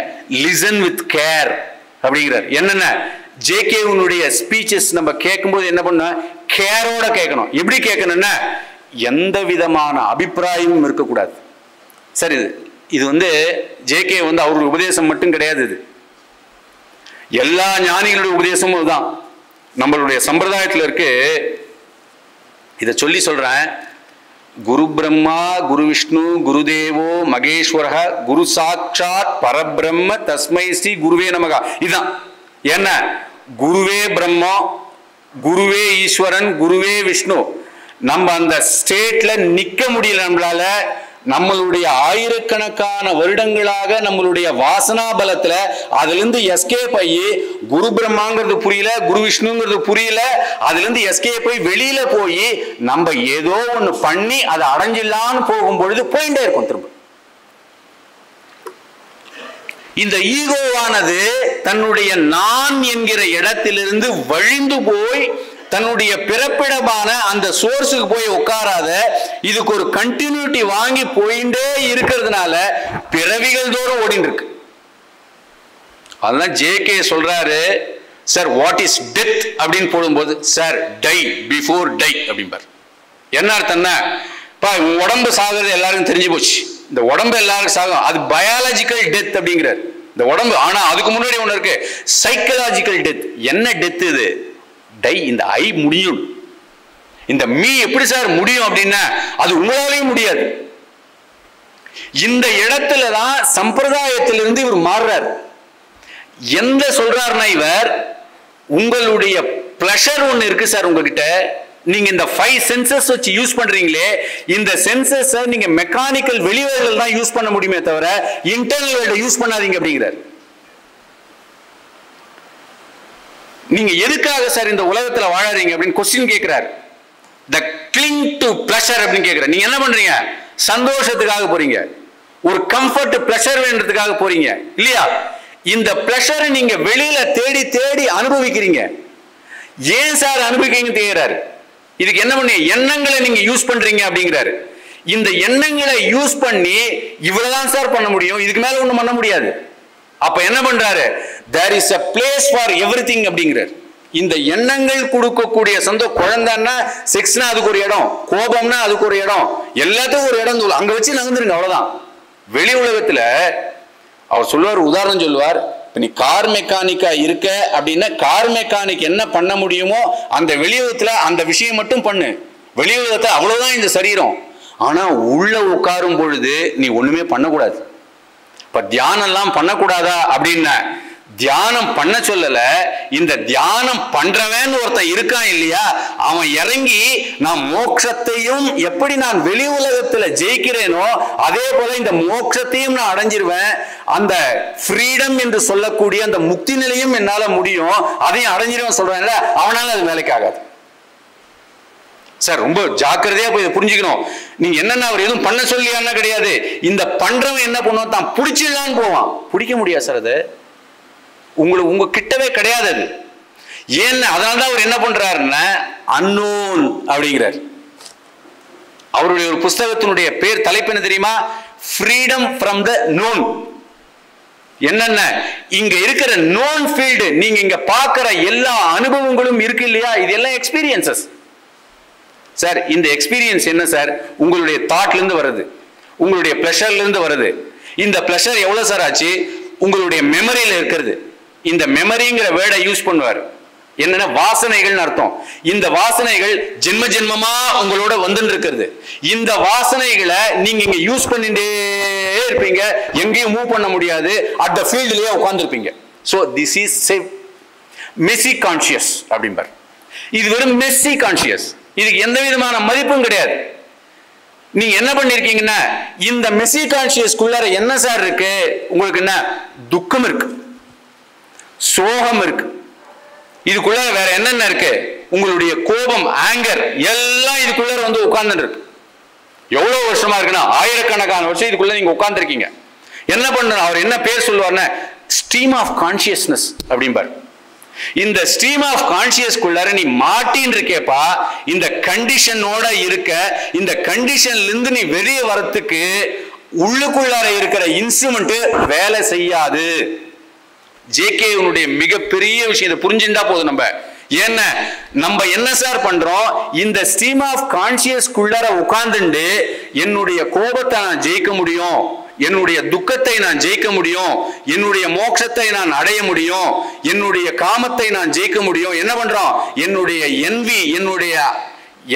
லிசன் வித் கேர் அப்படிங்கிறார். என்னென்ன ஜேகேவுனுடைய ஸ்பீச்சஸ் நம்ம கேட்கும்போது என்ன பண்ண, கேரோட கேட்கணும். எப்படி கேட்கணும்னா எந்த விதமான அபிப்பிராயமும் இருக்கக்கூடாது. சரி, இது வந்து ஜேகே வந்து அவருடைய உபதேசம் மட்டும் கிடையாது. இது எல்லா ஞானிகளுடைய உபதேசமும் இதுதான். நம்மளுடைய சம்பிரதாயத்தில் இருக்கு. இதை சொல்லி சொல்றேன். குரு பிரம்மா குரு விஷ்ணு குருதேவோ மகேஸ்வர குரு சாட்சாத் பரபிரம்ம தஸ்மை ஸ்ரீ குருவே நமகா. இதுதான். என்ன? குருவே பிரம்மா, குருவே ஈஸ்வரன், குருவே விஷ்ணு. நம்ம அந்த ஸ்டேட்ல நிக்க முடியல. நம்மளால நம்மளுடைய ஆயிரக்கணக்கான வருடங்களாக நம்மளுடைய வாசனா பலத்துல அதுல இருந்து எஸ்கேப் ஆகி குரு பிரம்மாங்கிறது புரியல, குரு விஷ்ணுங்கிறது புரியல, அதுல இருந்து எஸ்கேப் ஆகி வெளியில போய் நம்ம ஏதோ ஒண்ணு பண்ணி அதை அடைஞ்சிடலான்னு போகும் பொழுது போயிட்டே இருக்கும். திரும்ப இந்த ஈகோவானது தன்னுடைய நான் என்கிற இடத்திலிருந்து வழிந்து போய் தன்னுடைய பிறப்பிடமான அந்த சோர்ஸுக்கு போய் உட்காராத, இதுக்கு ஒரு கண்டினியூட்டி வாங்கி போயிட்டே இருக்கிறதுனால பிறவிகள் தோறும் ஓடிட்டு இருக்கு. அதெல்லாம் ஜேகே சொல்றாரு, சார் வாட் இஸ் டெத் அப்படின்னு போடும்போது சார் டை பிஃபோர் டை அப்படிம்பார். என்ன அர்த்தம்னா, உடம்பு சாகிறது எல்லாருக்கும் தெரிஞ்சு போச்சு. இந்த உடம்பு எல்லாருக்கும் சாகும், அது பயாலஜிக்கல் டெத் அப்படிங்கிறார் இந்த உடம்பு. ஆனா அதுக்கு முன்னாடி ஒண்ணு இருக்கு, சைக்கலாஜிக்கல் டெத். என்ன டெத் இது? டை. இந்த ஐ முடியும். இந்த மீ எப்படி சார் முடியும் அப்படின்னா அது உங்களாலேயும் முடியாது. இந்த இடத்துலதான் சம்பிரதாயத்திலிருந்து இவர் மாறுறார். எந்த சொல்றாருன்னா இவர், உங்களுடைய பிளஷர் ஒண்ணு இருக்கு சார் உங்ககிட்ட, நீங்க இந்த 5 சென்சஸ் வச்சு யூஸ் பண்றீங்களே, இந்த சென்சஸ் நீங்க மெக்கானிக்கல் வெளிவேர்கள் தான் யூஸ் பண்ண முடியுமே தவிர இன்டர்னல் வேர்ல்ட் யூஸ் பண்ணாதீங்க அப்படிங்கிறார். நீங்க எதுக்காக சார் இந்த உலகத்துல வாழறீங்க அப்படின்னு கொஸ்டின் கேட்கிறார். த கிளிங் டு பிளஷர் அப்படின்னு கேட்கிறார். நீங்க என்ன பண்றீங்க? சந்தோஷத்துக்காக போறீங்க, ஒரு கம்ஃபர்ட் பிளஷர் வேண்டதுக்காக போறீங்க இல்லையா? இந்த பிளஷரை நீங்க வெளியில தேடி தேடி அனுபவிக்கிறீங்க. ஏன் சார் அனுபவிக்கிறீங்க தேடுறாரு. இதுக்கு என்ன பண்ணி எண்ணங்களை நீங்க யூஸ் பண்றீங்க அப்படிங்கிறாரு. இந்த எண்ணங்களை யூஸ் பண்ணி இவ்வளவுதான் சார் பண்ண முடியும், இதுக்கு மேல ஒண்ணும் பண்ண முடியாது. அப்ப என்ன பண்றாரு? there is a place for everything அப்படிங்கிறார். இந்த எண்ணங்கள் கொடுக்கக்கூடிய குழந்தைன்னா செக்ஸ்னா அதுக்கு ஒரு இடம், கோபம்னா அதுக்கு ஒரு இடம், எல்லாத்துக்கும் ஒரு இடம் அங்க வச்சு நகர்ந்துருங்க, அவ்வளவுதான். வெளி உலகத்துல அவர் சொல்லுவார், உதாரணம் சொல்லுவார், நீ கார் மெக்கானிக்கா இருக்க அப்படின்னா கார் மெக்கானிக் என்ன பண்ண முடியுமோ அந்த வெளியுலகத்துல அந்த விஷயம் மட்டும் பண்ணு. வெளியுலகத்தை அவ்வளவுதான் இந்த சரீரம். ஆனா உள்ள உட்காரும் பொழுது நீ ஒண்ணுமே பண்ணக்கூடாது. இப்ப தியானம் எல்லாம் பண்ணக்கூடாதா அப்படின்னா தியானம் பண்ண சொல்லல, இந்த தியானம் பண்றவன் ஒருத்தன் இருக்கான் இல்லையா, அவன் இறங்கி நான் மோட்சத்தையும் எப்படி நான் வெளி உலகத்துல ஜெயிக்கிறேனோ அதே போல இந்த மோட்சத்தையும் நான் அடைஞ்சிருவேன், அந்த ஃப்ரீடம் என்று சொல்லக்கூடிய அந்த முக்தி நிலையும் என்னால முடியும், அதையும் அடைஞ்சிருவேன் சொல்றேன்ல, அவனால அது வேலைக்கு ஆகாது. சார் ரொம்ப ஜாக்கிரதையா போய் புரிஞ்சுக்கணும். நீங்க என்னன்னா அவர் எதுவும் பண்ண சொல்லியான்னா கிடையாது, இந்த பண்றவன் என்ன பண்ணுவான், தான் பிடிச்சிடலான்னு போவான். பிடிக்க முடியாது சார், அது உங்களுக்கு உங்க கிட்டவே கிடையாது அது. ஏன்னா அதனால்தான் அவர் என்ன பண்றாருன்னா அன்னோன் அப்படிங்கிறார். அவருடைய ஒரு புஸ்தகத்தினுடைய பேர் தலைப்பு என்ன தெரியுமா, ஃப்ரீடம் ஃப்ரம் த நோன். என்னென்ன இங்க இருக்கிற நோன் ஃபீல்டு, நீங்க இங்க பார்க்கிற எல்லா அனுபவங்களும் இருக்கு இல்லையா, இது எல்லாம் எக்ஸ்பீரியன்சஸ். சார் இந்த எக்ஸ்பீரியன்ஸ் என்ன சார், உங்களுடைய தாட்ல இருந்து வருது, உங்களுடைய பிளஷர்ல இருந்து வருது. இந்த பிளஷர் எவ்வளவு சார் ஆச்சு, உங்களுடைய மெமரியில இருக்கிறது. இந்த மெமரிங்கிற வேர்டை யூஸ் பண்ணுவார், என்னன்னா வாசனைகள் அர்த்தம். இந்த வாசனைகள் ஜென்ம ஜென்மமா உங்களோட வந்து இருக்கிறது. இந்த வாசனைகளை நீங்க இங்க யூஸ் பண்ணிட்டே இருப்பீங்க, எங்கேயும் மூவ் பண்ண முடியாது, அட் த ஃபீல்ட்லயே உட்கார்ந்துருப்பீங்க. So this is messy conscious அப்படிம்பார். இது வெறும் மெஸ்ஸி கான்சியஸ், இதுக்கு எந்த விதமான மதிப்பும் கிடையாது. நீங்க என்ன பண்ணிருக்கீங்கன்னா இந்த மெஸ்ஸி கான்சியஸ்க்குள்ளார என்ன சார் இருக்கு, உங்களுக்கு என்ன துக்கம் இருக்கு, சோகம் இருக்கு, இதுக்குள்ள வேற என்னென்ன இருக்கு, உங்களுடைய கோபம், ஆங்கர் எல்லாம் இதுக்குள்ள வந்து உட்கார்ந்து இருக்கு. எவ்வளவு வருஷமா இருக்குன்னா ஆயிரக்கணக்கான வருஷம் இதுக்குள்ள நீங்க உட்கார்ந்து இருக்கீங்க. என்ன பண்ண அவர் என்ன பேர் சொல்லுவார்னா ஸ்ட்ரீம் ஆஃப் கான்சியஸ்னஸ் அப்படிம்பார். இந்த ஸ்ட்ரீம் ஆஃப் கான்சியஸ்க்குள்ளார நீ மாட்டின்னு இருக்கேப்பா, இந்த கண்டிஷனோட இருக்க, இந்த கண்டிஷன்ல இருந்து நீ வெளியே வரத்துக்கு உள்ளுக்குள்ளார இருக்கிற இன்ஸ்ட்ருமெண்ட் வேலை செய்யாது. ஜேகே உன்னுடைய மிகப்பெரிய விஷயத்தை புரிஞ்சுட்டா போதும். நம்ம என்ன சார் பண்றோம், இந்த ஸ்ட்ரீம் ஆஃப் கான்சியஸ்க்குள்ளார உட்கார்ந்துட்டு என்னுடைய கோபத்தை நான் ஜெயிக்க முடியும், என்னுடைய துக்கத்தை நான் ஜெயிக்க முடியும், என்னுடைய மோட்சத்தை நான் அடைய முடியும், என்னுடைய காமத்தை நான் ஜெயிக்க முடியும். என்ன பண்றோம், என்னுடைய என்வி, என்னுடைய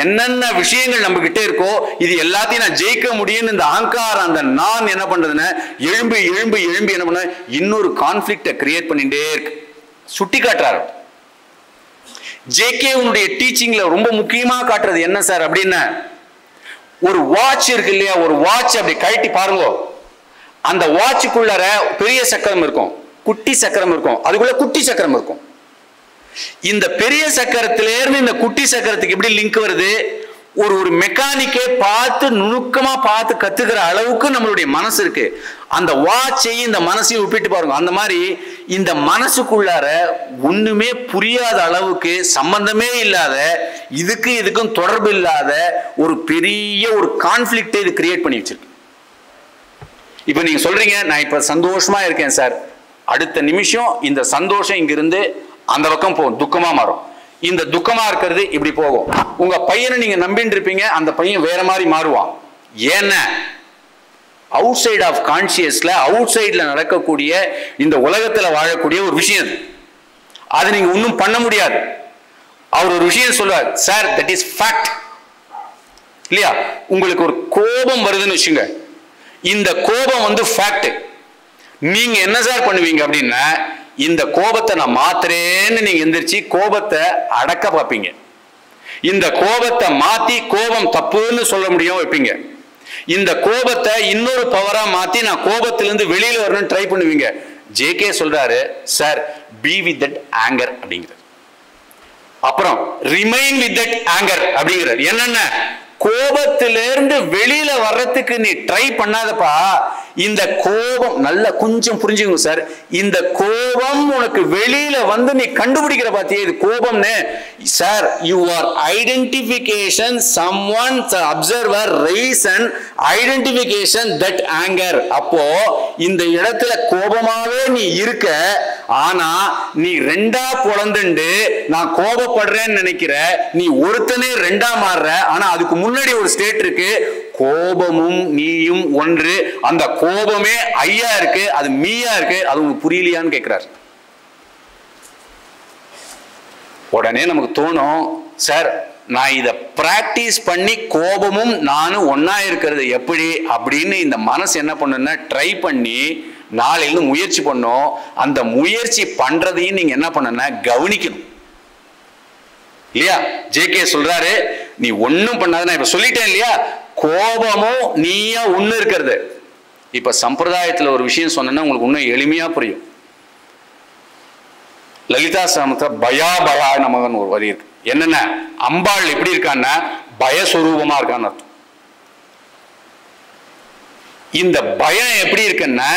என்னென்ன விஷயங்கள் நம்ம கிட்ட இருக்கோ இது எல்லாத்தையும் நான் ஜெயிக்க முடியும்னு இந்த அகங்காரம், அந்த நான் என்ன பண்றதுன்னு எழும்பி எழும்பி எழும்பி என்ன பண்ண இன்னொரு கான்ஃபிளிக்ட கிரியேட் பண்ணிட்டே இருக்கு. சுட்டி காட்டுறாரு. ஜேகே உன்னுடைய டீச்சிங்ல ரொம்ப முக்கியமா காட்டுறது என்ன சார் அப்படின்னா, ஒரு வாட்ச் இருக்கு இல்லையா, ஒரு வாட்ச் அப்படி கழட்டி பாருங்க, அந்த வாட்சுக்குள்ளார பெரிய சக்கரம் இருக்கும், குட்டி சக்கரம் இருக்கும், அதுக்குள்ள குட்டி சக்கரம் இருக்கும். இந்த பெரிய சக்கரத்திலிருந்து இந்த குட்டி சக்கரத்துக்கு எப்படி லிங்க் வருது, ஒரு மெக்கானிக்கே பார்த்து நுணுக்கமா பார்த்து கத்துக்கிற அளவுக்கு நம்மளுடைய மனசு இருக்கு. அந்த வாட்சையும் இந்த மனசையும் ஒப்பிட்டு பாருங்க. அந்த மாதிரி இந்த மனசுக்குள்ளார ஒண்ணுமே புரியாத அளவுக்கு, சம்பந்தமே இல்லாத, இதுக்கும் தொடர்பு இல்லாத ஒரு பெரிய ஒரு கான்ஃபிளிக்ட் இது கிரியேட் பண்ணி வச்சிருக்கு. இப்ப நீங்க சொல்றீங்க நான் இப்ப சந்தோஷமா இருக்கேன் சார், அடுத்த நிமிஷம் இந்த சந்தோஷம் இங்கிருந்து அந்த பக்கம் போகும், துக்கமா மாறும். இந்த துக்கமா இருக்கிறது இப்படி போகும். உங்க பையனை நீங்க நம்பிட்டு இருப்பீங்க, அந்த பையன் வேற மாதிரி மாறுவான். ஏன்னா அவுட் சைட் ஆஃப் கான்சியஸ்ல, அவுட் சைட்ல நடக்கக்கூடிய இந்த உலகத்துல வாழக்கூடிய ஒரு விஷயம் அது நீங்க ஒன்றும் பண்ண முடியாது. அவர் ஒரு விஷயம் சொல்லுவார், சார் தட் இஸ் ஃபேக்ட் இல்லையா. உங்களுக்கு ஒரு கோபம் வருதுன்னு வச்சுங்க, இந்த கோபம் வந்து ஃபேக்ட். நீங்க என்ன சார் பண்ணுவீங்க அப்படின்னா, இந்த கோபத்தை நான் மாத்துறேன்னு நீங்க எந்திரிச்சு கோபத்தை அடக்க பார்ப்பீங்க. இந்த கோபத்தை மாத்தி கோபம் தப்புன்னு சொல்ல முடியும் வைப்பீங்க. இந்த கோபத்தை இன்னொரு பவரா மாத்தி நான் கோபத்திலிருந்து வெளியில வரணும்னு ட்ரை பண்ணுவீங்க. ஜேகே சொல்றாரு, sir be with that anchor அப்படிங்கிறார். அப்புறம் ரிமைன் வித் தட் ஆங்கர் அப்படிங்கிறார். என்னென்ன கோபத்திலிருந்து வெளியில வர்றதுக்கு நீ ட்ரை பண்ணாதப்பா, இந்த கோபம் நல்லா கொஞ்சம் புரிஞ்சுக்கணும் சார். இந்த கோபம் உனக்கு வெளியில வந்து நீ கண்டுபிடிக்கிற பாத்தியே இது கோபம்னு sir. Your identification someone observer reason identification that anger. அப்போ இந்த இடத்துல கோபமாவே நீ இருக்க, ஆனா நீ ரெண்டா பொளந்துண்டு நான் கோபப்படுறேன்னு நினைக்கிற, நீ ஒருத்தனே ரெண்டா மாறுற. ஆனா அதுக்கு முன்னாடி ஒரு ஸ்டேட் இருக்கு, கோபமும் நீயும் ஒன்று. அந்த கோபமே ஐயா இருக்கு, அது மீயா இருக்கு. அது உங்களுக்கு புரியலையான்னு கேட்கிறார். உடனே நமக்கு தோணும், சார் நான் இதை பிராக்டிஸ் பண்ணி கோபமும் நானும் ஒன்னா இருக்கிறது எப்படி அப்படின்னு இந்த மனசு என்ன பண்ணுன்னா ட்ரை பண்ணி நாளையில முயற்சி பண்ணோம். அந்த முயற்சி பண்றதையும் நீங்க என்ன பண்ணனா கவனிக்கணும் இல்லையா? ஜேகே சொல்றாரு, நீ ஒன்னும் பண்ணாத. நான் இப்ப சொல்லிட்டேன் இல்லையா, கோபமும் நீயா ஒண்ணு இருக்கிறது. இப்ப சம்பிரதாயத்துல ஒரு விஷயம் சொன்னா உங்களுக்கு இன்னும் எளிமையா புரியும். லலிதா சாமத்துல பயா பயா நமகன் ஒரு வரி இருக்கு. என்னென்ன, அம்பாள் எப்படி இருக்கான்னா பயஸ்வரூபமா இருக்கான்னு அர்த்தம். இந்த பயம் எப்படி இருக்குன்னா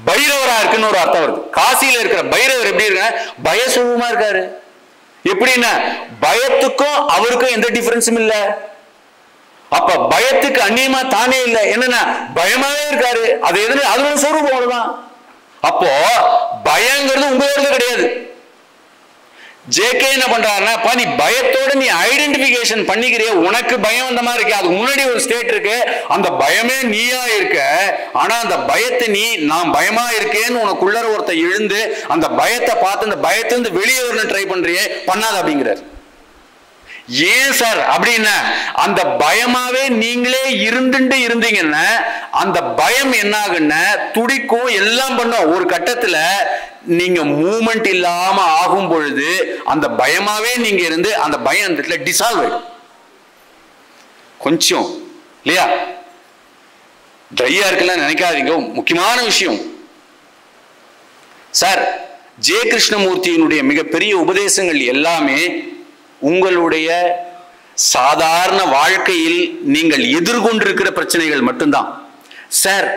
பைரவரா இருக்குன்னு ஒரு அர்த்தம் வருது. காசியில இருக்கிற பைரவர் எப்படி இருக்க, பயஸ்வரூபமா இருக்காரு. எப்படின்னா பயத்துக்கும் அவருக்கும் எந்த டிஃபரன்ஸும் இல்ல. அப்ப பயத்துக்கு அந்நியமா தானே இல்லை. என்னன்னா பயமாவே இருக்காரு. அது எதுன்னு அது ஒரு சொரூபம் அவ்வளவுதான். அப்போ பயங்கிறது உங்களோட கிடையாது. ஜேகே என்ன பண்றாருன்னா, நீ பயத்தோட நீ ஐடென்டிபிகேஷன் பண்ணிக்கிறிய, உனக்கு பயம் அந்த மாதிரி இருக்கு. அதுக்கு முன்னாடி ஒரு ஸ்டேட் இருக்கு, அந்த பயமே நீயா இருக்க. ஆனா அந்த பயத்தை நீ நான் பயமா இருக்கேன்னு உனக்குள்ள ஒருத்த எழுந்து அந்த பயத்தை பார்த்து அந்த பயத்திலிருந்து வெளியே வரணும் ட்ரை பண்றியே, பண்ணாத அப்படிங்கிறார். ஏன் சார் அப்படின்னா, அந்த பயமாவே நீங்களே இருந்தீங்கன்னா அந்த பயம் என்ன ஆகுன்னா துடிக்கும், எல்லாம் பண்ணும். ஒரு கட்டத்துல நீங்க மூமெண்ட் இல்லாம ஆகும் பொழுது அந்த பயமாவே நீங்க இருந்து அந்த பயம் அந்த இடத்துல டிசால்வ் ஆயிடும். கொஞ்சம் இல்லையா, ட்ரையா இருக்குல்ல நினைக்காதீங்க. முக்கியமான விஷயம் சார், ஜெய கிருஷ்ணமூர்த்தியினுடைய மிகப்பெரிய உபதேசங்கள் எல்லாமே உங்களுடைய சாதாரண வாழ்க்கையில் நீங்கள் எதிர்கொண்டிருக்கிற பிரச்சனைகள் மட்டும்தான் சார்.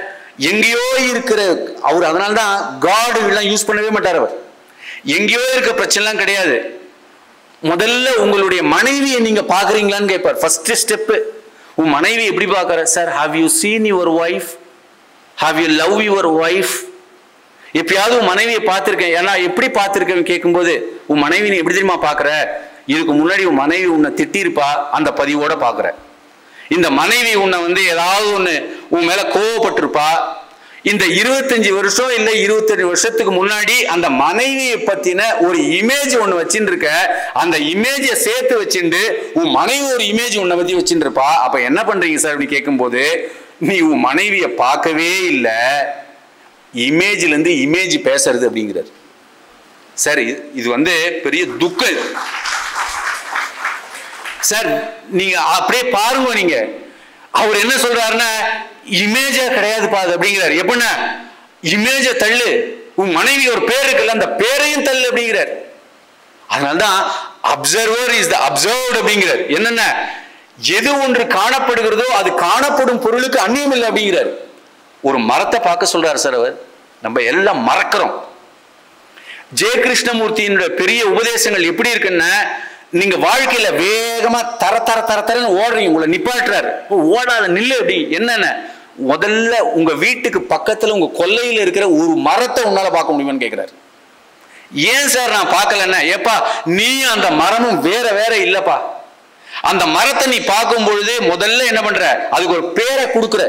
எங்கேயோ இருக்கிற அவர், அதனால்தான் காட் எல்லாம் யூஸ் பண்ணவே மாட்டார். அவர் எங்கேயோ இருக்க பிரச்சனைலாம் கிடையாது. முதல்ல உங்களுடைய மனைவியை நீங்க பாக்குறீங்களான்னு கேட்பார். ஃபர்ஸ்ட் ஸ்டெப், உன் மனைவி எப்படி பாக்குற sir? Have you seen your wife? Have you love your wife? எப்பயாவது உன் மனைவியை பார்த்திருக்கேன். ஏன்னா எப்படி பார்த்திருக்கேன்னு கேட்கும்போது, உன் மனைவி நீ எப்படி தெரியுமா பாக்குற? இதுக்கு முன்னாடி உன் மனைவி உன்னை திட்டிருப்பா, அந்த பதிவோட பாக்குற. இந்த மனைவி உன்னை ஏதாவது ஒண்ணு உன் மேல கோவப்பட்டிருப்பா. இந்த 25 வருஷம் இல்ல 27 வருஷத்துக்கு முன்னாடி அந்த மனைவியை பத்தின ஒரு இமேஜ் ஒண்ணு வச்சுட்டு இருக்க. அந்த இமேஜ சேர்த்து வச்சுட்டு உன் மனைவி ஒரு இமேஜ் உன்னை பத்தி வச்சுட்டு இருப்பா. அப்ப என்ன பண்றீங்க சார் அப்படின்னு கேட்கும் போது, நீ உன் மனைவிய பார்க்கவே இல்லை, இமேஜ்ல இருந்து இமேஜ் பேசுறது அப்படிங்கிறார். சரி, இது பெரிய துக்கம் சார். நீங்க அப்படியே பாருங்க, நீங்க அவர் என்ன சொல்றாருன்னா இமேஜா கிடையாது பாது அப்படிங்கிறார். எப்படின்னா இமேஜ தள்ளு, உன் மனைவி ஒரு பேர் இருக்குல்ல அந்த பேரையும் தள்ளு அப்படிங்கிறார். அதனால்தான் அப்சர்வர் இஸ் த அப்சர்வ்ட் அப்படிங்கிறார். என்னன்னா எது ஒன்று காணப்படுகிறதோ அது காணப்படும் பொருளுக்கு அந்நியம் இல்லை அப்படிங்கிறார். ஒரு மரத்தை பார்க்க சொல்றாரு சார் அவர். நம்ம எல்லாம் மறக்கிறோம். ஜெய கிருஷ்ணமூர்த்தியினுடைய பெரிய உபதேசங்கள் எப்படி இருக்குன்னா, நீங்க வாழ்க்கையில வேகமா தர தர தர தரன்னு ஓடுறீங்க, உங்களை நிப்பாட்டுறாரு. ஓடாத நில்லு அப்படி. என்னென்ன, முதல்ல உங்க வீட்டுக்கு பக்கத்துல உங்க கொல்லையில இருக்கிற ஒரு மரத்தை உன்னால பார்க்க முடியுமான்னு கேட்கிறாரு. ஏன் சார் நான் பார்க்கலன்னா, ஏப்பா நீ அந்த மரமும் வேற வேற இல்லப்பா. அந்த மரத்தை நீ பார்க்கும் பொழுது முதல்ல என்ன பண்ற, அதுக்கு ஒரு பேரை கொடுக்குற.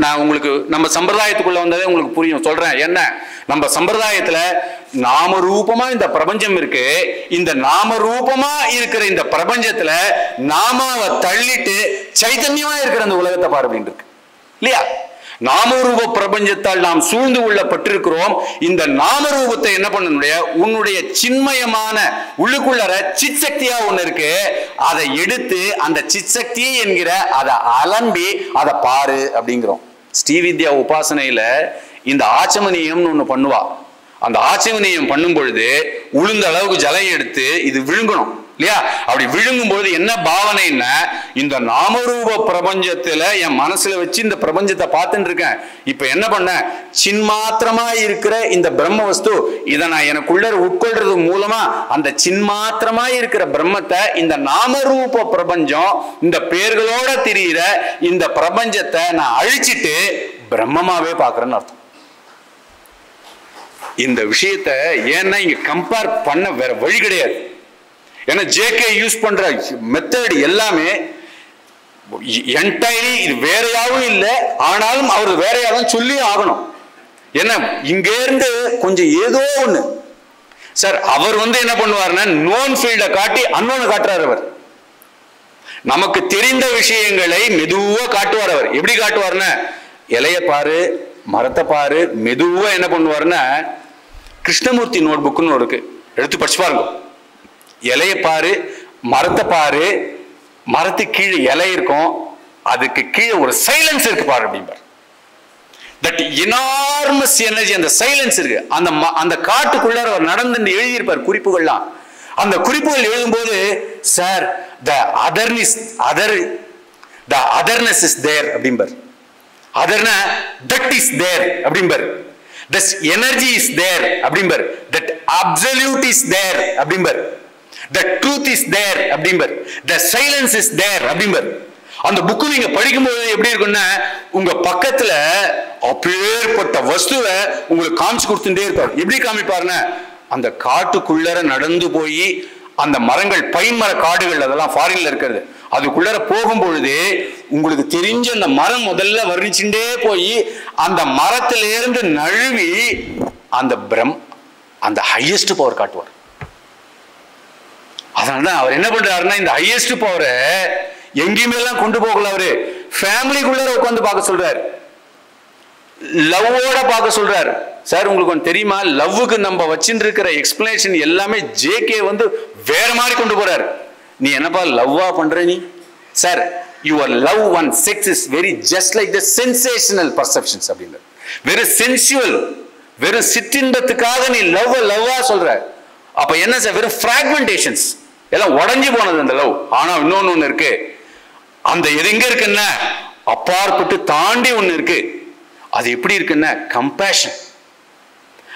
நான் உங்களுக்கு நம்ம சம்பிரதாயத்துக்குள்ள வந்ததே உங்களுக்கு புரியும், சொல்றேன். என்ன, நம்ம சம்பிரதாயத்துல நாம ரூபமா இந்த பிரபஞ்சம் இருக்கு. இந்த நாம ரூபமா இருக்கிற இந்த பிரபஞ்சத்துல நாமாவை தள்ளிட்டு சைத்தன்யமா இருக்கிற அந்த உலகத்தை பாரு அப்படின்னு இருக்கு இல்லையா? நாமரூப பிரபஞ்சத்தால் நாம் சூழ்ந்து கொள்ளப்பட்டிருக்கிறோம். இந்த நாமரூபத்தை என்ன பண்ணனுடைய, உன்னுடைய சின்மயமான உள்ளுக்குள்ளற சித் சக்தியா ஒண்ணு இருக்கு, அதை எடுத்து அந்த சித் சக்தி என்கிற அதை அலம்பி அதை பாரு அப்படிங்கிறோம். ஸ்ரீவித்யா உபாசனையில இந்த ஆச்சமனியம்னு ஒண்ணு பண்ணுவா. அந்த ஆச்சமனியம் பண்ணும் பொழுது உளுந்த அளவுக்கு ஜலம் எடுத்து இது விழுங்கணும். இல்லையா? அப்படி விழுங்கும்போது என்ன பாவனைன்னா, இந்த நாமரூப பிரபஞ்சத்துல என் மனசுல வச்சு இந்த பிரபஞ்சத்தை பார்த்துட்டு இருக்கேன். இப்ப என்ன பண்ண, சின்மாத்திரமா இருக்கிற இந்த பிரம்ம வஸ்து இதை நான் எனக்குள்ள உட்கொள்றது மூலமா அந்த சின்மாத்திரமா இருக்கிற பிரம்மத்தை இந்த நாமரூப பிரபஞ்சம் இந்த பேர்களோட திரியிற இந்த பிரபஞ்சத்தை நான் அழிச்சிட்டு பிரம்மமாவே பார்க்கறேன்னு அர்த்தம். இந்த விஷயத்தை ஏன்னா இங்க கம்பேர் பண்ண வேற வழி கிடையாது. ஏன்னா ஜேகே யூஸ் பண்ற மெத்தட் எல்லாமே என்டையர்லி இது வேறையாவும் இல்லை, ஆனாலும் அவர் வேறையாவும் சொல்லி ஆகணும். ஏன்னா இங்க இருந்து கொஞ்சம் ஏதோ ஒண்ணு சார் அவர் என்ன பண்ணுவாருன்னா நோன் ஃபீல்ட காட்டி அன்னோன்னு காட்டுறாரு. அவர் நமக்கு தெரிந்த விஷயங்களை மெதுவா காட்டுவார். அவர் எப்படி காட்டுவார்னா, இலைய பாரு, மரத்தை பாரு, மெதுவா என்ன பண்ணுவாருன்னா, கிருஷ்ணமூர்த்தி நோட் புக்னு இருக்கு, எடுத்து படிச்சு பாருங்க. இலைய பாரு, மரத்தை பாரு, மரத்துக்கு கீழே இலை இருக்கும், அதுக்கு கீழே ஒரு சைலன்ஸ் இருக்கு பாரு அப்படிம்பார். தட் எனார்மஸ் எனர்ஜி, அந்த சைலன்ஸ் இருக்கு. அந்த காட்டுக்குள்ள அவர் நடந்து எழுதியிருப்பார் குறிப்புகள்லாம். அந்த குறிப்புகள் எழுதும்போது சார் த அதர்னஸ் இஸ் தேர் அப்படிம்பார். அதர்னா தட் இஸ் தேர் அப்படிம்பார். This energy is there அப்படிம்பார். That absolute is there அப்படிம்பார். The truth is there அப்படிம்பார். The silence is there அப்படிம்பார். அந்த புக்கு நீங்க படிக்கும்போது எப்படி இருக்குன்னா, உங்க பக்கத்துல அப்பேற்பட்ட வஸ்துவை உங்களுக்கு காமிச்சு கொடுத்துட்டே இருப்பார். எப்படி காமிப்பாருன்னா, அந்த காட்டுக்குள்ளர நடந்து போய் அந்த மரங்கள் பைன்மர காடுகள் அதெல்லாம் ஃபாரின்ல இருக்கிறது, அதுக்குள்ளர போகும்பொழுது உங்களுக்கு தெரிஞ்ச அந்த மரம் முதல்ல வர்ணிச்சுட்டே போய் அந்த மரத்திலிருந்து நழுவி அந்த ஹையஸ்ட் பவர் காட்டுவார். அதனாலதான் அவர் என்ன பண்றாருன்னா, இந்த ஹையஸ்ட் பவரை எங்கேயுமே எல்லாம் கொண்டு போகல, அவரு ஃபேமிலிக்குள்ளர உட்காந்து பார்க்க சொல்றாரு, லவ்வோட பார்க்க சொல்றாரு. சார் உங்களுக்கு ஒன்று தெரியுமா, லவ்வுக்கு நம்ம வச்சுட்டு இருக்கிற எக்ஸ்பிளனேஷன் எல்லாமே ஜேகே வேற மாதிரி கொண்டு போறாரு. நீ என்னப்பா லவ்வா பண்ற நீ? Sir your love one sex is very just like the sensational perceptions அப்படின்னு, வெறும் சென்சுவல், வெறும் சிற்றின்பத்துக்காக நீ லவ்வா சொல்ற. அப்ப என்ன சார், வெறும் பிராக்மெண்டேஷன்ஸ், எல்லாம் உடஞ்சி போனது அந்த லவ். ஆனா இன்னொன்னு இருக்கு, அந்த எது எங்க இருக்குன்னா அப்பாற்பட்டு தாண்டி ஒண்ணு இருக்கு. அது எப்படி இருக்குன்னா கம்பேஷன்.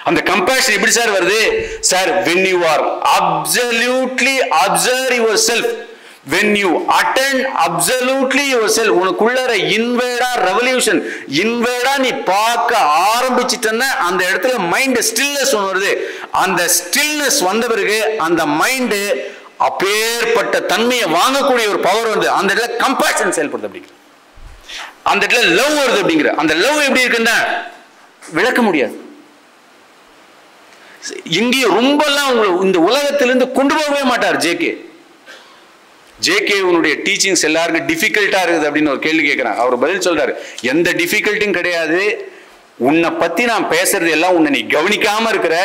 அந்த கம்பேஷன் எப்படி சார் வருது sir? when you are absolutely observe yourself, when you attend absolutely yourself, உனக்குள்ள இன்வேடா ரெவல்யூஷன், இன்வேடா நீ பார்க்க ஆரம்பிச்சிட்டன்னா அந்த இடத்துல மைண்ட் ஸ்டில்னஸ் ஒன்று வருது. அந்த ஸ்டில்னஸ் வந்த பிறகு அந்த மைண்ட் அப்பேற்பட்ட தன்மையை வாங்கக்கூடிய ஒரு பவர் வந்து அந்த இடத்துல கம்பேஷன் செயல்படுது அப்படிங்கிற, அந்த இடத்துல லவ் வருது அப்படிங்கிற. அந்த லவ் எப்படி இருக்குன்னா விளக்க முடியாது. இங்கேயும் ரொம்பலாம் இந்த உலகத்திலிருந்து கொண்டு போகவே மாட்டார் ஜேகே. ஜேகே உன்னுடைய டீச்சிங்ஸ் எல்லாருக்கும் டிஃபிகல்ட்டா இருக்குது அப்படின்னு ஒரு கேள்வி கேட்கிறான். அவர் பதில் சொல்றாரு, எந்த டிஃபிகல்ட்டியும் கிடையாது, உன்னை பத்தி நான் பேசுறது எல்லாம் உன்னை நீ கவனிக்காம இருக்கிற.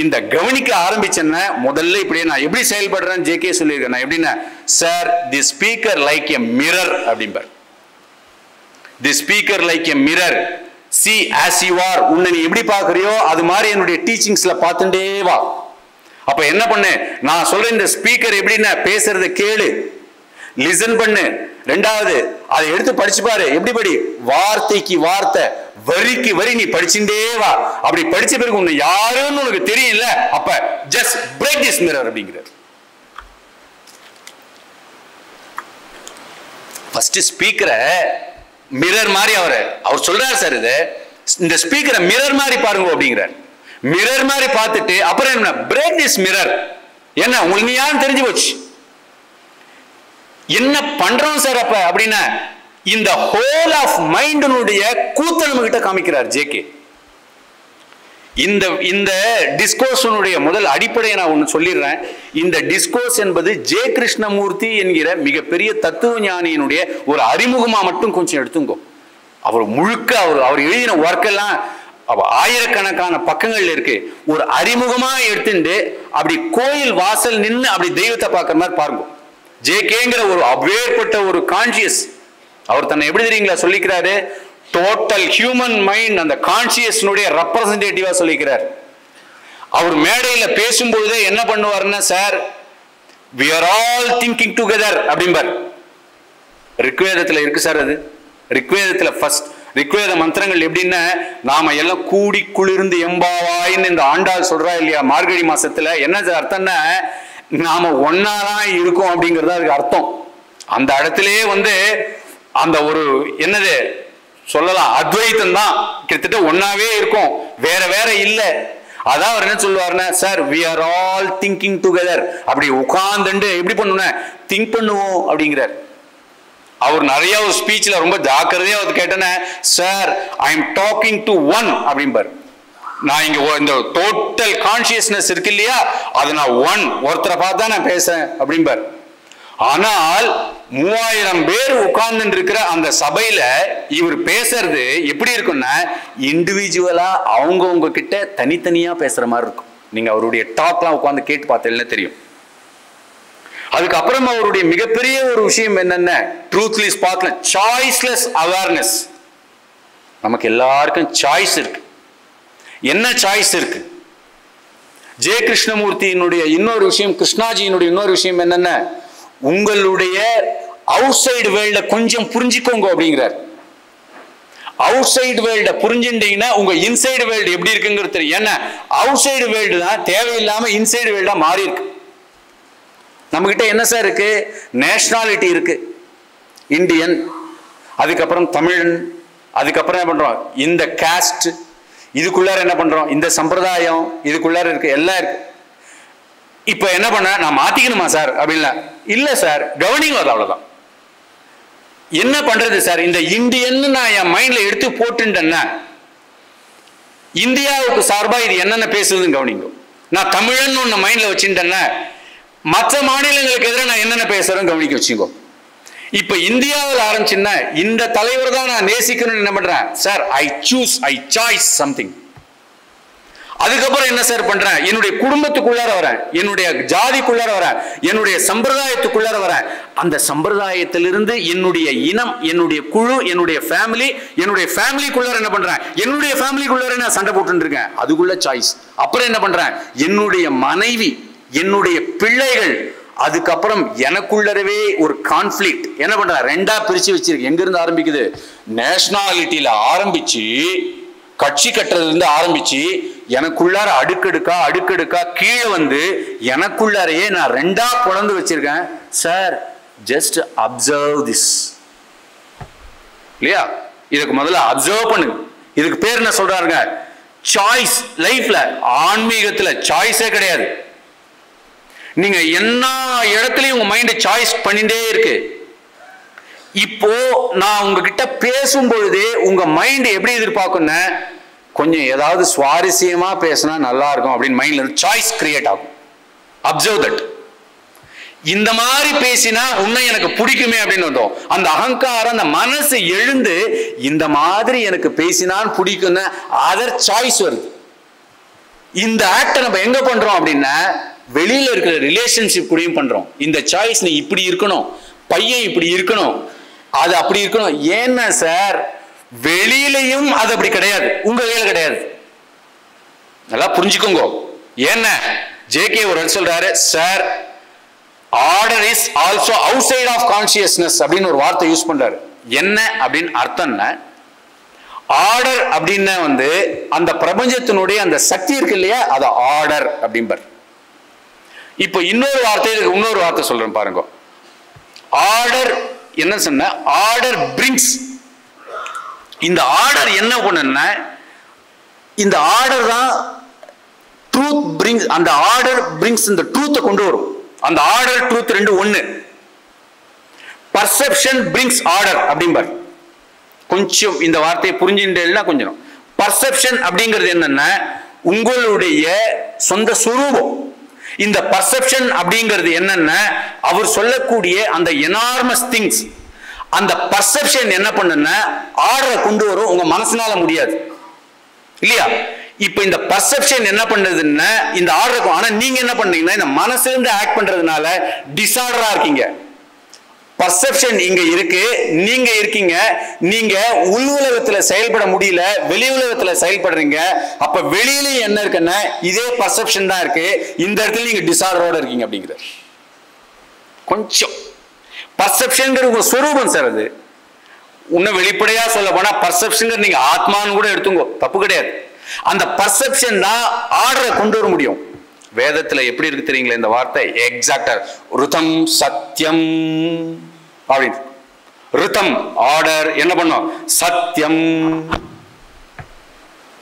இந்த கவனிக்க ஆரம்பிச்சேன்னா முதல்ல இப்படியே நான் எப்படி செயல்படுறேன்னு ஜேகே சொல்லியிருக்கேன். நான் எப்படின்னா, sir the speaker like a mirror அப்படிம்பார். The speaker like a mirror, see as you are, உன்னை நீ எப்படி பார்க்கறியோ அது மாதிரி என்னுடைய டீச்சிங்ஸ்ல பார்த்துட்டே வா. அப்ப என்ன பண்ணு, நான் சொல்றேன் இந்த ஸ்பீக்கர் எப்படின்னா பேசுறத கேளு, லிசன் பண்ணு. ரெண்டாவது அதை எடுத்து படிச்சு பாரு. எப்படி படி, வார்த்தைக்கு வார்த்தை, வரிக்கு வரி நீ படிச்சுட்டே வா. அப்படி படிச்ச பிறகு உன்னை யாருன்னு உனக்கு தெரியல, அப்ப just break this mirror அப்படிங்கிறார். ஃபர்ஸ்ட் ஸ்பீக்கரை மிரர் மாதிரி அவர் சொல்றாரு சார், இது இந்த ஸ்பீக்கரை மிரர் மாதிரி பாருங்க அப்படிங்கிறார். மிரர் மாதிரி பார்த்துட்டு அப்புறம் என்ன, பிரேக் திஸ் மிரர். என்ன உங்களுக்கு நீ யாரும் தெரிஞ்சு போச்சு, என்ன பண்றோம் சார் அப்ப அப்படின்னா இந்த ஹோல் ஆஃப் மைண்டினுடைய கூத்த நம்ம கிட்ட காமிக்கிறார் ஜேகே. இந்த டிஸ்கோர்ஸனுடைய முதல் அடிப்படையை நான் ஒன்று சொல்லிடுறேன். இந்த டிஸ்கோர்ஸ் என்பது ஜே கிருஷ்ணமூர்த்தி என்கிற மிகப்பெரிய தத்துவ ஞானியினுடைய ஒரு அறிமுகமா மட்டும் கொஞ்சம் எடுத்துங்கோ. அவர் முழுக்க அவர் எழுதின ஒர்க் எல்லாம் ஆயிரக்கணக்கான பக்கங்கள் இருக்கு. ஒரு அறிமுகமா எடுத்துட்டு அப்படி கோயில் வாசல் நின்று அப்படி தெய்வத்தை பார்க்குற மாதிரி பாருங்க. ஜேகேங்கிற ஒரு அவ்வேற்பட்ட ஒரு கான்சியஸ், அவர் தன்னை எப்படி தெரியுங்களா சொல்லிக்கிறாரு, டோட்டல் ஹியூமன் மைண்ட், அந்த கான்சியஸ்னுடைய ரெப்ரசன்டேட்டிவா சொல்லிக்கிறார். அவர் மேடையில் பேசும்பொழுதே என்ன பண்ணுவாருன்னா, sir we are all thinking together அப்படிம்பார். ரிக்வேதத்துல இருக்கு சார். அது ரிக்வேதத்துல ஃபர்ஸ்ட் ரிக்வேத மந்திரங்கள் எப்படின்னா, நாம எல்லாம் கூடி குளிர்ந்து எம்பாவாயின்னு இந்த ஆண்டாள் சொல்றா இல்லையா மார்கழி மாசத்துல, என்ன அர்த்தம்னா நாம ஒன்னாதான் இருக்கோம் அப்படிங்கறத அதுக்கு அர்த்தம். அந்த இடத்திலேயே அந்த ஒரு என்னது சொல்லலாம், அத்வைத்தம் தான், கிட்டத்தட்ட ஒன்னாவே இருக்கும், வேற வேற இல்ல. அதான் அவர் என்ன சொல்லுவாருன்னா, sir we are all thinking together. அப்படி உட்கார்ந்து எப்படி பண்ணுவோம், திங்க் பண்ணுவோம் அப்படிங்கிறார். அவர் நிறைய ஒரு ஸ்பீச்ல ரொம்ப ஜாக்கிரதையா அவர் கேட்டேன்னா, sir I am talking to one அப்படிம்பார். நான் இங்க இந்த டோட்டல் கான்சியஸ்னஸ் இருக்கு இல்லையா, அது நான் ஒருத்தரை பார்த்தா நான் பேசுறேன் அப்படிம்பார். ஆனால் 3000 பேர் உட்கார்ந்து இருக்கிற அந்த சபையில இவர் பேசுறது எப்படி இருக்குன்னா, இண்டிவிஜுவலா அவங்க கிட்ட தனித்தனியா பேசுற மாதிரி இருக்கும். நீங்க அவருடைய டாக்லாம் உட்கார்ந்து கேட்டு பார்த்தீங்கன்னா தெரியும். அதுக்கப்புறம் அவருடைய மிகப்பெரிய ஒரு விஷயம் என்னன்னா, ட்ரூத்லெஸ் பார்க்கல, சாய்ஸ்லெஸ் அவேர்னஸ். நமக்கு எல்லாருக்கும் சாய்ஸ் இருக்கு. என்ன சாய்ஸ் இருக்கு? ஜெய கிருஷ்ணமூர்த்தியினுடைய இன்னொரு விஷயம், கிருஷ்ணாஜியினுடைய இன்னொரு விஷயம் என்னன்னா, உங்களுடைய அவுட் சைடு வேர்ல்ட கொஞ்சம் புரிஞ்சுக்கோங்க அப்படிங்கிறார். அவுட் சைடு வேர்ல்ட புரிஞ்சுட்டீங்கன்னா உங்க இன்சைடு வேர்ல்டு எப்படி இருக்குங்கிறது தெரியும். ஏன்னா அவுட் சைடு வேர்ல்டு தான் தேவையில்லாம இன்சைடு வேர்ல்டா மாறி இருக்கு. நம்ம கிட்ட என்ன சார் இருக்கு? நேஷனாலிட்டி இருக்கு, இந்தியன், அதுக்கப்புறம் தமிழன், அதுக்கப்புறம் என்ன பண்றோம் இந்த காஸ்ட், இதுக்குள்ளார என்ன பண்றோம் இந்த சம்பிரதாயம், இதுக்குள்ளார இருக்கு, எல்லாம் இருக்கு. இப்ப என்ன பண்ண, நான் மாத்திக்கணுமா சார் அப்படின்னா, இல்ல சார் கவனிங்க, அவ்வளவுதான். என்ன பண்றது சார், இந்த இந்தியன் நான் என் மைண்ட்ல எடுத்து போட்டுட்டேன்னா, இந்தியாவுக்கு சார்பா இது என்னென்ன பேசுதுன்னு கவனிங்க. நான் தமிழன் ஒன்னு மைண்ட்ல வச்சுட்டேன்னா, மற்ற மாநிலங்களுக்கு எதிராக நான் என்னென்ன பேசுறேன்னு கவனிக்க வச்சுக்கோ. இப்ப இந்தியாவில் ஆரம்பிச்சுன்னா, இந்த தலைவர் தான் நான் நேசிக்கணும்னு என்ன பண்றேன் சார், ஐ சாய்ஸ் சம்திங். அதுக்கப்புறம் என்ன சார் பண்றேன், என்னுடைய குடும்பத்துக்குள்ளார வரேன், என்னுடைய ஜாதிக்குள்ளார வரேன், என்னுடைய சம்பிரதாயத்துக்குள்ளார வரேன். அந்த சம்பிரதாயத்திலிருந்து என்னுடைய இனம், என்னுடைய குழு, என்னுடைய ஃபேமிலிக்குள்ளார என்ன பண்றேன், என்னுடைய ஃபேமிலிக்குள்ளார நான் சண்டை போட்டு இருக்கேன், அதுக்குள்ள சாய்ஸ். அப்புறம் என்ன பண்றேன், என்னுடைய மனைவி, என்னுடைய பிள்ளைகள், அதுக்கப்புறம் எனக்குள்ளரவே ஒரு கான்ஃபிளிக்ட் என்ன பண்ற, ரெண்டா பிரிச்சு வச்சிருக்கு. எங்க இருந்து ஆரம்பிக்குது, நேஷனாலிட்டியில ஆரம்பிச்சு, கட்சி கட்டுறதுல இருந்து ஆரம்பிச்சு, எனக்குள்ளார அடுக்கடுக்கா கீழே எனக்குள்ளாரையே நான் ரெண்டா குழந்து வச்சிருக்கேன் சார். ஜஸ்ட் அப்சர்வ் திஸ் இல்லையா, இதுக்கு முதல்ல அப்சர்வ் பண்ணுங்க. இதுக்கு பேர் என்ன சொல்றாருங்க, சாய்ஸ். லைஃப்ல ஆன்மீகத்துல சாய்ஸே கிடையாது. நீங்க என்ன இடத்துலயும் உங்க மைண்ட் சாய்ஸ் பண்ணிட்டே இருக்கு. இப்போ நான் உங்ககிட்ட பேசும் பொழுதே உங்க மைண்ட் எப்படி எதிர்பார்க்கும்னா, கொஞ்சம் ஏதாவது சுவாரஸ்யமா பேசினா நல்லா இருக்கும் அப்படின்னு மைண்ட்ல சாய்ஸ் கிரியேட் ஆகும். Observe that. இந்த மாதிரி பேசினா உன்னை எனக்கு பிடிக்குமே அப்படின்னு வந்தோம். அந்த அகங்காரம், அந்த மனசு எழுந்து இந்த மாதிரி எனக்கு பேசினான்னு பிடிக்கும்னு அதர் சாய்ஸ் வருது. இந்த ஆக்ட நம்ம எங்க பண்றோம் அப்படின்னா, வெளியில இருக்கிற ரிலேஷன்ஷிப் கூடயும் பண்றோம். இந்த சாய்ஸ், நீ இப்படி இருக்கணும், பையன் இப்படி இருக்கணும், அது அப்படி இருக்கணும். ஏன்னா சார் வெளியிலையும் அது அப்படி கிடையாது, உங்க கையில கிடையாது. நல்லா புரிஞ்சுக்கோங்க. ஏன்னா ஜேகே ஒரு சொல்றாரு, sir order is also outside of consciousness அப்படின்னு ஒரு வார்த்தை யூஸ் பண்றாரு. என்ன அப்படின்னு அர்த்தம்னா, ஆர்டர் அப்படின்னா அந்த பிரபஞ்சத்தினுடைய அந்த சக்தி இருக்கு இல்லையா, அது ஆர்டர் அப்படிம்பார். இப்ப இன்னொரு வார்த்தை சொல்றேன் பாருங்க. ஆர்டர் என்ன சொன்ன, ஆர்டர் பிரிங்ஸ். இந்த ஆர்டர் என்ன பண்ணுன்னா, இந்த ஆர்டர் தான் ட்ரூத் பிரிங்ஸ். அந்த ஆர்டர் பிரிங்ஸ் இந்த ட்ரூத்தை கொண்டு வரும். அந்த ஆர்டர் ட்ரூத் ரெண்டு ஒண்ணு. பர்செப்ஷன் பிரிங்ஸ் ஆர்டர் அப்படிம்பார். கொஞ்சம் இந்த வார்த்தையை புரிஞ்சுட்டேன்னா கொஞ்சம். பர்செப்ஷன் அப்படிங்கிறது என்னன்னா உங்களுடைய சொந்த சுரூபம். இந்த பர்செப்ஷன் அப்படிங்கிறது என்னன்னா அவர் சொல்லக்கூடிய அந்த எனார்மஸ் திங்ஸ். அந்த பர்செப்ஷன் என்ன பண்ணுன்னா ஆர்டரை கொண்டு வரும், உங்க மனசுனால முடியாது இல்லையா. இப்ப இந்த பர்செப்ஷன் என்ன பண்ணுதுன்னா இந்த ஆர்டர், ஆனா நீங்க என்ன பண்ணீங்கன்னா இந்த மனசுல இருந்து ஆக்ட் பண்றதுனால டிசார்டரா இருக்கீங்க. பர்செப்ஷன் இங்க இருக்கு, நீங்க இருக்கீங்க, நீங்க உள் உலகத்துல செயல்பட முடியல, வெளி உலகத்துல செயல்படுறீங்க. அப்ப வெளியில என்ன இருக்குன்னா இதே பர்செப்ஷன் தான் இருக்கு, இந்த இடத்துல நீங்க டிசார்டரோட இருக்கீங்க அப்படிங்கிற. கொஞ்சம் பர்செப்ஷன்ங்கிற உங்க சொரூபம் சார். அது இன்னும் வெளிப்படையா சொல்ல போனா பர்செப்ஷன் நீங்க ஆத்மான்னு கூட எடுத்துங்கோ, தப்பு கிடையாது. அந்த பர்செப்ஷன் தான் ஆர்டரை கொண்டு வர முடியும். வேதத்துல எப்படி இருக்கு தெரியுங்களா இந்த வார்த்தை? எக்ஸாக்டா ருதம் சத்தியம் அப்படின்னு. ருதம் ஆர்டர் என்ன பண்ணும்? சத்தியம்.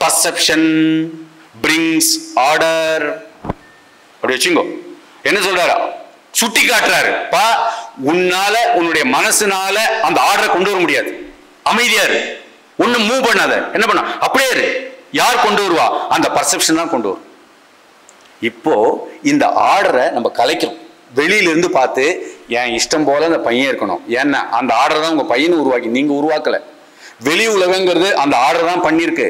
Perception brings order. அப்படி வச்சுங்கோ. என்ன சொல்றாரு? சுட்டி காட்டுறாரு. பா, உன்னால உன்னுடைய மனசுனால அந்த ஆர்டரை கொண்டு வர முடியாது. அமைதியா இரு, ஒன்னும் மூவ் பண்ணாத. என்ன பண்ண? அப்படியே இரு. யார் கொண்டு வருவா? அந்த பர்செப்ஷன் தான் கொண்டு வரும். இப்போ இந்த ஆர்டரை நம்ம கலைக்கிறோம். வெளியில இருந்து பார்த்து என் இஷ்டம் போல அந்த பையன் இருக்கணும். ஏன்னா அந்த ஆர்டர் தான் உங்க பையனை உருவாக்கி, நீங்க உருவாக்கல. வெளி உலகங்கிறது அந்த ஆர்டர் தான் பண்ணிருக்கு.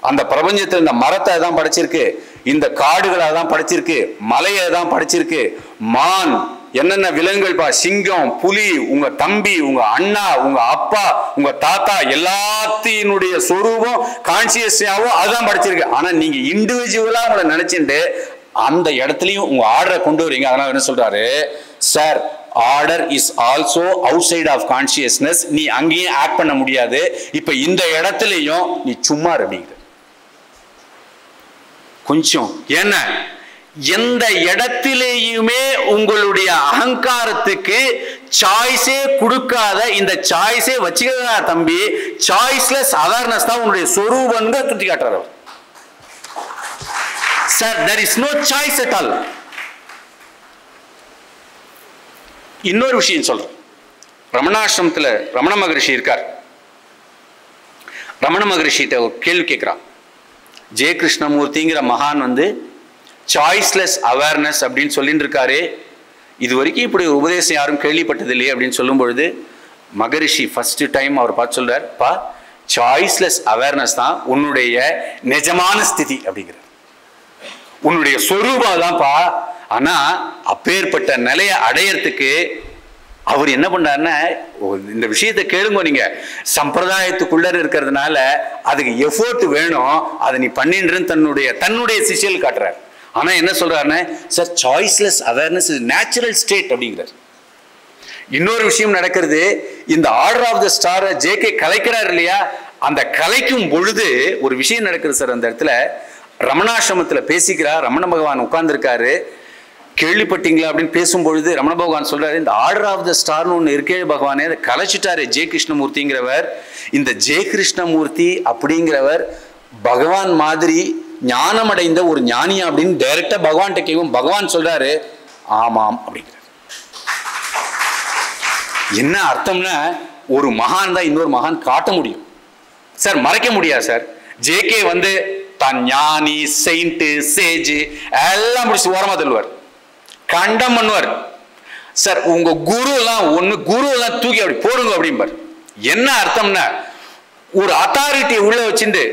அந்த பிரபஞ்சத்தில் இந்த மரத்தை தான் படைச்சிருக்கு, இந்த காடுகளை தான் படைச்சிருக்கு, மலையை தான் படைச்சிருக்கு. மான், என்னென்ன விலங்குகள் பா, சிங்கம், புலி, உங்க தம்பி, உங்க அண்ணா, உங்க அப்பா, உங்க தாத்தா, எல்லாத்தினுடைய சொரூபம் கான்சியஸாவும் அதுதான் படைச்சிருக்கு. ஆனா நீங்க இண்டிவிஜுவலா உங்களை நினைச்சுட்டு அந்த இடத்துலயும் உங்க ஆர்டரை கொண்டு வரீங்க. அதனால என்ன சொல்றாரு sir? Order is also outside of consciousness. நீ அங்கேயும் ஆக்ட் பண்ண முடியாது. இப்ப இந்த இடத்துலயும் நீ சும்மா அப்படிங்கிற கொஞ்சம். என்ன, எந்த இடத்திலேயுமே உங்களுடைய அகங்காரத்துக்கு சாய்ஸே கொடுக்காத இந்த சாய்ஸே வச்சுக்கிறதா தம்பி. சாய்ஸ்லெஸ் அவேர்னஸ் தான் உங்களுடைய சொரூபங்க சுட்டி காட்டுறாரு sir. there is no choice at all. இன்னொரு விஷயம் சொல்றேன். ரமணாசிரமத்தில் ரமண மகரிஷி இருக்கார். ரமண மகரிஷிட்ட ஒரு கேள்வி கேட்கிறான். ஜெய கிருஷ்ணமூர்த்திங்கிற மகான் வந்து சாய்ஸ்லெஸ் அவேர்னஸ் அப்படின்னு சொல்லிட்டு இருக்காரு. இது வரைக்கும் இப்படி ஒரு உபதேசம் யாரும் கேள்விப்பட்டது இல்லையே அப்படின்னு சொல்லும் பொழுது மகரிஷி ஃபர்ஸ்ட் டைம் அவர் பார்த்து சொல்றார், பா, சாய்ஸ்லெஸ் அவேர்னஸ் தான் உன்னுடைய நிஜமான ஸ்திதி அப்படிங்கிற உன்னுடைய சொரூபம் தான்ப்பா. ஆனா அப்பேற்பட்ட நிலையை அடையறதுக்கு அவர் என்ன பண்ணாருன்னா, இந்த விஷயத்தை கேளுங்க, நீங்க சம்பிரதாயத்துக்குள்ள இருக்கிறதுனால அதுக்கு எஃபோர்ட் வேணும், அதை நீ பண்ணின்றன்னு தன்னுடைய சிஷியல் காட்டுறாரு. ஆனா என்ன சொல்றாருன்னா, sir choiceless awareness is natural state அப்படிங்கிறார். இன்னொரு விஷயம் நடக்கிறது. இந்த ஆர்டர் ஆஃப் த ஸ்டாரை ஜேகே கலைக்கிறார் இல்லையா, அந்த கலைக்கும் பொழுது ஒரு விஷயம் நடக்குது சார். அந்த இடத்துல ரமணாசிரமத்தில் பேசிக்கிறார். ரமண பகவான் உட்கார்ந்துருக்காரு. கேள்விப்பட்டீங்களா அப்படின்னு பேசும்பொழுது ரமண பகவான் சொல்றாரு, இந்த ஆர்டர் ஆஃப் த ஸ்டார்னு ஒன்று இருக்கே பகவானே, அதை கலைச்சிட்டாரு ஜெய கிருஷ்ணமூர்த்திங்கிறவர். இந்த ஜெய கிருஷ்ணமூர்த்தி அப்படிங்கிறவர் பகவான் மாதிரி ஞானம் அடைந்த ஒரு ஞானியா அப்படின்னு டைரக்டா பகவான்கிட்ட கேட்கும். பகவான் சொல்றாரு, ஆமாம் அப்படிங்கிறார். என்ன அர்த்தம்னா, ஒரு மகான் தான் இன்னொரு மகான் காட்ட முடியும் சார், மறைக்க முடியாது சார். ஜேகே வந்து தான் ஞானி, செயின்ட், சேஜ் எல்லாம் முடிச்சு ஓரமா தள்ளுவார், கண்டம் பண்ணுவார் சார். உங்க குரு எல்லாம் ஒண்ணு, குரு எல்லாம் தூக்கி அப்படி போடுங்க அப்படிம்பார். என்ன அர்த்தம்னா, ஒரு அத்தாரிட்டி உள்ள வச்சுட்டு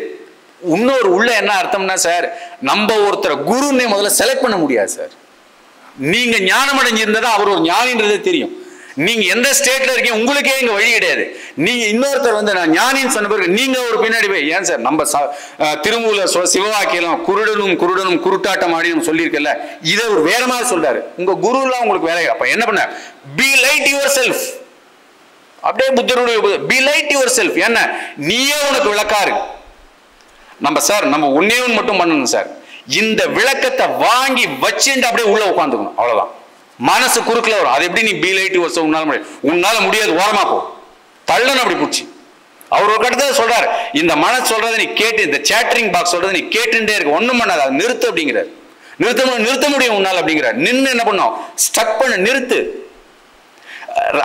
இன்னொரு உள்ள என்ன அர்த்தம்னா சார், நம்ம ஒருத்தரை குருன்னே முதல்ல செலக்ட் பண்ண முடியாது சார். நீங்க ஞானம் அடைஞ்சிருந்தா அவர் ஒரு ஞானின்றதே தெரியும். நீங்க எந்த ஸ்டேட்ல இருக்கீங்க உங்களுக்கே இங்க வழி கிடையாது. நீங்க இன்னொருத்தர் வந்து நான் ஞானின்னு சொன்ன பிறகு நீங்க ஒரு பின்னாடி போய், ஏன் சார் நம்ம திருமூல சிவவாக்கியம் குருடனும் குருட்டாட்டம் ஆடினும் சொல்லியிருக்கல, இதை ஒரு வேற மாதிரி சொல்றாரு. உங்க குரு எல்லாம் உங்களுக்கு வேலை. அப்ப என்ன பண்ண, பி லைட் யுவர் செல்ஃப். அப்படியே புத்தருடைய பி லைட் யுவர் செல்ஃப். என்ன, நீயே உனக்கு விளக்காரு. நம்ம சார் நம்ம ஒன்னே ஒன்று மட்டும் பண்ணணும் சார், இந்த விளக்கத்தை வாங்கி வச்சுட்டு அப்படியே உள்ள உட்காந்துக்கணும், அவ்வளவுதான். மனசு குறுக்கல வரும். அது எப்படி நீ பி லைட் யுவர் செல்ஃப் உன்னால முடியாது, ஓரமா போ, தள்ளணும் அப்படி பிடிச்சி. அவர் ஒரு கட்டத்தை சொல்றாரு, இந்த மனசு சொல்றதை நீ கேட்டு, இந்த சேட்டரிங் பாக்ஸ் சொல்றதை நீ கேட்டுட்டே இருக்க, ஒண்ணும் பண்ணாது, அது நிறுத்து அப்படிங்கிறார். நிறுத்த முடியும் உன்னால அப்படிங்கிறார். நின்று என்ன பண்ணும், ஸ்டக் பண்ண, நிறுத்து.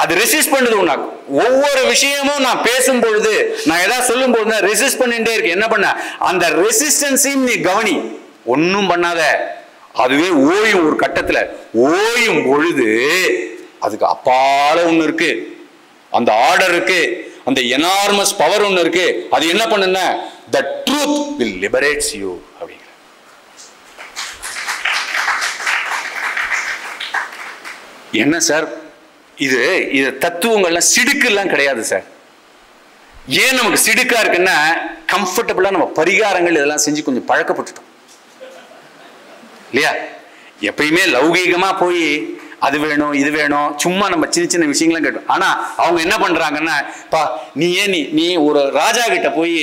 அது ரெசிஸ்ட் பண்ணுது உனக்கு. ஒவ்வொரு விஷயமும் நான் பேசும் பொழுது, நான் ஏதாவது சொல்லும் பொழுது ரெசிஸ்ட் பண்ணிட்டே இருக்கு. என்ன பண்ண, அந்த ரெசிஸ்டன்ஸையும் நீ கவனி, ஒன்னும் பண்ணாத. அதுவே ஓயும். ஒரு கட்டத்துல ஓயும் பொழுது அதுக்கு அப்பால ஒண்ணு இருக்கு, அந்த ஆர்டர் இருக்கு, அந்த எனார்மஸ் பவர் ஒண்ணு இருக்கு. அது என்ன பண்ணுன, the truth will liberates you அப்படிங்கிற. என்ன சார் இது தத்துவங்கள்லாம் சிடுக்கு எல்லாம் கிடையாது சார். ஏன் நமக்கு சிடுக்கா இருக்குன்னா, கம்ஃபர்டபுளா நம்ம பரிகாரங்கள் இதெல்லாம் செஞ்சு கொஞ்சம் பழக்கப்பட்டுட்டோம் இல்லையா. எப்பயுமே லௌகீகமா போய் அது வேணும் இது வேணும், சும்மா நம்ம சின்ன சின்ன விஷயங்களும் கேட்டோம். ஆனா அவங்க என்ன பண்றாங்கன்னா, பா நீ ஒரு ராஜா கிட்ட போய்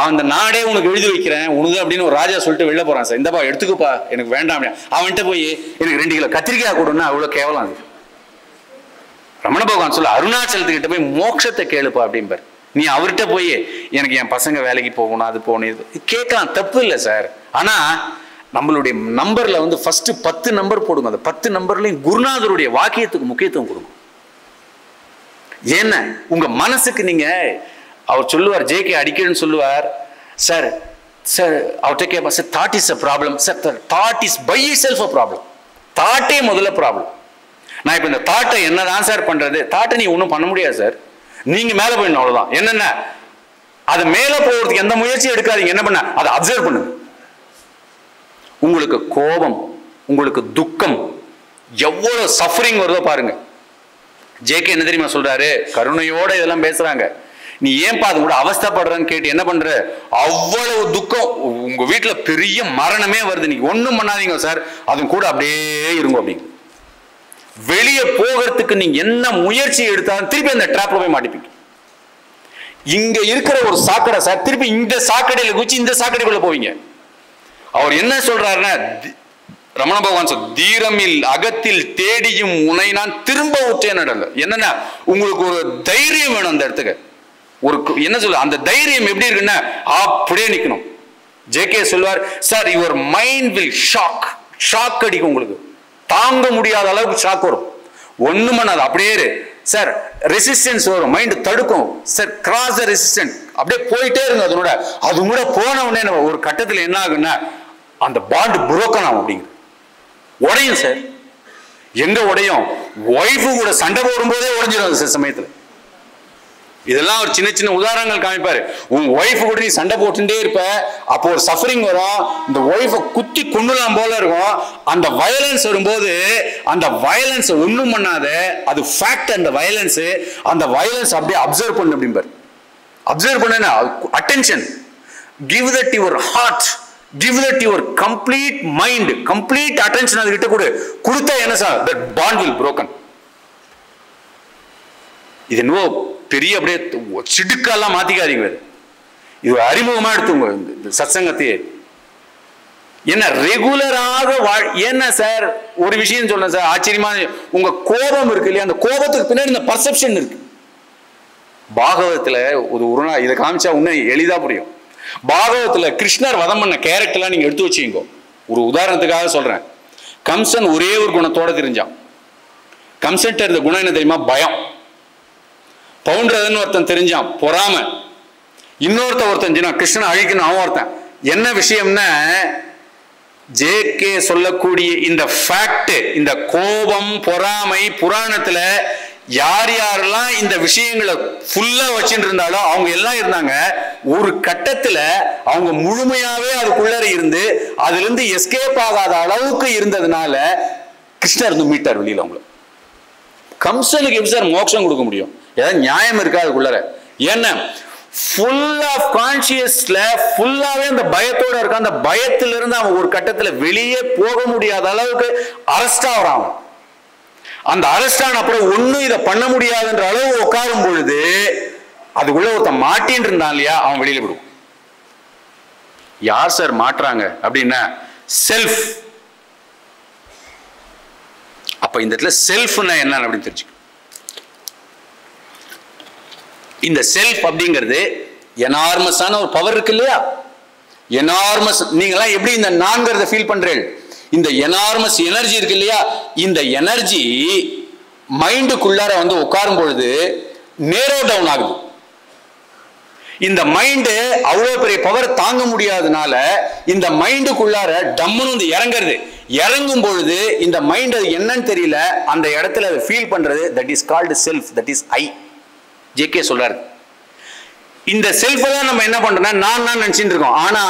அந்த நாடே உனக்கு எழுதி வைக்கிறேன் உனது அப்படின்னு ஒரு ராஜா சொல்லிட்டு வெளில போறான் சார், இந்தப்பா எடுத்துக்கப்பா எனக்கு வேண்டாம், அவன்கிட்ட போய் எனக்கு 2 கிலோ கத்திரிக்காய் கொடுன்னா அவ்வளவு கேவலம். அது ரமண பகவான் சொல்ல, அருணாச்சலத்துக்கிட்ட போய் மோட்சத்தை கேளுப்பா அப்படிம்பார். நீ அவர்கிட்ட போய் எனக்கு என் பசங்க வேலைக்கு போகணும் அது போகணும் இது கேட்கலாம், தப்பு இல்லை சார். ஆனா நம்மளுடைய நம்பர்ல ஃபர்ஸ்ட் 10 நம்பர் போடுங்க. அந்த 10 நம்பர்லையும் குருநாதருடைய வாக்கியத்துக்கு முக்கியத்துவம் கொடுங்க. ஏன்னா உங்க மனசுக்கு நீங்க, அவர் சொல்லுவார், ஜேகே அடிக்கடின்னு சொல்லுவார், சார் சார் அவர்கிட்ட கேட்பா, sir thought is a problem. Sir thought is by itself a problem. தாட்டே முதல்ல ப்ராப்ளம். நான் இப்ப இந்த தாட்டை என்னதான் சார் பண்றது? தாட்டை நீ ஒன்றும் பண்ண முடியாது சார், நீங்க மேல போயிடணும், அவ்வளவுதான். என்னென்ன அது மேல போறதுக்கு எந்த முயற்சியும் எடுக்காதீங்க. என்ன பண்ண, அதை அப்சர்வ் பண்ணுங்க. உங்களுக்கு கோபம், உங்களுக்கு துக்கம், எவ்வளவு சஃபரிங் வருதோ பாருங்க. ஜேகே என்ன தெரியுமா சொல்றாரு, கருணையோட இதெல்லாம் பேசுறாங்க. நீ ஏன்பா அது கூட அவஸ்தைப்படுறன்னு கேட்டு என்ன பண்ற, அவ்வளவு துக்கம். உங்க வீட்டுல பெரிய மரணமே வருது, நீங்க ஒண்ணும் பண்ணாதீங்க சார், அது கூட அப்படியே இருங்க அப்படிங்க. வெளியே போகிறதுக்கு நீங்க என்ன முயற்சி எடுத்தாலும் திருப்பி அந்த டிராப்ல போய் மாட்டிப்பீங்க. இங்க இருக்கிற ஒரு சாக்கடை சார், திருப்பி இந்த சாக்கடையில குச்சி இந்த சாக்கடைக்குள்ள போவீங்க. அவர் என்ன சொல்றாருன்னா, ரமண பகவான் சொல், தீரமில் அகத்தில் தேடியும் உனை நான் திரும்ப விட்டேன். என்னன்னா உங்களுக்கு ஒரு தைரியம் வேணும் அந்த இடத்துக்கு. ஒரு என்ன சொல்ல, அந்த தைரியம் எப்படி இருக்குன்னா அப்படியே நிக்கணும். ஜேகே சொல்வார், sir your mind will shock அடிக்கும், உங்களுக்கு தாங்க முடியாத அளவுக்கு ஷாக் வரும். ஒண்ணும் பண்ணாது, அப்படியே சார் ரெசிஸ்டன்ஸ் வரும், மைண்ட் தடுக்கும் சார், கிராஸ் ரெசிஸ்டன்ஸ் அப்படியே போயிட்டே இருங்க. அது கூட போன உடனே ஒரு கட்டத்தில் என்ன ஆகுன்னா அந்த பாண்ட் புரோக்கன் ஆகும், அப்படிங்க உடையும் சார். எங்க உடையும், ஒய்ஃபு கூட சண்டை போடும்போதே உடைஞ்சிடும் சார் சமயத்துல. இதெல்லாம் ஒரு சின்ன சின்ன உதாரணங்கள் காமிப்பாரு. உன் ஒய்ஃபு கூட நீ சண்டை போட்டுட்டே இருப்ப, அப்போ ஒரு சஃபரிங் வரும், இந்த ஒய்ஃபை குத்தி கொண்டுலாம் போல இருக்கும். அந்த வயலன்ஸ் வரும்போது அந்த வயலன்ஸ் ஒண்ணும் பண்ணாத, அது ஃபேக்ட். அந்த வயலன்ஸ் அப்படியே அப்சர்வ் பண்ணு அப்படிம்பாரு. அப்சர்வ் பண்ணா attention, give that your heart, give that your complete mind, complete attention அது கிட்ட கொடுத்தா என்ன sir, that bond will broken. இது என்னவோ பெரிய அப்படியே சிடுக்கெல்லாம் மாத்திக்காதீங்க. இது அறிமுகமா எடுத்துங்க இந்த சத்சங்கத்தையே. என்ன ரெகுலராக என்ன சார் ஒரு விஷயம் சொல்றேன் சார், ஆச்சரியமா, உங்க கோபம் இருக்கு இல்லையா, அந்த கோபத்துக்கு பின்னாடி இந்த பர்செப்ஷன் இருக்கு. பாகவதத்துல ஒரு நாள் இதை காமிச்சா இன்னும் எளிதா புரியும். பாகவதத்துல கிருஷ்ணர் வதம் பண்ண கேரக்டர்லாம் நீங்க எடுத்து வச்சுக்கோ. ஒரு உதாரணத்துக்காக சொல்றேன். கம்சன் ஒரே ஒரு குணத்தோட தெரிஞ்சான். கம்சன் இருந்த குணம் என்ன தெரியுமா, பயம். பவுண்டரதன் ஒருத்தன் தெரிஞ்சான், பொறாம. ஒருத்தன் கிருஷ்ணன் அழிக்கணும், அவன் ஒருத்தன். என்ன விஷயம்னா, ஜேகே சொல்லக்கூடிய இந்த ஃபேக்ட், இந்த கோபம் பொறாமை புராணத்துல யார் யாரெல்லாம் இந்த விஷயங்களை ஃபுல்லா வச்சுட்டு இருந்தாலும் அவங்க எல்லாம் இருந்தாங்க. ஒரு கட்டத்துல அவங்க முழுமையாவே அதுக்குள்ள இருந்து அதுல இருந்து எஸ்கேப் ஆகாத அளவுக்கு இருந்ததுனால கிருஷ்ணர் இருந்து மீட்டார் வெளியில. அவங்களை கம்சனுக்கு எப்படி சார் மோட்சம் கொடுக்க முடியும்? ஏதாவது நியாயம் இருக்கா அதுக்குள்ள? ஏன்னா ஃபுல் ஆஃப் கான்சியஸ்ல ஃபுல்லாவே அந்த பயத்தோட இருக்கான். அந்த பயத்திலிருந்து அவன் ஒரு கட்டத்துல வெளியே போக முடியாத அளவுக்கு அரெஸ்ட் ஆகிறான். அந்த அரெஸ்ட் ஆன அப்புறம் ஒன்னும் இதை பண்ண முடியாதுன்ற அளவு உட்காரும் பொழுது அதுக்குள்ள ஒருத்தன் மாட்டின்னு இருந்தான் இல்லையா, அவன் வெளியில விடுவான். யார் சார் மாட்டுறாங்க அப்படின்னா செல்ஃப். அப்ப இந்த இடத்துல செல்ஃப்னா என்ன அப்படின்னு தெரிஞ்சுக்க. இந்த செல்ஃப் அப்படிங்கிறது எனார்மஸான ஒரு பவர் இருக்கு இல்லையா, எனார்மஸ். நீங்களாம் எப்படி இந்த நான்கிறத ஃபீல் பண்றீங்க? இந்த எனார்மஸ் எனர்ஜி இருக்கு இல்லையா, இந்த எனர்ஜி மைண்டுக்குள்ளார உட்காரும் பொழுது நேரோ டவுன் ஆகுது. இந்த மைண்டு அவ்வளவு பெரிய பவர் தாங்க முடியாதனால இந்த மைண்டுக்குள்ளார டம்முன்னு இறங்குறது. இறங்கும் பொழுது இந்த மைண்ட் அது என்னன்னு தெரியல, அந்த இடத்துல அதை ஃபீல் பண்றது. That is called self, that is I. JK சொல்றாரு. இந்த செல்ஃப் தான் நம்ம என்ன பண்றோம்னா நான் நினைச்சிட்டு இருக்கோம். ஆனா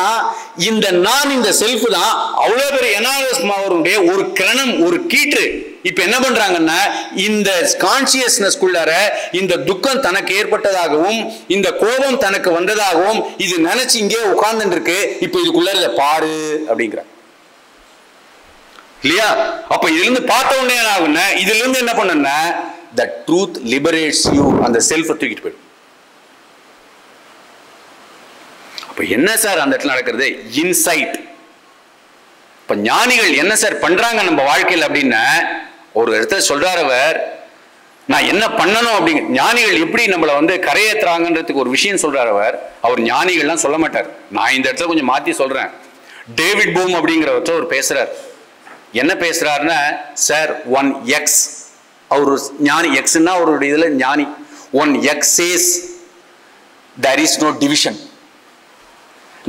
இந்த நான், இந்த செல்ஃப் தான் அவ்வளவு பெரிய எனார்மஸ்மாவுடைய ஒரு கிரணம், ஒரு கீற்று. இப்ப என்ன பண்றாங்கன்னா இந்த கான்சியஸ்னஸ்குள்ளார இந்த துக்கம் தனக்கு ஏற்பட்டதாகவும் இந்த கோபம் தனக்கு வந்ததாகவும் இது நினைச்சு இங்கே உட்கார்ந்துட்டு இருக்கு. இப்ப இதுக்குள்ள பாரு அப்படிங்கிற இல்லையா? அப்ப இதுல இருந்து பார்த்த உடனே என்ன ஆகுன்னா, இதுல இருந்து என்ன பண்ணா, the truth liberates you, அந்த செல்ஃபை தூக்கிட்டு போயிடும். அப்ப என்ன சார் அந்த இடத்துல நடக்கிறது? இன்சைட். இப்ப ஞானிகள் என்ன சார் பண்றாங்க நம்ம வாழ்க்கையில் அப்படின்னா, ஒரு இடத்துல சொல்றார் அவர், நான் என்ன பண்ணணும் அப்படிங்க. ஞானிகள் எப்படி நம்மளை வந்து கரையேற்றுறாங்கன்றதுக்கு ஒரு விஷயம் சொல்றார் அவர். அவர் ஞானிகள்லாம் சொல்ல மாட்டார். நான் இந்த இடத்துல கொஞ்சம் மாத்தி சொல்றேன். டேவிட் பூம் அப்படிங்கிறவற்ற ஒரு பேசுறார். என்ன பேசுறாருன்னா, சார் 1x, அவர் ஞானி, எக்ஸ்னா அவருடைய இதுல ஞானி. 1x says there is no division.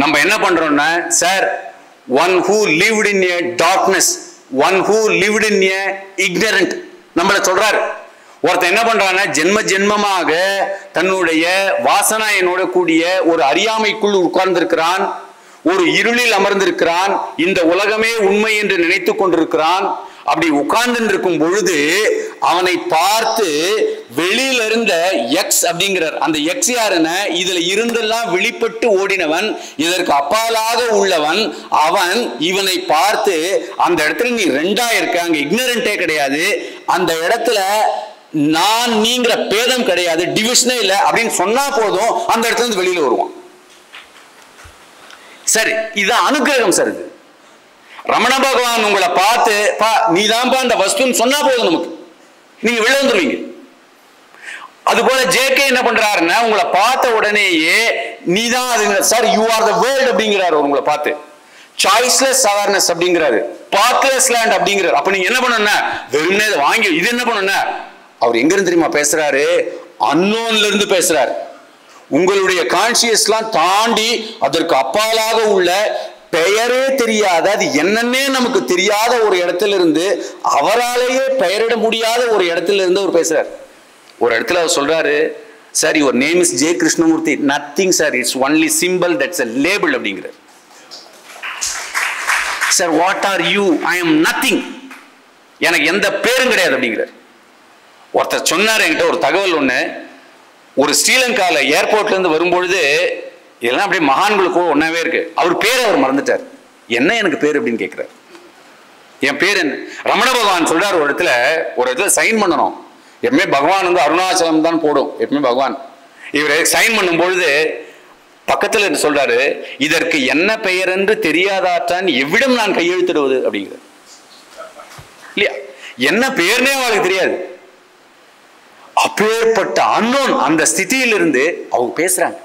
நம்ம என்ன பண்றோம்னா, sir one who lived in a darkness, one who lived in a ignorant, நம்மள சொல்றாரு. ஒருத்தன் என்ன பண்றான்னா, ஜென்ம ஜென்மமாக தன்னுடைய வாசனையோட கூடிய ஒரு அறியாமைக்குள் உட்கார்ந்திருக்கிறான், ஒரு இருளில் அமர்ந்திருக்கிறான், இந்த உலகமே உண்மை என்று நினைத்துக் கொண்டிருக்கிறான். அப்படி உட்கார்ந்து இருக்கும் பொழுது அவனை பார்த்து வெளியில இருந்த எக்ஸ் அப்படிங்கிறார். அந்த எக்ஸ் யாருன்னா, இதுல இருந்தெல்லாம் வெளிப்பட்டு ஓடினவன், இதற்கு அப்பாலாக உள்ளவன் அவன். இவனை பார்த்து அந்த இடத்துல நீ ரெண்டா இருக்க, அங்க இக்னரண்டே கிடையாது, அந்த இடத்துல நான் நீங்கிற பேதம் கிடையாது, டிவிஷனே இல்லை அப்படின்னு சொன்னா போதும், அந்த இடத்துல இருந்து வெளியில வருவான். சரி, இது அனுகிரகம் சார். இது ரமண பகவான் உங்களை பார்த்து, நீதான்பா அந்த வஸ்துன்னு சொன்னா போதும், நமக்கு நீங்க வெளில வந்துருவீங்க. அது போல ஜேகே என்ன பண்றாருன்னா, உங்களை பார்த்த உடனேயே நீதான் அது sir, you are the world அப்படிங்கிறாரு. உங்களை பார்த்து சாய்ஸ்லெஸ் அவேர்னஸ் அப்படிங்கிறாரு, பாத்லெஸ் லேண்ட் அப்படிங்கிறாரு. அப்ப நீங்க என்ன பண்ணணும்னா, வெறுமனே வாங்கி இது என்ன பண்ணணும்னா, அவர் எங்க இருந்து தெரியுமா பேசுறாரு? அன்னோன்ல இருந்து பேசுறாரு. உங்களுடைய கான்சியஸ்லாம் தாண்டி அதற்கு அப்பாலாக உள்ள பெயரே தெரியாத, அது என்னன்னே நமக்கு தெரியாத ஒரு இடத்துல இருந்து, அவராலேயே பெயரிட முடியாத ஒரு இடத்துல இருந்து அவர் பேசுறார். ஒரு இடத்துல அவர் சொல்றாரு, sir your name is J Krishnamurti. Nothing sir, it's only simple, that's a label அப்படிங்கிறார். Sir what are you? I am nothing, எனக்கு எந்த பேரும் கிடையாது அப்படிங்கிறார். ஒருத்தர் சொன்னார் என்கிட்ட ஒரு தகவல் ஒண்ணு, ஒரு ஸ்ரீலங்கால ஏர்போர்ட்ல இருந்து வரும்பொழுது, இதெல்லாம் அப்படியே மகான்களுக்கு ஒன்னாவே இருக்கு, அவர் பேரை அவர் மறந்துட்டார். என்ன எனக்கு பேர் அப்படின்னு கேட்கிறார். என் பேர் என்ன? ரமண பகவான் சொல்றாரு, ஒரு இடத்துல சைன் பண்ணணும். எப்பவுமே பகவான் வந்து அருணாச்சலம் தான் போடும், எப்பவுமே பகவான். இவர் சைன் பண்ணும் பொழுது பக்கத்துல சொல்றாரு, இதற்கு என்ன பெயர் என்று தெரியாதாற்றான் எவ்விடம் நான் கையெழுத்திடுவது அப்படிங்கிறார். இல்லையா? என்ன பெயர்னே அவளுக்கு தெரியாது. அப்பேற்பட்ட அன்னோன் அந்த ஸ்திதியிலிருந்து அவங்க பேசுறாங்க.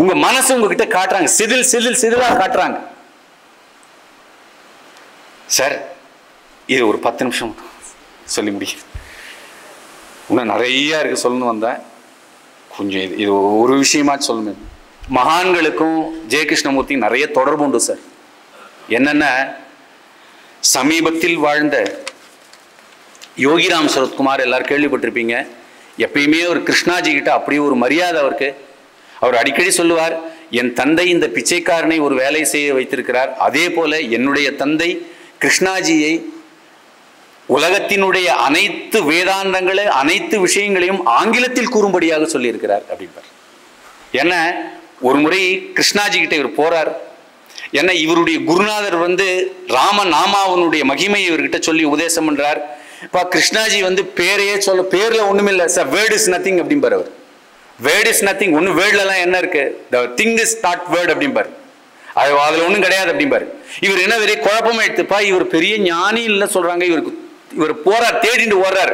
உங்க மனசு உங்ககிட்ட காட்டுறாங்க, சிதில் சிதில் சிதிலா காட்டுறாங்க. சார் இது ஒரு 10 நிமிஷம் சொல்லி முடியும், இன்னும் நிறைய இருக்கு சொல்லணும் வந்தேன். கொஞ்சம் இது ஒரு விஷயமா சொல்லணும். மகான்களுக்கும் ஜெய கிருஷ்ணமூர்த்தி நிறைய தொடர்பு உண்டு சார். என்னென்ன, சமீபத்தில் வாழ்ந்த யோகிராம் சரத்குமார் எல்லாரும் கேள்விப்பட்டிருப்பீங்க. எப்பயுமே ஒரு கிருஷ்ணாஜி கிட்ட அப்படி ஒரு மரியாதை அவருக்கு. அவர் அடிக்கடி சொல்லுவார், என் தந்தை இந்த பிச்சைக்காரனை ஒரு வேலை செய்ய வைத்திருக்கிறார், அதே போல என்னுடைய தந்தை கிருஷ்ணாஜியை உலகத்தினுடைய அனைத்து வேதாந்தங்களை அனைத்து விஷயங்களையும் ஆங்கிலத்தில் கூறும்படியாக சொல்லியிருக்கிறார் அப்படின்பார். ஏன்னா ஒரு முறை கிருஷ்ணாஜி கிட்ட இவர் போறார். ஏன்னா இவருடைய குருநாதர் வந்து ராம நாமாவனுடைய மகிமையை இவர்கிட்ட சொல்லி உபதேசம் பண்றார். இப்போ கிருஷ்ணாஜி வந்து பேரையே சொல்ல, பேர்ல ஒண்ணுமே இல்லை சார், வேர்ட் இஸ் நத்திங் அப்படிம்பார் அவர். வேர்ட் இஸ் நத்திங், ஒன்னும் வேர்ட்லாம் என்ன இருக்கு, the thing is not word அப்படிம்பார். அதுல ஒன்றும் கிடையாது அப்படிம்பாரு. இவர் என்ன பெரிய குழப்பமா எடுத்துப்பா, இவர் பெரிய ஞானி இல்லை சொல்றாங்க. இவர் போறார், தேடிட்டு ஓடுறார்.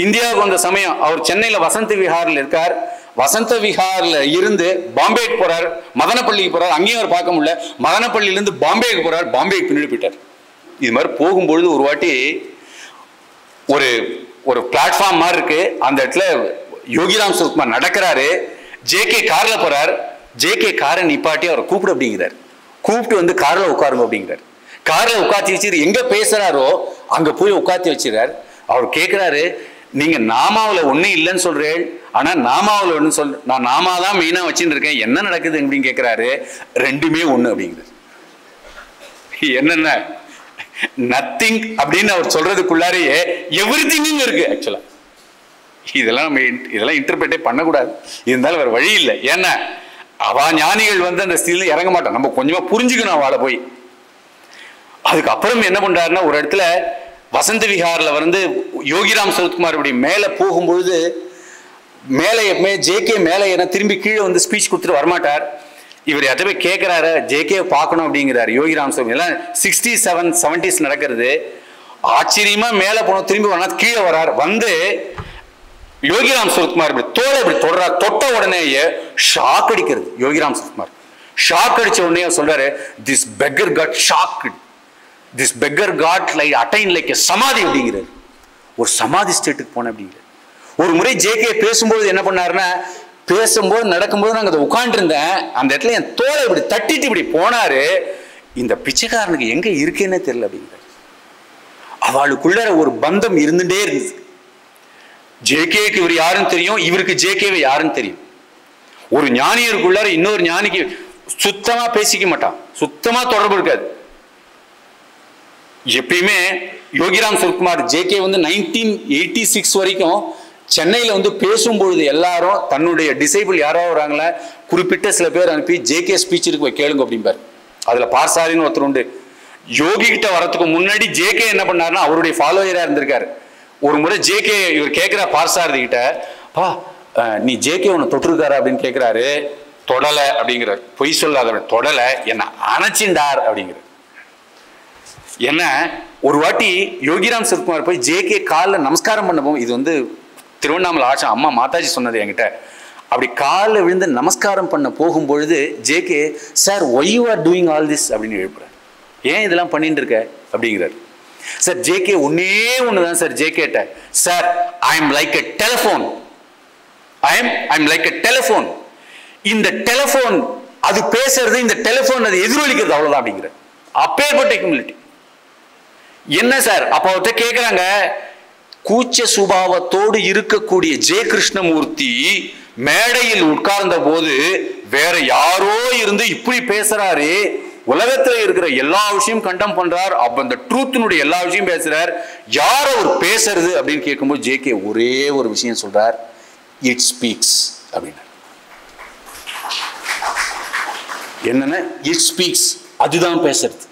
இந்தியாவுக்கு வந்த சமயம் அவர் சென்னையில வசந்த விஹாரில் இருக்கார். வசந்த விஹார்ல இருந்து பாம்பேக்கு போறார், மதனப்பள்ளிக்கு போறார். அங்கேயும் அவர் பார்க்க முடியல. மதனப்பள்ளியிலிருந்து பாம்பேக்கு போறார், பாம்பேக்கு பின்னாடி போயிட்டார். இது மாதிரி போகும்பொழுது ஒரு வாட்டி ஒரு பிளாட்ஃபார்ம் மாதிரி இருக்கு, அந்த இடத்துல யோகிராம் சரத்குமார் நடக்கிறாரு. ஜேகே கார்ல போறார். ஜேகே காரை நிப்பாட்டி அவரை கூப்பிடு அப்படிங்கிறார். கூப்பிட்டு வந்து கார்ல உட்காருங்க அப்படிங்கிறார். கார்ல உட்காத்தி வச்சு எங்க பேசுறாரோ அங்க போய் உட்காத்தி வச்சுறார். அவர் கேட்கிறாரு, நீங்க நாமாவில ஒண்ணு இல்லைன்னு சொல்றேன், ஆனா நாமாவில ஒண்ணு சொல்ற, நான் நாமாதான் மெயினா வச்சுட்டு இருக்கேன், என்ன நடக்குது அப்படின்னு கேட்கிறாரு. ரெண்டுமே ஒண்ணு அப்படிங்கிறார். என்னென்ன நத்திங் அப்படின்னு அவர் சொல்றதுக்குள்ளாரையே எவ்ரிதிங் இருக்கு. ஆக்சுவலா இதெல்லாம் இன்டர்பிரேட்டே பண்ணக்கூடாது, இருந்தாலும் வேற வழி இல்லை. ஏன்னா அவ ஞானிகள் வந்து அந்த ஸ்திதியில இறங்க மாட்டோம், நம்ம கொஞ்சமா புரிஞ்சுக்கணும் அவளை போய். அதுக்கப்புறம் என்ன பண்றாருன்னா, ஒரு இடத்துல வசந்த விஹாரில் வந்து யோகிராம் சரத்குமார் இப்படி மேலே போகும்பொழுது மேலே எப்பவுமே ஜேகே மேலே ஏன்னா திரும்பி கீழே வந்து ஸ்பீச் கொடுத்துட்டு வரமாட்டார். இவர் யார்ட்ட போய் கேட்குறாரு, ஜேகே பார்க்கணும் அப்படிங்கிறாரு. யோகிராம் சரத் எல்லாம் 67, 70s நடக்கிறது. ஆச்சரியமா மேலே போனோம், திரும்பி வரனா கீழே வரார். வந்து யோகிராம் சரத்குமார் இப்படி தோலை இப்படி தொடரார். தொட்ட உடனேயே ஷாக் அடிக்கிறது. யோகிராம் சரத்குமார் ஷாக் அடிச்ச உடனே சொல்றாரு, this beggar got shocked, this beggar got like attain like samadhi அப்படிங்கிறார். ஒரு சமாதி ஸ்டேட்டுக்கு போன அப்படிங்கிறார். ஒரு முறை ஜேகே பேசும்போது என்ன பண்ணாருன்னா, பேசும்போது நடக்கும்போது நாங்கள் அதை உட்காந்துருந்தேன், அந்த இடத்துல என் தோலை இப்படி தட்டிட்டு இப்படி போனாரு. இந்த பிச்சைக்காரனுக்கு எங்க இருக்கேன்னே தெரியல அப்படிங்கிறார். அவளுக்குள்ள ஒரு பந்தம் இருந்துட்டே இருந்தது. ஜேகேக்கு இவர் யாருன்னு தெரியும், இவருக்கு ஜேகேவை யாருன்னு தெரியும். ஒரு ஞானியருக்குள்ளார இன்னொரு ஞானிக்கு சுத்தமா பேசிக்க மாட்டான், சுத்தமா தொடர்பு இருக்காது. எப்பயுமே யோகிராம் சரத்குமார் ஜேகே வந்து 1986 வரைக்கும் சென்னையில் வந்து பேசும்பொழுது எல்லாரும் தன்னுடைய டிசைபிள் யாரோ வராங்களா குறிப்பிட்ட சில பேர் அனுப்பி ஜேகே ஸ்பீச் இருக்கு கேளுங்க அப்படிம்பார். அதுல பார்சாரின்னு ஒருத்தர் உண்டு. யோகி கிட்ட வரத்துக்கு முன்னாடி ஜேகே என்ன பண்ணாருன்னா அவருடைய ஃபாலோயரா இருந்திருக்காரு. ஒரு முறை ஜேகே இவர் கேட்கிற பார்சாரதி கிட்ட, பா நீ ஜேகே உன்னை தொட்டிருக்காரு அப்படின்னு கேட்கிறாரு. தொடலை அப்படிங்கிறார். பொய் சொல்லாத, தொடலை, என்ன அணைச்சிண்டார் அப்படிங்கிறார். என்ன ஒரு வாட்டி யோகிராம் சரத்குமார் போய் ஜேகே காலில் நமஸ்காரம் பண்ண போகும். இது வந்து திருவண்ணாமலை ஆட்சி அம்மா மாதாஜி சொன்னது என்கிட்ட. அப்படி காலில் விழுந்து நமஸ்காரம் பண்ண போகும்பொழுது JK, sir why you are doing all this அப்படின்னு எழுப்புறார். ஏன் இதெல்லாம் பண்ணிட்டு இருக்க அப்படிங்கிறார். சார் ஜேகே ஒன்னே ஒண்ணுதான் சார் ஜேகேட்ட, sir I am like a telephone, I am like a telephone. இந்த டெலிஃபோன் அது பேசுறது, இந்த டெலிஃபோன் அது எதிரொலிக்கிறது, அவ்வளவுதான் அப்படிங்கிற அப்பேற்பட்ட ஹியூமிலிட்டி. என்ன சார் அப்ப அவர்கிட்ட கேட்கிறாங்க, கூச்ச சுபாவத்தோடு இருக்கக்கூடிய ஜெய கிருஷ்ணமூர்த்தி மேடையில் உட்கார்ந்த போது வேற யாரோ இருந்து இப்படி பேசுறாரு, உலகத்துல இருக்கிற எல்லா விஷயம் கண்டம் பண்றார், அப்ப அந்த ட்ரூத்தினுடைய எல்லா விஷயம் பேசுறார், யார் அவர் பேசுறது அப்படின்னு கேட்கும்போது ஜேகே ஒரே ஒரு விஷயம் சொல்றார், இட் ஸ்பீக்ஸ் அப்படின்னு. என்னன்னா இட் ஸ்பீக்ஸ், அதுதான் பேசுறது.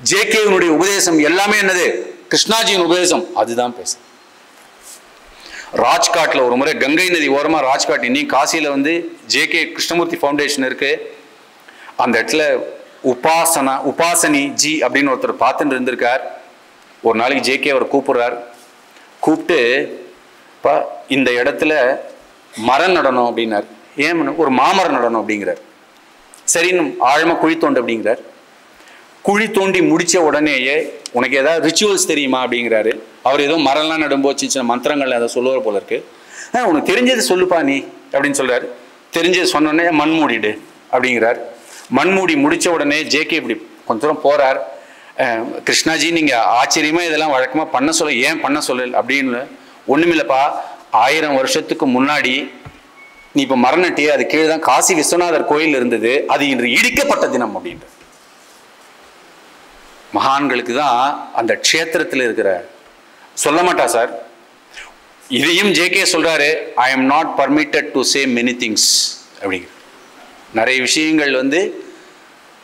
ஜேகேவினுடைய உபதேசம் எல்லாமே என்னது, கிருஷ்ணாஜியின் உபதேசம், அதுதான் பேசுறது. ராஜ்காட்ல ஒரு முறை கங்கை நதி ஓரமா ராஜ்காட், இன்னும் காசியில வந்து ஜேகே கிருஷ்ணமூர்த்தி ஃபவுண்டேஷன் இருக்கு. அந்த இடத்துல உபாசனி ஜி அப்படின்னு ஒருத்தர் பார்த்துட்டு இருந்திருக்கார். ஒரு நாளைக்கு ஜேகே அவர் கூப்பிடுறார். கூப்பிட்டு, இந்த இடத்துல மரம் நடணும் அப்படின்னார். ஏன் ஒரு மாமரம் நடணும் அப்படிங்கிறார். சரின்னு ஆழமா குழி தோண்டு அப்படிங்கிறார். குழி தோண்டி முடிச்ச உடனேயே உனக்கு ஏதாவது ரிச்சுவல்ஸ் தெரியுமா அப்படிங்கிறாரு. அவர் ஏதோ மரம்லாம் நடும்போது சின்ன மந்திரங்கள் அதை சொல்லுவார் போல இருக்கு. உனக்கு தெரிஞ்சது சொல்லுப்பா நீ அப்படின்னு சொல்றாரு. தெரிஞ்சது சொன்னோடனே மண் மூடிடு அப்படிங்கிறார். மண்மூடி முடிச்ச உடனே ஜேகே இப்படி கொஞ்ச தூரம் போறார். கிருஷ்ணாஜி நீங்க ஆச்சரியமா இதெல்லாம் வழக்கமா பண்ண சொல்ல, ஏன் பண்ண சொல்லல அப்படின்னு. ஒண்ணுமில்லப்பா, 1000 வருஷத்துக்கு முன்னாடி நீ இப்ப மரணட்டியே, அது கீழே தான் காசி விஸ்வநாதர் கோயில் இருந்தது, அது இன்று இடிக்கப்பட்ட தினம் அப்படின்ற. மகான்களுக்கு தான் அந்த க்ஷேத்திரத்தில் இருக்கிற சொல்ல மாட்டா சார். இதையும் ஜேகே சொல்றாரு, I am not permitted to say many things அப்படிங்கிற. நிறைய விஷயங்கள் வந்து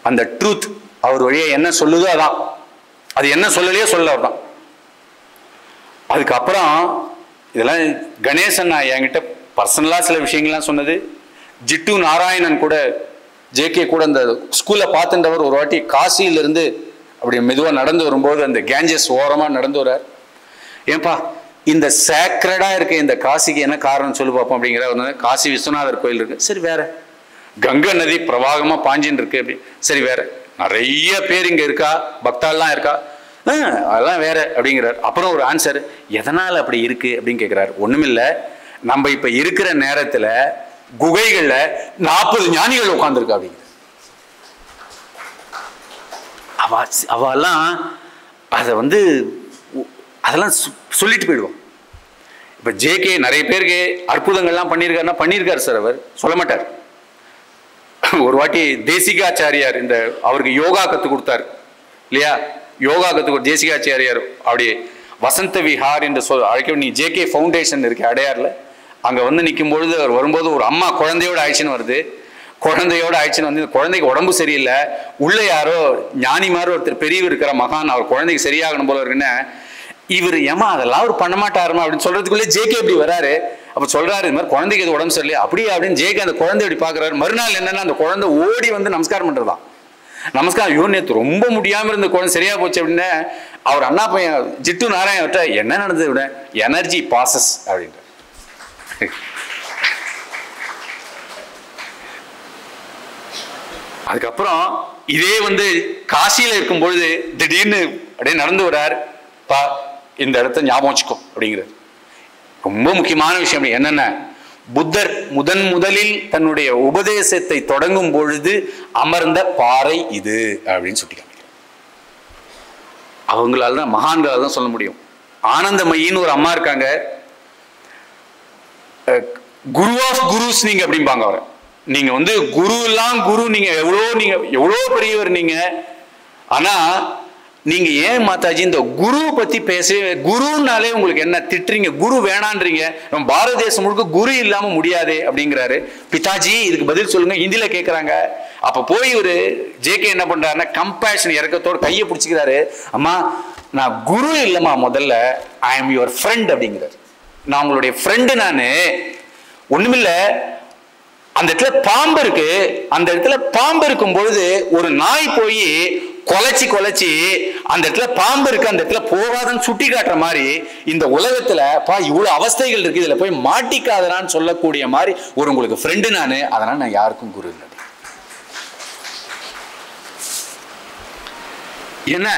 அந்த ட்ரூத் அவர் வழியா என்ன சொல்லுதோ அதான், அது என்ன சொல்லலையோ சொல்ல தான். அதுக்கப்புறம் இதெல்லாம் கணேசன் என்கிட்ட பர்சனலா சில விஷயங்கள்லாம் சொன்னது. ஜிட்டு நாராயணன் கூட ஜேகே கூட அந்த ஸ்கூல்ல பார்த்துட்டவர் ஒரு வாட்டி காசியிலிருந்து அப்படி மெதுவா நடந்து வரும்போது அந்த கேஞ்சஸ் ஓரமா நடந்து வர்றார். ஏன்பா இந்த சேக்ரடா இருக்க இந்த காசிக்கு என்ன காரணம் சொல்லு பார்ப்போம் அப்படிங்கிற. காசி விஸ்வநாதர் கோயில் இருக்கு, சரி வேற. கங்கை நதி பிரவாகமா பாஞ்சின்னு இருக்கு அப்படி, சரி வேற. நிறைய பேர் இங்க இருக்கா, பக்தாலாம் இருக்கா, அதெல்லாம் வேற அப்படிங்கிறார். அப்புறம் ஒரு ஆன்சர், எதனால அப்படி இருக்கு அப்படின்னு கேட்கிறார். ஒண்ணுமில்ல, நம்ம இப்ப இருக்கிற நேரத்துல குகைகள்ல 40 ஞானிகள் உட்கார்ந்துருக்கா அப்படிங்கிற. அவெல்லாம் அதை வந்து அதெல்லாம் சொல்லிட்டு போயிடுவோம். இப்ப ஜேகே நிறைய பேருக்கு அற்புதங்கள்லாம் பண்ணியிருக்காருன்னா பண்ணியிருக்காரு சார், அவர் சொல்ல மாட்டார். ஒரு வாட்டி தேசிகாச்சாரியார் இந்த அவருக்கு யோகா கற்றுக் கொடுத்தார் இல்லையா, யோகா கற்றுக் தேசிகாச்சாரியார் அப்படி வசந்த விஹார் என்று அழைக்க, நீ ஜேகே ஃபவுண்டேஷன் இருக்கு அடையாறுல, அங்கே வந்து நிற்கும் பொழுது அவர் வரும்போது ஒரு அம்மா குழந்தையோட ஆயிடுச்சுன்னு வருது. குழந்தையோட ஆயிடுச்சுன்னு வந்து குழந்தைக்கு உடம்பு சரியில்லை, உள்ள யாரோ ஞானி மாதிரி ஒருத்தர் பெரியவர் இருக்கிற மகான், அவர் குழந்தைக்கு சரியாகணும் போல இருக்குன்னு இவர் ஏமா அதெல்லாம் அவர் பண்ண மாட்டாருமா அப்படின்னு சொல்றதுக்குள்ளே ஜேகே இப்படி வராரு. அப்ப சொல்றாரு இது மாதிரி குழந்தைக்கு இது உடம்பு சரியில்லை அப்படியே அப்படின்னு ஜேகே அந்த குழந்தை இப்படி பாக்குறாரு. மறுநாள் என்னன்னா அந்த குழந்தை ஓடி வந்து நமஸ்காரம் பண்றதான். நமஸ்காரம், ஐயோ நேற்று ரொம்ப முடியாம இருந்த குழந்தை சரியா போச்சு அப்படின்னு அவர் அண்ணா பையன் ஜிட்டு நாராயண என்ன நடந்தது விட எனர்ஜி பாசஸ் அப்படின்ற. அதுக்கப்புறம் இதே வந்து காசியில இருக்கும் பொழுது திடீர்னு அப்படியே நடந்து வர்றார். பா இந்த இடத்த ஞாபகம் வச்சுக்கோ அப்படிங்கிறது ரொம்ப முக்கியமான விஷயம். என்னென்ன, புத்தர் முதலில் தன்னுடைய உபதேசத்தை தொடங்கும் பொழுது அமர்ந்த பாறை இது அப்படின்னு சுட்டி காமிக்கிறார். அவங்களால தான், மகான்களால் தான் சொல்ல முடியும். ஆனந்தமயின்னு ஒரு அம்மா இருக்காங்க, குரு ஆஃப் குருஸ் நீங்க அப்படிம்பாங்க அவரை. நீங்க வந்து குரு எல்லாம் குரு, நீங்க எவ்வளோ பெரியவர் நீங்க. ஆனா நீங்க ஏன் மாதாஜி இந்த குரு பத்தி பேசவே, குருனாலே உங்களுக்கு என்ன திட்டுறீங்க, குரு வேணான்றீங்க, நம்ம பாரத தேசம் முழுக்க குரு இல்லாம முடியாதே அப்படிங்கிறாரு. பிதாஜி இதுக்கு பதில் சொல்லுங்க, ஹிந்தியில கேட்கறாங்க. அப்ப போய் ஒரு ஜேகே என்ன பண்றாருன்னா கம்பேஷன் இறக்கத்தோடு கையை பிடிச்சிக்கிறாரு. அம்மா நான் குரு இல்லம்மா, முதல்ல ஐ எம் யுவர் ஃப்ரெண்ட் அப்படிங்கிறாரு. நான் உங்களுடைய ஃப்ரெண்டு. நானு ஒண்ணுமில்ல, அந்த இடத்துல பாம்பு இருக்கு, அந்த இடத்துல பாம்பு இருக்கும் பொழுது ஒரு நாய் போய் கொலைச்சி அந்த இடத்துல பாம்பு இருக்கு, அந்த இடத்துல போகாதன்னு சுட்டி காட்டுற மாதிரி இந்த உலகத்துல பா இவ்வளவு அவஸ்தைகள் இருக்கு, இதுல போய் மாட்டிக்காதரான்னு சொல்லக்கூடிய மாதிரி ஒரு உங்களுக்கு ஃப்ரெண்டு நானு, அதனால நான் யாருக்கும் குரு இல்லை. என்ன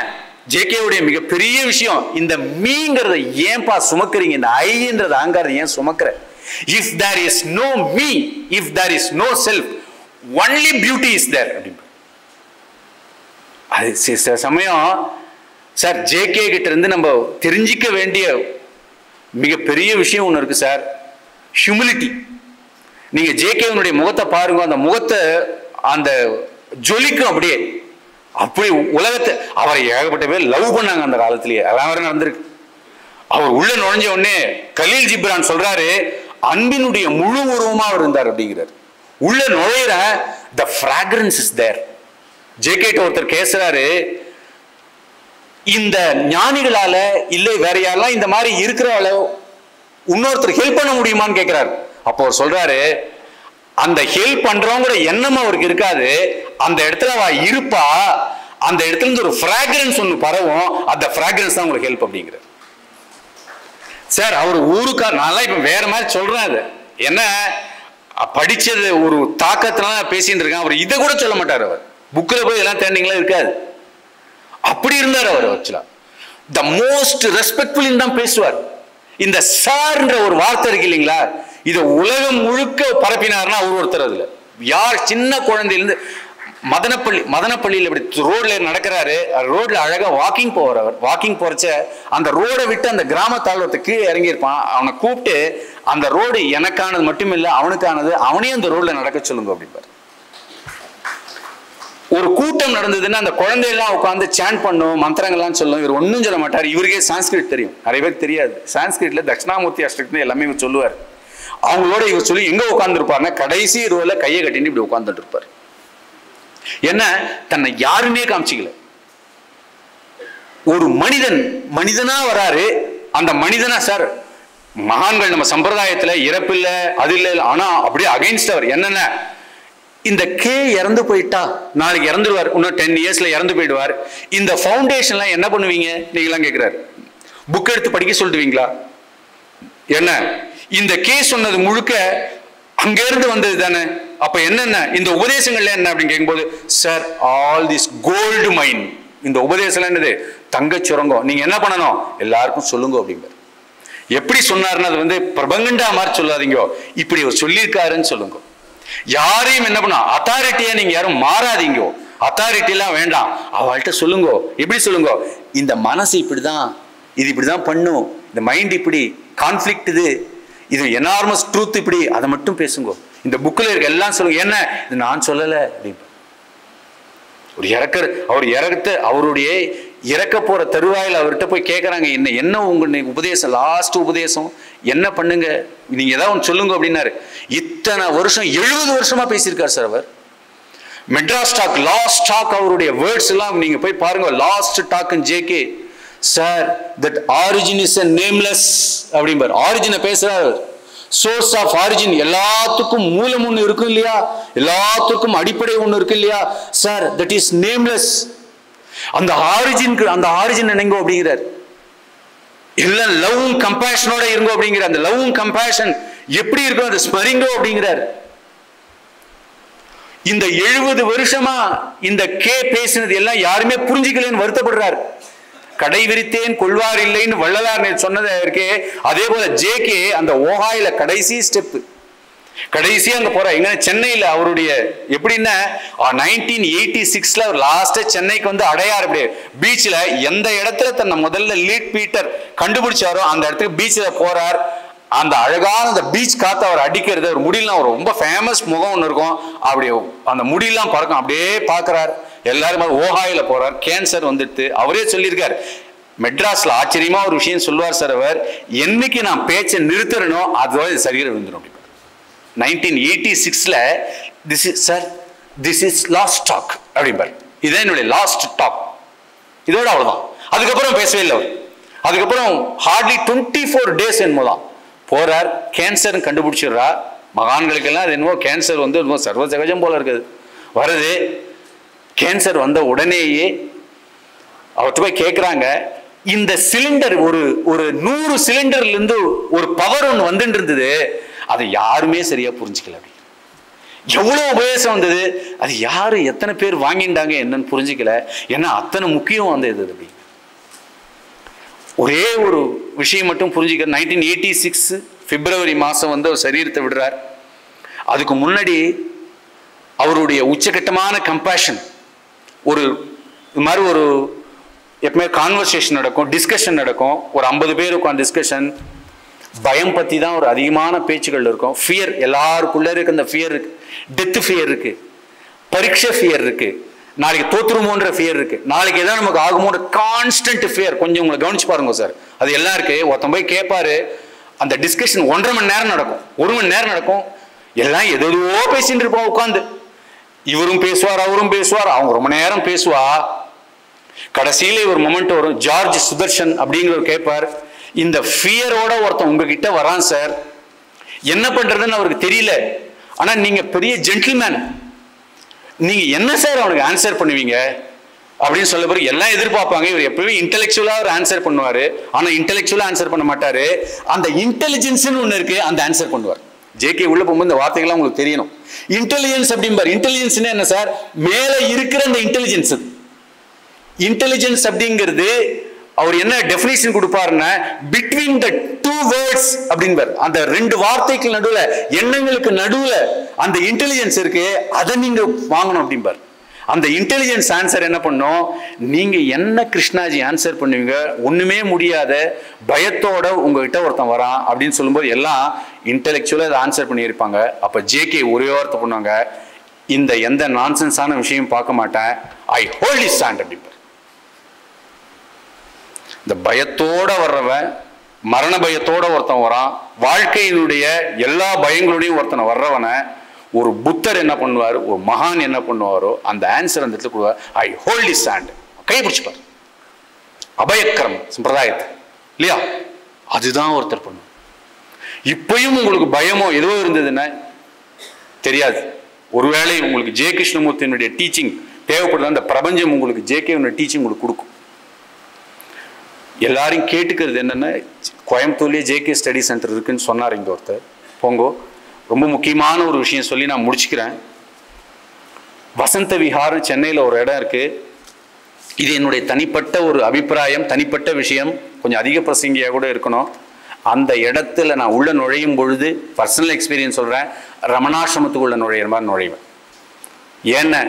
ஜேகேவுடைய மிகப்பெரிய விஷயம், இந்த மீங்கிறத ஏன்பா சுமக்குறீங்க, இந்த ஐன்றத அங்காரத ஏன் சுமக்குற? If there is no me, if there is no self, only beauty is there. அது சில சமயம் சார் ஜேகே கிட்ட இருந்து நம்ம தெரிஞ்சிக்க வேண்டிய மிகப்பெரிய விஷயம் ஒன்று இருக்கு சார், ஹியூமிலிட்டி. நீங்க ஜேகேனுடைய முகத்தை பாருங்க, அந்த முகத்தை அந்த ஜொலிக்கும் அப்படியே. அப்படி உலகத்தை அவரை ஏகப்பட்ட பேர் லவ் பண்ணாங்க அந்த காலத்திலேயே, அதெல்லாம் வேற நடந்திருக்கு. அவர் உள்ள நுழைஞ்ச உடனே கலீல் ஜிப்ரான் சொல்றாரு அன்பினுடைய முழு உருவமா அவர் இருந்தார் அப்படிங்கிறார். உள்ள நுழையிற the fragrance is there. ஜேகேட்ட ஒருத்தர் கேசுறாரு, இந்த ஞானிகளால இல்லை வேற யாரெல்லாம் இந்த மாதிரி இருக்கிறால இன்னொருத்தர் ஹெல்ப் பண்ண முடியுமான்னு கேட்கிறாரு. அப்போ அவர் சொல்றாரு அந்த ஹெல்ப் பண்றவங்கிற எண்ணம் அவருக்கு இருக்காது, அந்த இடத்துல அவ இருப்பா, அந்த இடத்துல இருந்து ஒரு ஃப்ராக்ரன்ஸ் ஒன்று பரவும், அந்த ஃப்ராக்ரன்ஸ் தான் உங்களுக்கு ஹெல்ப் அப்படிங்கிறார். சார் அவர் ஊருக்கார், நான் இப்ப வேற மாதிரி சொல்றேன். அது என்ன படிச்சது ஒரு தாக்கத்தினால பேசிட்டு இருக்கேன். அவர் இதை கூட சொல்ல மாட்டார். அவர் புக்கில் போய் எல்லாம் தேடிங்களா இருக்காது. அப்படி இருந்தார் அவர். ஆக்சுவலா த மோஸ்ட் ரெஸ்பெக்ட்ஃபுல் தான் பேசுவார். இந்த சார்ன்ற ஒரு வார்த்தை இருக்கு இல்லைங்களா, இதை உலகம் முழுக்க பரப்பினார்னா அவர் ஒருத்தர். அதுல யார் சின்ன குழந்தையிலிருந்து மதனப்பள்ளியில் இப்படி ரோட்ல நடக்கிறாரு, ரோட்ல அழகா வாக்கிங் போவார். அவர் வாக்கிங் போறச்ச அந்த ரோடை விட்டு அந்த கிராமத்தாழ்வத்தை கீழே இறங்கி இருப்பான். அவனை கூப்பிட்டு அந்த ரோடு எனக்கானது மட்டும் இல்லை அவனுக்கானது, அவனையும் அந்த ரோட்ல நடக்க சொல்லுங்க அப்படின்பார். ஒரு கூட்டம் நடந்ததுன்னா அந்த குழந்தையெல்லாம் உட்காந்து சாண்ட் பண்ணும், மந்திரங்கள்லாம் சொல்லும். இவர் ஒன்றும் சொல்ல மாட்டார். இவருக்கே சான்ஸ்கிரிட் தெரியும், நிறைய பேருக்கு தெரியாது. சான்ஸ்கிரிட்ல தட்சிணாமூர்த்தி அஷ்டக்னு எல்லாமே இவர் சொல்லுவார். அவங்களோட இவர் சொல்லி எங்க உட்காந்துருப்பாருன்னா கடைசி ரோல கையை கட்டிட்டு இப்படி உட்காந்துட்டு இருப்பார். என்ன, தன்னை யாருமே காமிச்சிக்கல. ஒரு மனிதனா வராரு. அந்த மனிதனா சார் மகான்கள் நம்ம சம்பிரதாயத்துல இறப்பில்லை அது இல்லை, ஆனா அப்படியே அகைன்ஸ்ட் அவர். என்னென்ன, இந்த கே இறந்து போயிட்டா நாளைக்கு இறந்துடுவார், இன்னும் 10 இயர்ஸ்ல இறந்து போயிடுவார். இந்த ஃபவுண்டேஷன்லாம் என்ன பண்ணுவீங்க நீங்களாம் கேட்கிறாரு. புக் எடுத்து படிக்க சொல்லிடுவீங்களா? என்ன, இந்த கே சொன்னது முழுக்க அங்க இருந்து வந்தது தானே. அப்ப என்னென்ன இந்த உபதேசங்கள்ல என்ன அப்படின்னு கேட்கும்போது, sir all this gold mine, இந்த உபதேசம் என்னது, தங்க சுரங்கம், நீங்க என்ன பண்ணணும் எல்லாருக்கும் சொல்லுங்க அப்படிங்கிற. எப்படி சொன்னாருன்னு அது வந்து பிரபங்கண்டா மாதிரி சொல்லாதீங்க, இப்படி அவர் சொல்லியிருக்காருன்னு சொல்லுங்க. யாரையும் என்ன பண்ண அத்தாரிட்டியா நீங்க யாரும் மாறாதீங்க, அத்தாரிட்டி எல்லாம் வேண்டாம், அவள்கிட்ட சொல்லுங்க. எப்படி சொல்லுங்க, இந்த மனசு இப்படிதான், இது இப்படிதான் பண்ணும், இந்த மைண்ட் இப்படி கான்ஃபிளிக்ட், இது எனார்மஸ் ட்ரூத், இப்படி அதை மட்டும் பேசுங்க. இந்த புக்கில் இருக்க எல்லாம் சொல்லுங்க. என்ன, இது நான் சொல்லலை அப்படின்னு. அவர் அவருடைய இறக்க போற தருவாயில் அவர்கிட்ட போய் கேட்கறாங்க, என்ன உங்க உபதேசம், லாஸ்ட் உபதேசம் என்ன பண்ணுங்க, நீங்க ஏதாவது ஒன்று சொல்லுங்க அப்படின்னாரு. இத்தனை வருஷம் 70 வருஷமா பேசியிருக்காரு சார் அவர். மெட்ராஸ் டாக், லாஸ்ட் டாக், அவருடைய வேர்ட்ஸ் எல்லாம் நீங்க போய் பாருங்க. Last talk JK sir, that origin is a nameless அப்படிம்பார். ஆரிஜினை பேசுறாரு. சோர்ஸ் ஆஃப் ஆரிஜின், எல்லாத்துக்கும் மூலம் ஒன்று இருக்கும் இல்லையா, எல்லாத்துக்கும் அடிப்படை ஒன்று இருக்கு இல்லையா சார், தட் இஸ் நேம்லெஸ். அந்த ஆரிஜின் என்னங்க அப்படிங்கிறார். எல்லாம் லவ்வும் கம்பேஷனோட இருங்கோ அப்படிங்கிறார். அந்த லவ்வும் கம்பேஷன் எப்படி இருக்கும், அந்த ஸ்மரிங்கோ அப்படிங்கிறார். இந்த 70 வருஷமா இந்த கே பேசினது எல்லாம் யாருமே புரிஞ்சுக்கலன்னு வருத்தப்படுறார். கடை விரித்தேன் கொள்வார் இல்லைன்னு வள்ளலார் சொன்னது இருக்கே, அதே போல ஜேகே அந்த ஓஹாயில கடைசி ஸ்டெப், கடைசி அங்க போற எங்க சென்னையில அவருடைய எப்படின்னா 1986ல அவர் லாஸ்ட் சென்னைக்கு வந்து அடையார் அப்படியே பீச்ல எந்த இடத்துல தன்னை முதல்ல லீட் பீட்டர் கண்டுபிடிச்சாரோ அந்த இடத்துக்கு பீச்ல போறார். அந்த அழகான அந்த பீச் காத்து அவர் அடிக்கிறது, ஒரு முடியெல்லாம் ஒரு ரொம்ப ஃபேமஸ் முகம் ஒன்று இருக்கும், அப்படியே அந்த முடியெல்லாம் பறக்கும், அப்படியே பார்க்கிறார். எல்லாரும் ஓஹாயில போறார். கேன்சர் வந்துட்டு அவரே சொல்லியிருக்கார். மெட்ராஸ்ல ஆச்சரியமா ஒரு விஷயம் சொல்லுவார் சார் அவர், என்னைக்கு நான் பேச்சை நிறுத்துறனோ அதோட சரீரம் விழுந்துடும். 1986ல திஸ் இஸ் லாஸ்ட் டாக் அப்படிம்பார். இதான் என்னுடைய லாஸ்ட் டாக், இதோட அவ்வளவுதான். அதுக்கப்புறம் பேசவே இல்லை அவர். அதுக்கப்புறம் ஹார்ட்லி 24 days என்னமோதான் போறார். கேன்சர் கண்டுபிடிச்சிடுறா. மகான்களுக்கெல்லாம் அது என்னவோ கேன்சர் வந்து சர்வ சகஜம் போல இருக்குது வருது. கேன்சர் வந்த உடனேயே அவர்கிட்ட போய் கேட்குறாங்க, இந்த சிலிண்டர் ஒரு 100 சிலிண்டர்ல இருந்து ஒரு பவர் ஒன்று வந்துட்டு இருந்தது, அதை யாருமே சரியா புரிஞ்சுக்கல. அப்படி எவ்வளவு உபதேசம் வந்தது, அது யாரு எத்தனை பேர் வாங்கிட்டாங்க என்னன்னு புரிஞ்சுக்கல. ஏன்னா அத்தனை முக்கியம் வந்தது. அப்படி ஒரே ஒரு விஷயம் மட்டும் புரிஞ்சுக்க, 1986 பிப்ரவரி மாசம் வந்து அவர் சரீரத்தை விடுறார். அதுக்கு முன்னாடி அவருடைய உச்சகட்டமான கம்பேஷன், ஒரு இது மாதிரி ஒரு எப்பவுமே கான்வர்சேஷன் நடக்கும், டிஸ்கஷன் நடக்கும், ஒரு 50 பேர் உட்காந்து டிஸ்கஷன். பயம் பத்தி தான் ஒரு அதிகமான பேச்சுகள் இருக்கும். ஃபியர் எல்லாருக்குள்ள இருக்கு, அந்த ஃபியர் இருக்கு. டெத் ஃபியர் இருக்கு, பரீட்சை ஃபியர் இருக்கு, நாளைக்கு தோற்றுருமோன்ற ஃபியர் இருக்கு, நாளைக்கு ஏதாவது நமக்கு ஆகுமோன்ற கான்ஸ்டன்ட் ஃபியர். கொஞ்சம் உங்களை கவனிச்சு பாருங்க சார், அது எல்லாம் இருக்கு. ஒருத்தன் போய் கேட்பாரு, அந்த டிஸ்கஷன் 1.5 மணி நேரம் நடக்கும், 1 மணி நேரம் நடக்கும். எல்லாம் எதுவோ பேசிட்டு இருப்போம் உட்காந்து. இவரும் பேசுவார், அவரும் பேசுவார், அவங்க ரொம்ப நேரம் பேசுவா. கடைசியில ஒரு மொமெண்ட் வரும். ஜார்ஜ் சுதர்ஷன் அப்படிங்கிறவர் கேட்பார், இந்த ஃபியரோட ஒருத்தன் உங்ககிட்ட வரான் சார், என்ன பண்றதுன்னு அவருக்கு தெரியல, ஆனா நீங்க பெரிய ஜென்டில்மேன், நீங்க என்ன சார் அவனுக்கு ஆன்சர் பண்ணுவீங்க அப்படின்னு சொல்ல பிறகு எல்லாம் எதிர்பார்ப்பாங்க. இவர் எப்பவுமே இன்டெலெக்சுவலா ஒரு ஆன்சர் பண்ணுவாரு, ஆனா இன்டெலெக்சுவலா ஆன்சர் பண்ண மாட்டாரு. அந்த இன்டெலிஜென்ஸ்னு ஒண்ணு இருக்கு, அந்த ஆன்சர் பண்ணுவார். ஜேகே உள்ள போகும்போது இந்த வார்த்தைகள்லாம் உங்களுக்கு தெரியணும். இன்டெலிஜென்ஸ் அப்படிம்பார். இன்டெலிஜென்ஸ் என்ன சார், மேல இருக்கிற அந்த இன்டெலிஜென்ஸ். இன்டெலிஜென்ஸ் அப்படிங்கிறது அவர் என்ன டெஃபினிஷன் கொடுப்பாருன்னா, பிட்வீன் த டூ வேர்ட்ஸ் அப்படின்பார். அந்த 2 வார்த்தைக்கு நடுவுல, எண்ணங்களுக்கு நடுவுல அந்த இன்டெலிஜென்ஸ் இருக்கு, அதை நீங்க வாங்கணும் அப்படின்பார். அந்த இன்டெலிஜென்ஸ் ஆன்சர் என்ன பண்ணும், நீங்க என்ன கிருஷ்ணாஜி ஆன்சர் பண்ணுவீங்க, ஒண்ணுமே முடியாத பயத்தோட உங்ககிட்ட ஒருத்தன் வரான் அப்படின்னு சொல்லும்போது எல்லாம் இன்டெலெக்சுவலா அதை ஆன்சர் பண்ணியிருப்பாங்க. அப்ப ஜேகே ஒரே வார்த்தை பண்ணுவாங்க, இந்த எந்த நான்சென்ஸான விஷயம் பார்க்க மாட்டேன், ஐ ஹோல்ட் இஸ் ஸ்டாண்ட் அப்படின்பார். இந்த பயத்தோட வர்றவன், மரண பயத்தோட ஒருத்தன் வரான், வாழ்க்கையினுடைய எல்லா பயங்களோடையும் ஒருத்தனை வர்றவனை ஒரு புத்தர் என்ன பண்ணுவார், ஒரு மகான் என்ன பண்ணுவாரோ அந்த ஆன்சர் அந்த இடத்துல கொடுவார். ஐ ஹோல்ட் இஸ் ஸ்டாண்ட், கை பிடிச்சுப்பார். அபயக்கிரம் சம்பிரதாயத்தை இல்லையா, அதுதான் ஒருத்தர் பண்ணுவார். இப்பயும் உங்களுக்கு பயமோ ஏதோ இருந்ததுன்னா தெரியாது, ஒருவேளை உங்களுக்கு ஜே கிருஷ்ணமூர்த்தியினுடைய டீச்சிங் தேவைப்படுது, அந்த பிரபஞ்சம் உங்களுக்கு ஜேகேனுடைய டீச்சிங் உங்களுக்கு கொடுக்கும். எல்லாரையும் கேட்டுக்கிறது என்னன்னா, கோயம்புத்தூர்லேயே ஜேகே ஸ்டடி சென்டர் இருக்குன்னு சொன்னார் இங்கே ஒருத்தர், போங்கோ. ரொம்ப முக்கியமான ஒரு விஷயம் சொல்லி நான் முடிச்சுக்கிறேன். வசந்த விஹார் சென்னையில் ஒரு இடம் இருக்கு. இது என்னுடைய தனிப்பட்ட ஒரு அபிப்பிராயம், தனிப்பட்ட விஷயம், கொஞ்சம் அதிக பிரசங்கியாக கூட இருக்கணும். அந்த இடத்துல நான் உள்ள நுழையும் பொழுது பர்சனல் எக்ஸ்பீரியன்ஸ் சொல்கிறேன், ரமணாசிரமத்துக்குள்ள நுழையிற மாதிரி நுழைவேன். ஏன்னா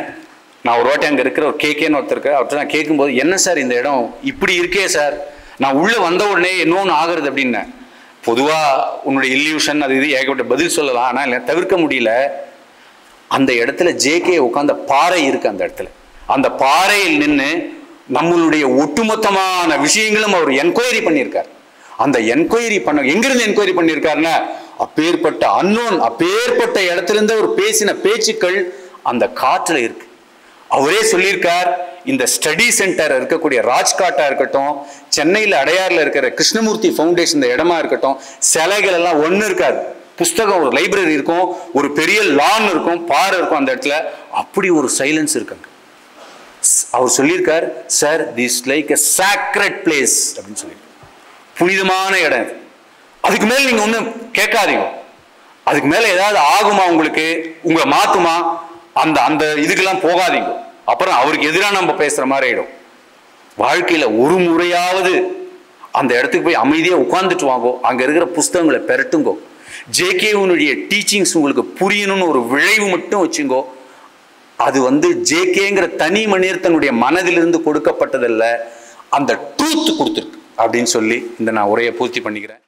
நான் ஒரு வாட்டி அங்கே இருக்கிற ஒரு கேகேன்னு ஒருத்தருக்கு அவர்கிட்ட நான் கேட்கும்போது, என்ன சார் இந்த இடம் இப்படி இருக்கே சார், நான் உள்ளே வந்த உடனே இன்னொன்று ஆகுறது அப்படின்னு. பொதுவாக உன்னுடைய இல்யூஷன் அது இது ஏகப்பட்ட பதில் சொல்லலாம், ஆனால் இல்லை தவிர்க்க முடியல. அந்த இடத்துல ஜேகே உட்காந்த பாறை இருக்கு. அந்த இடத்துல அந்த பாறையில் நின்று நம்மளுடைய ஒட்டுமொத்தமான விஷயங்களும் அவர் என்கொயரி பண்ணியிருக்கார். அந்த என்கொயரி பண்ண எங்கிருந்து என்கொயரி பண்ணியிருக்காருன்னா, அப்பேற்பட்ட அன்னோன், அப்பேற்பட்ட இடத்துல இருந்து அவர் பேசின பேச்சுக்கள் அந்த காற்றுல இருக்கு. அவரே சொல்லியிருக்கார், இந்த ஸ்டடி சென்டர் இருக்கக்கூடிய ராஜ்காட்டா இருக்கட்டும், சென்னையில் அடையாறுல இருக்கிற கிருஷ்ணமூர்த்தி ஃபவுண்டேஷன் இந்த இடமா இருக்கட்டும், சிலைகள் எல்லாம் ஒண்ணு இருக்காது. புஸ்தகம், ஒரு லைப்ரரி இருக்கும், ஒரு பெரிய லான் இருக்கும், பாறை இருக்கும் அந்த இடத்துல. அப்படி ஒரு சைலன்ஸ் இருக்குங்க. அவர் சொல்லியிருக்கார், sir this like a sacred place அப்படின்னு சொல்லியிருக்கார். புனிதமான இடம். அதுக்கு மேல நீங்க ஒன்றும் கேட்காதீங்க. அதுக்கு மேல ஏதாவது ஆகுமா, உங்களுக்கு உங்களை மாத்துமா, அந்த அந்த இதுக்கெல்லாம் போகாதீங்க. அப்புறம் அவருக்கு எதிராக நம்ம பேசுற மாதிரி ஆயிடும். வாழ்க்கையில ஒரு முறையாவது அந்த இடத்துக்கு போய் அமைதியா உட்கார்ந்துட்டு வாங்கோ, அங்க இருக்கிற புஸ்தகங்களை பெரட்டுங்கோ, ஜேகேவுடைய டீச்சிங்ஸ் உங்களுக்கு புரியணும்னு ஒரு விளைவு மட்டும் வச்சுங்கோ. அது ஜேகேங்கிற தனி மனிதர் தன்னுடைய மனதிலிருந்து கொடுக்கப்பட்டதல்ல, அந்த ட்ரூத் கொடுத்துருக்கு அப்படின்னு சொல்லி இந்த நான் உரையை பூர்த்தி பண்ணிக்கிறேன்.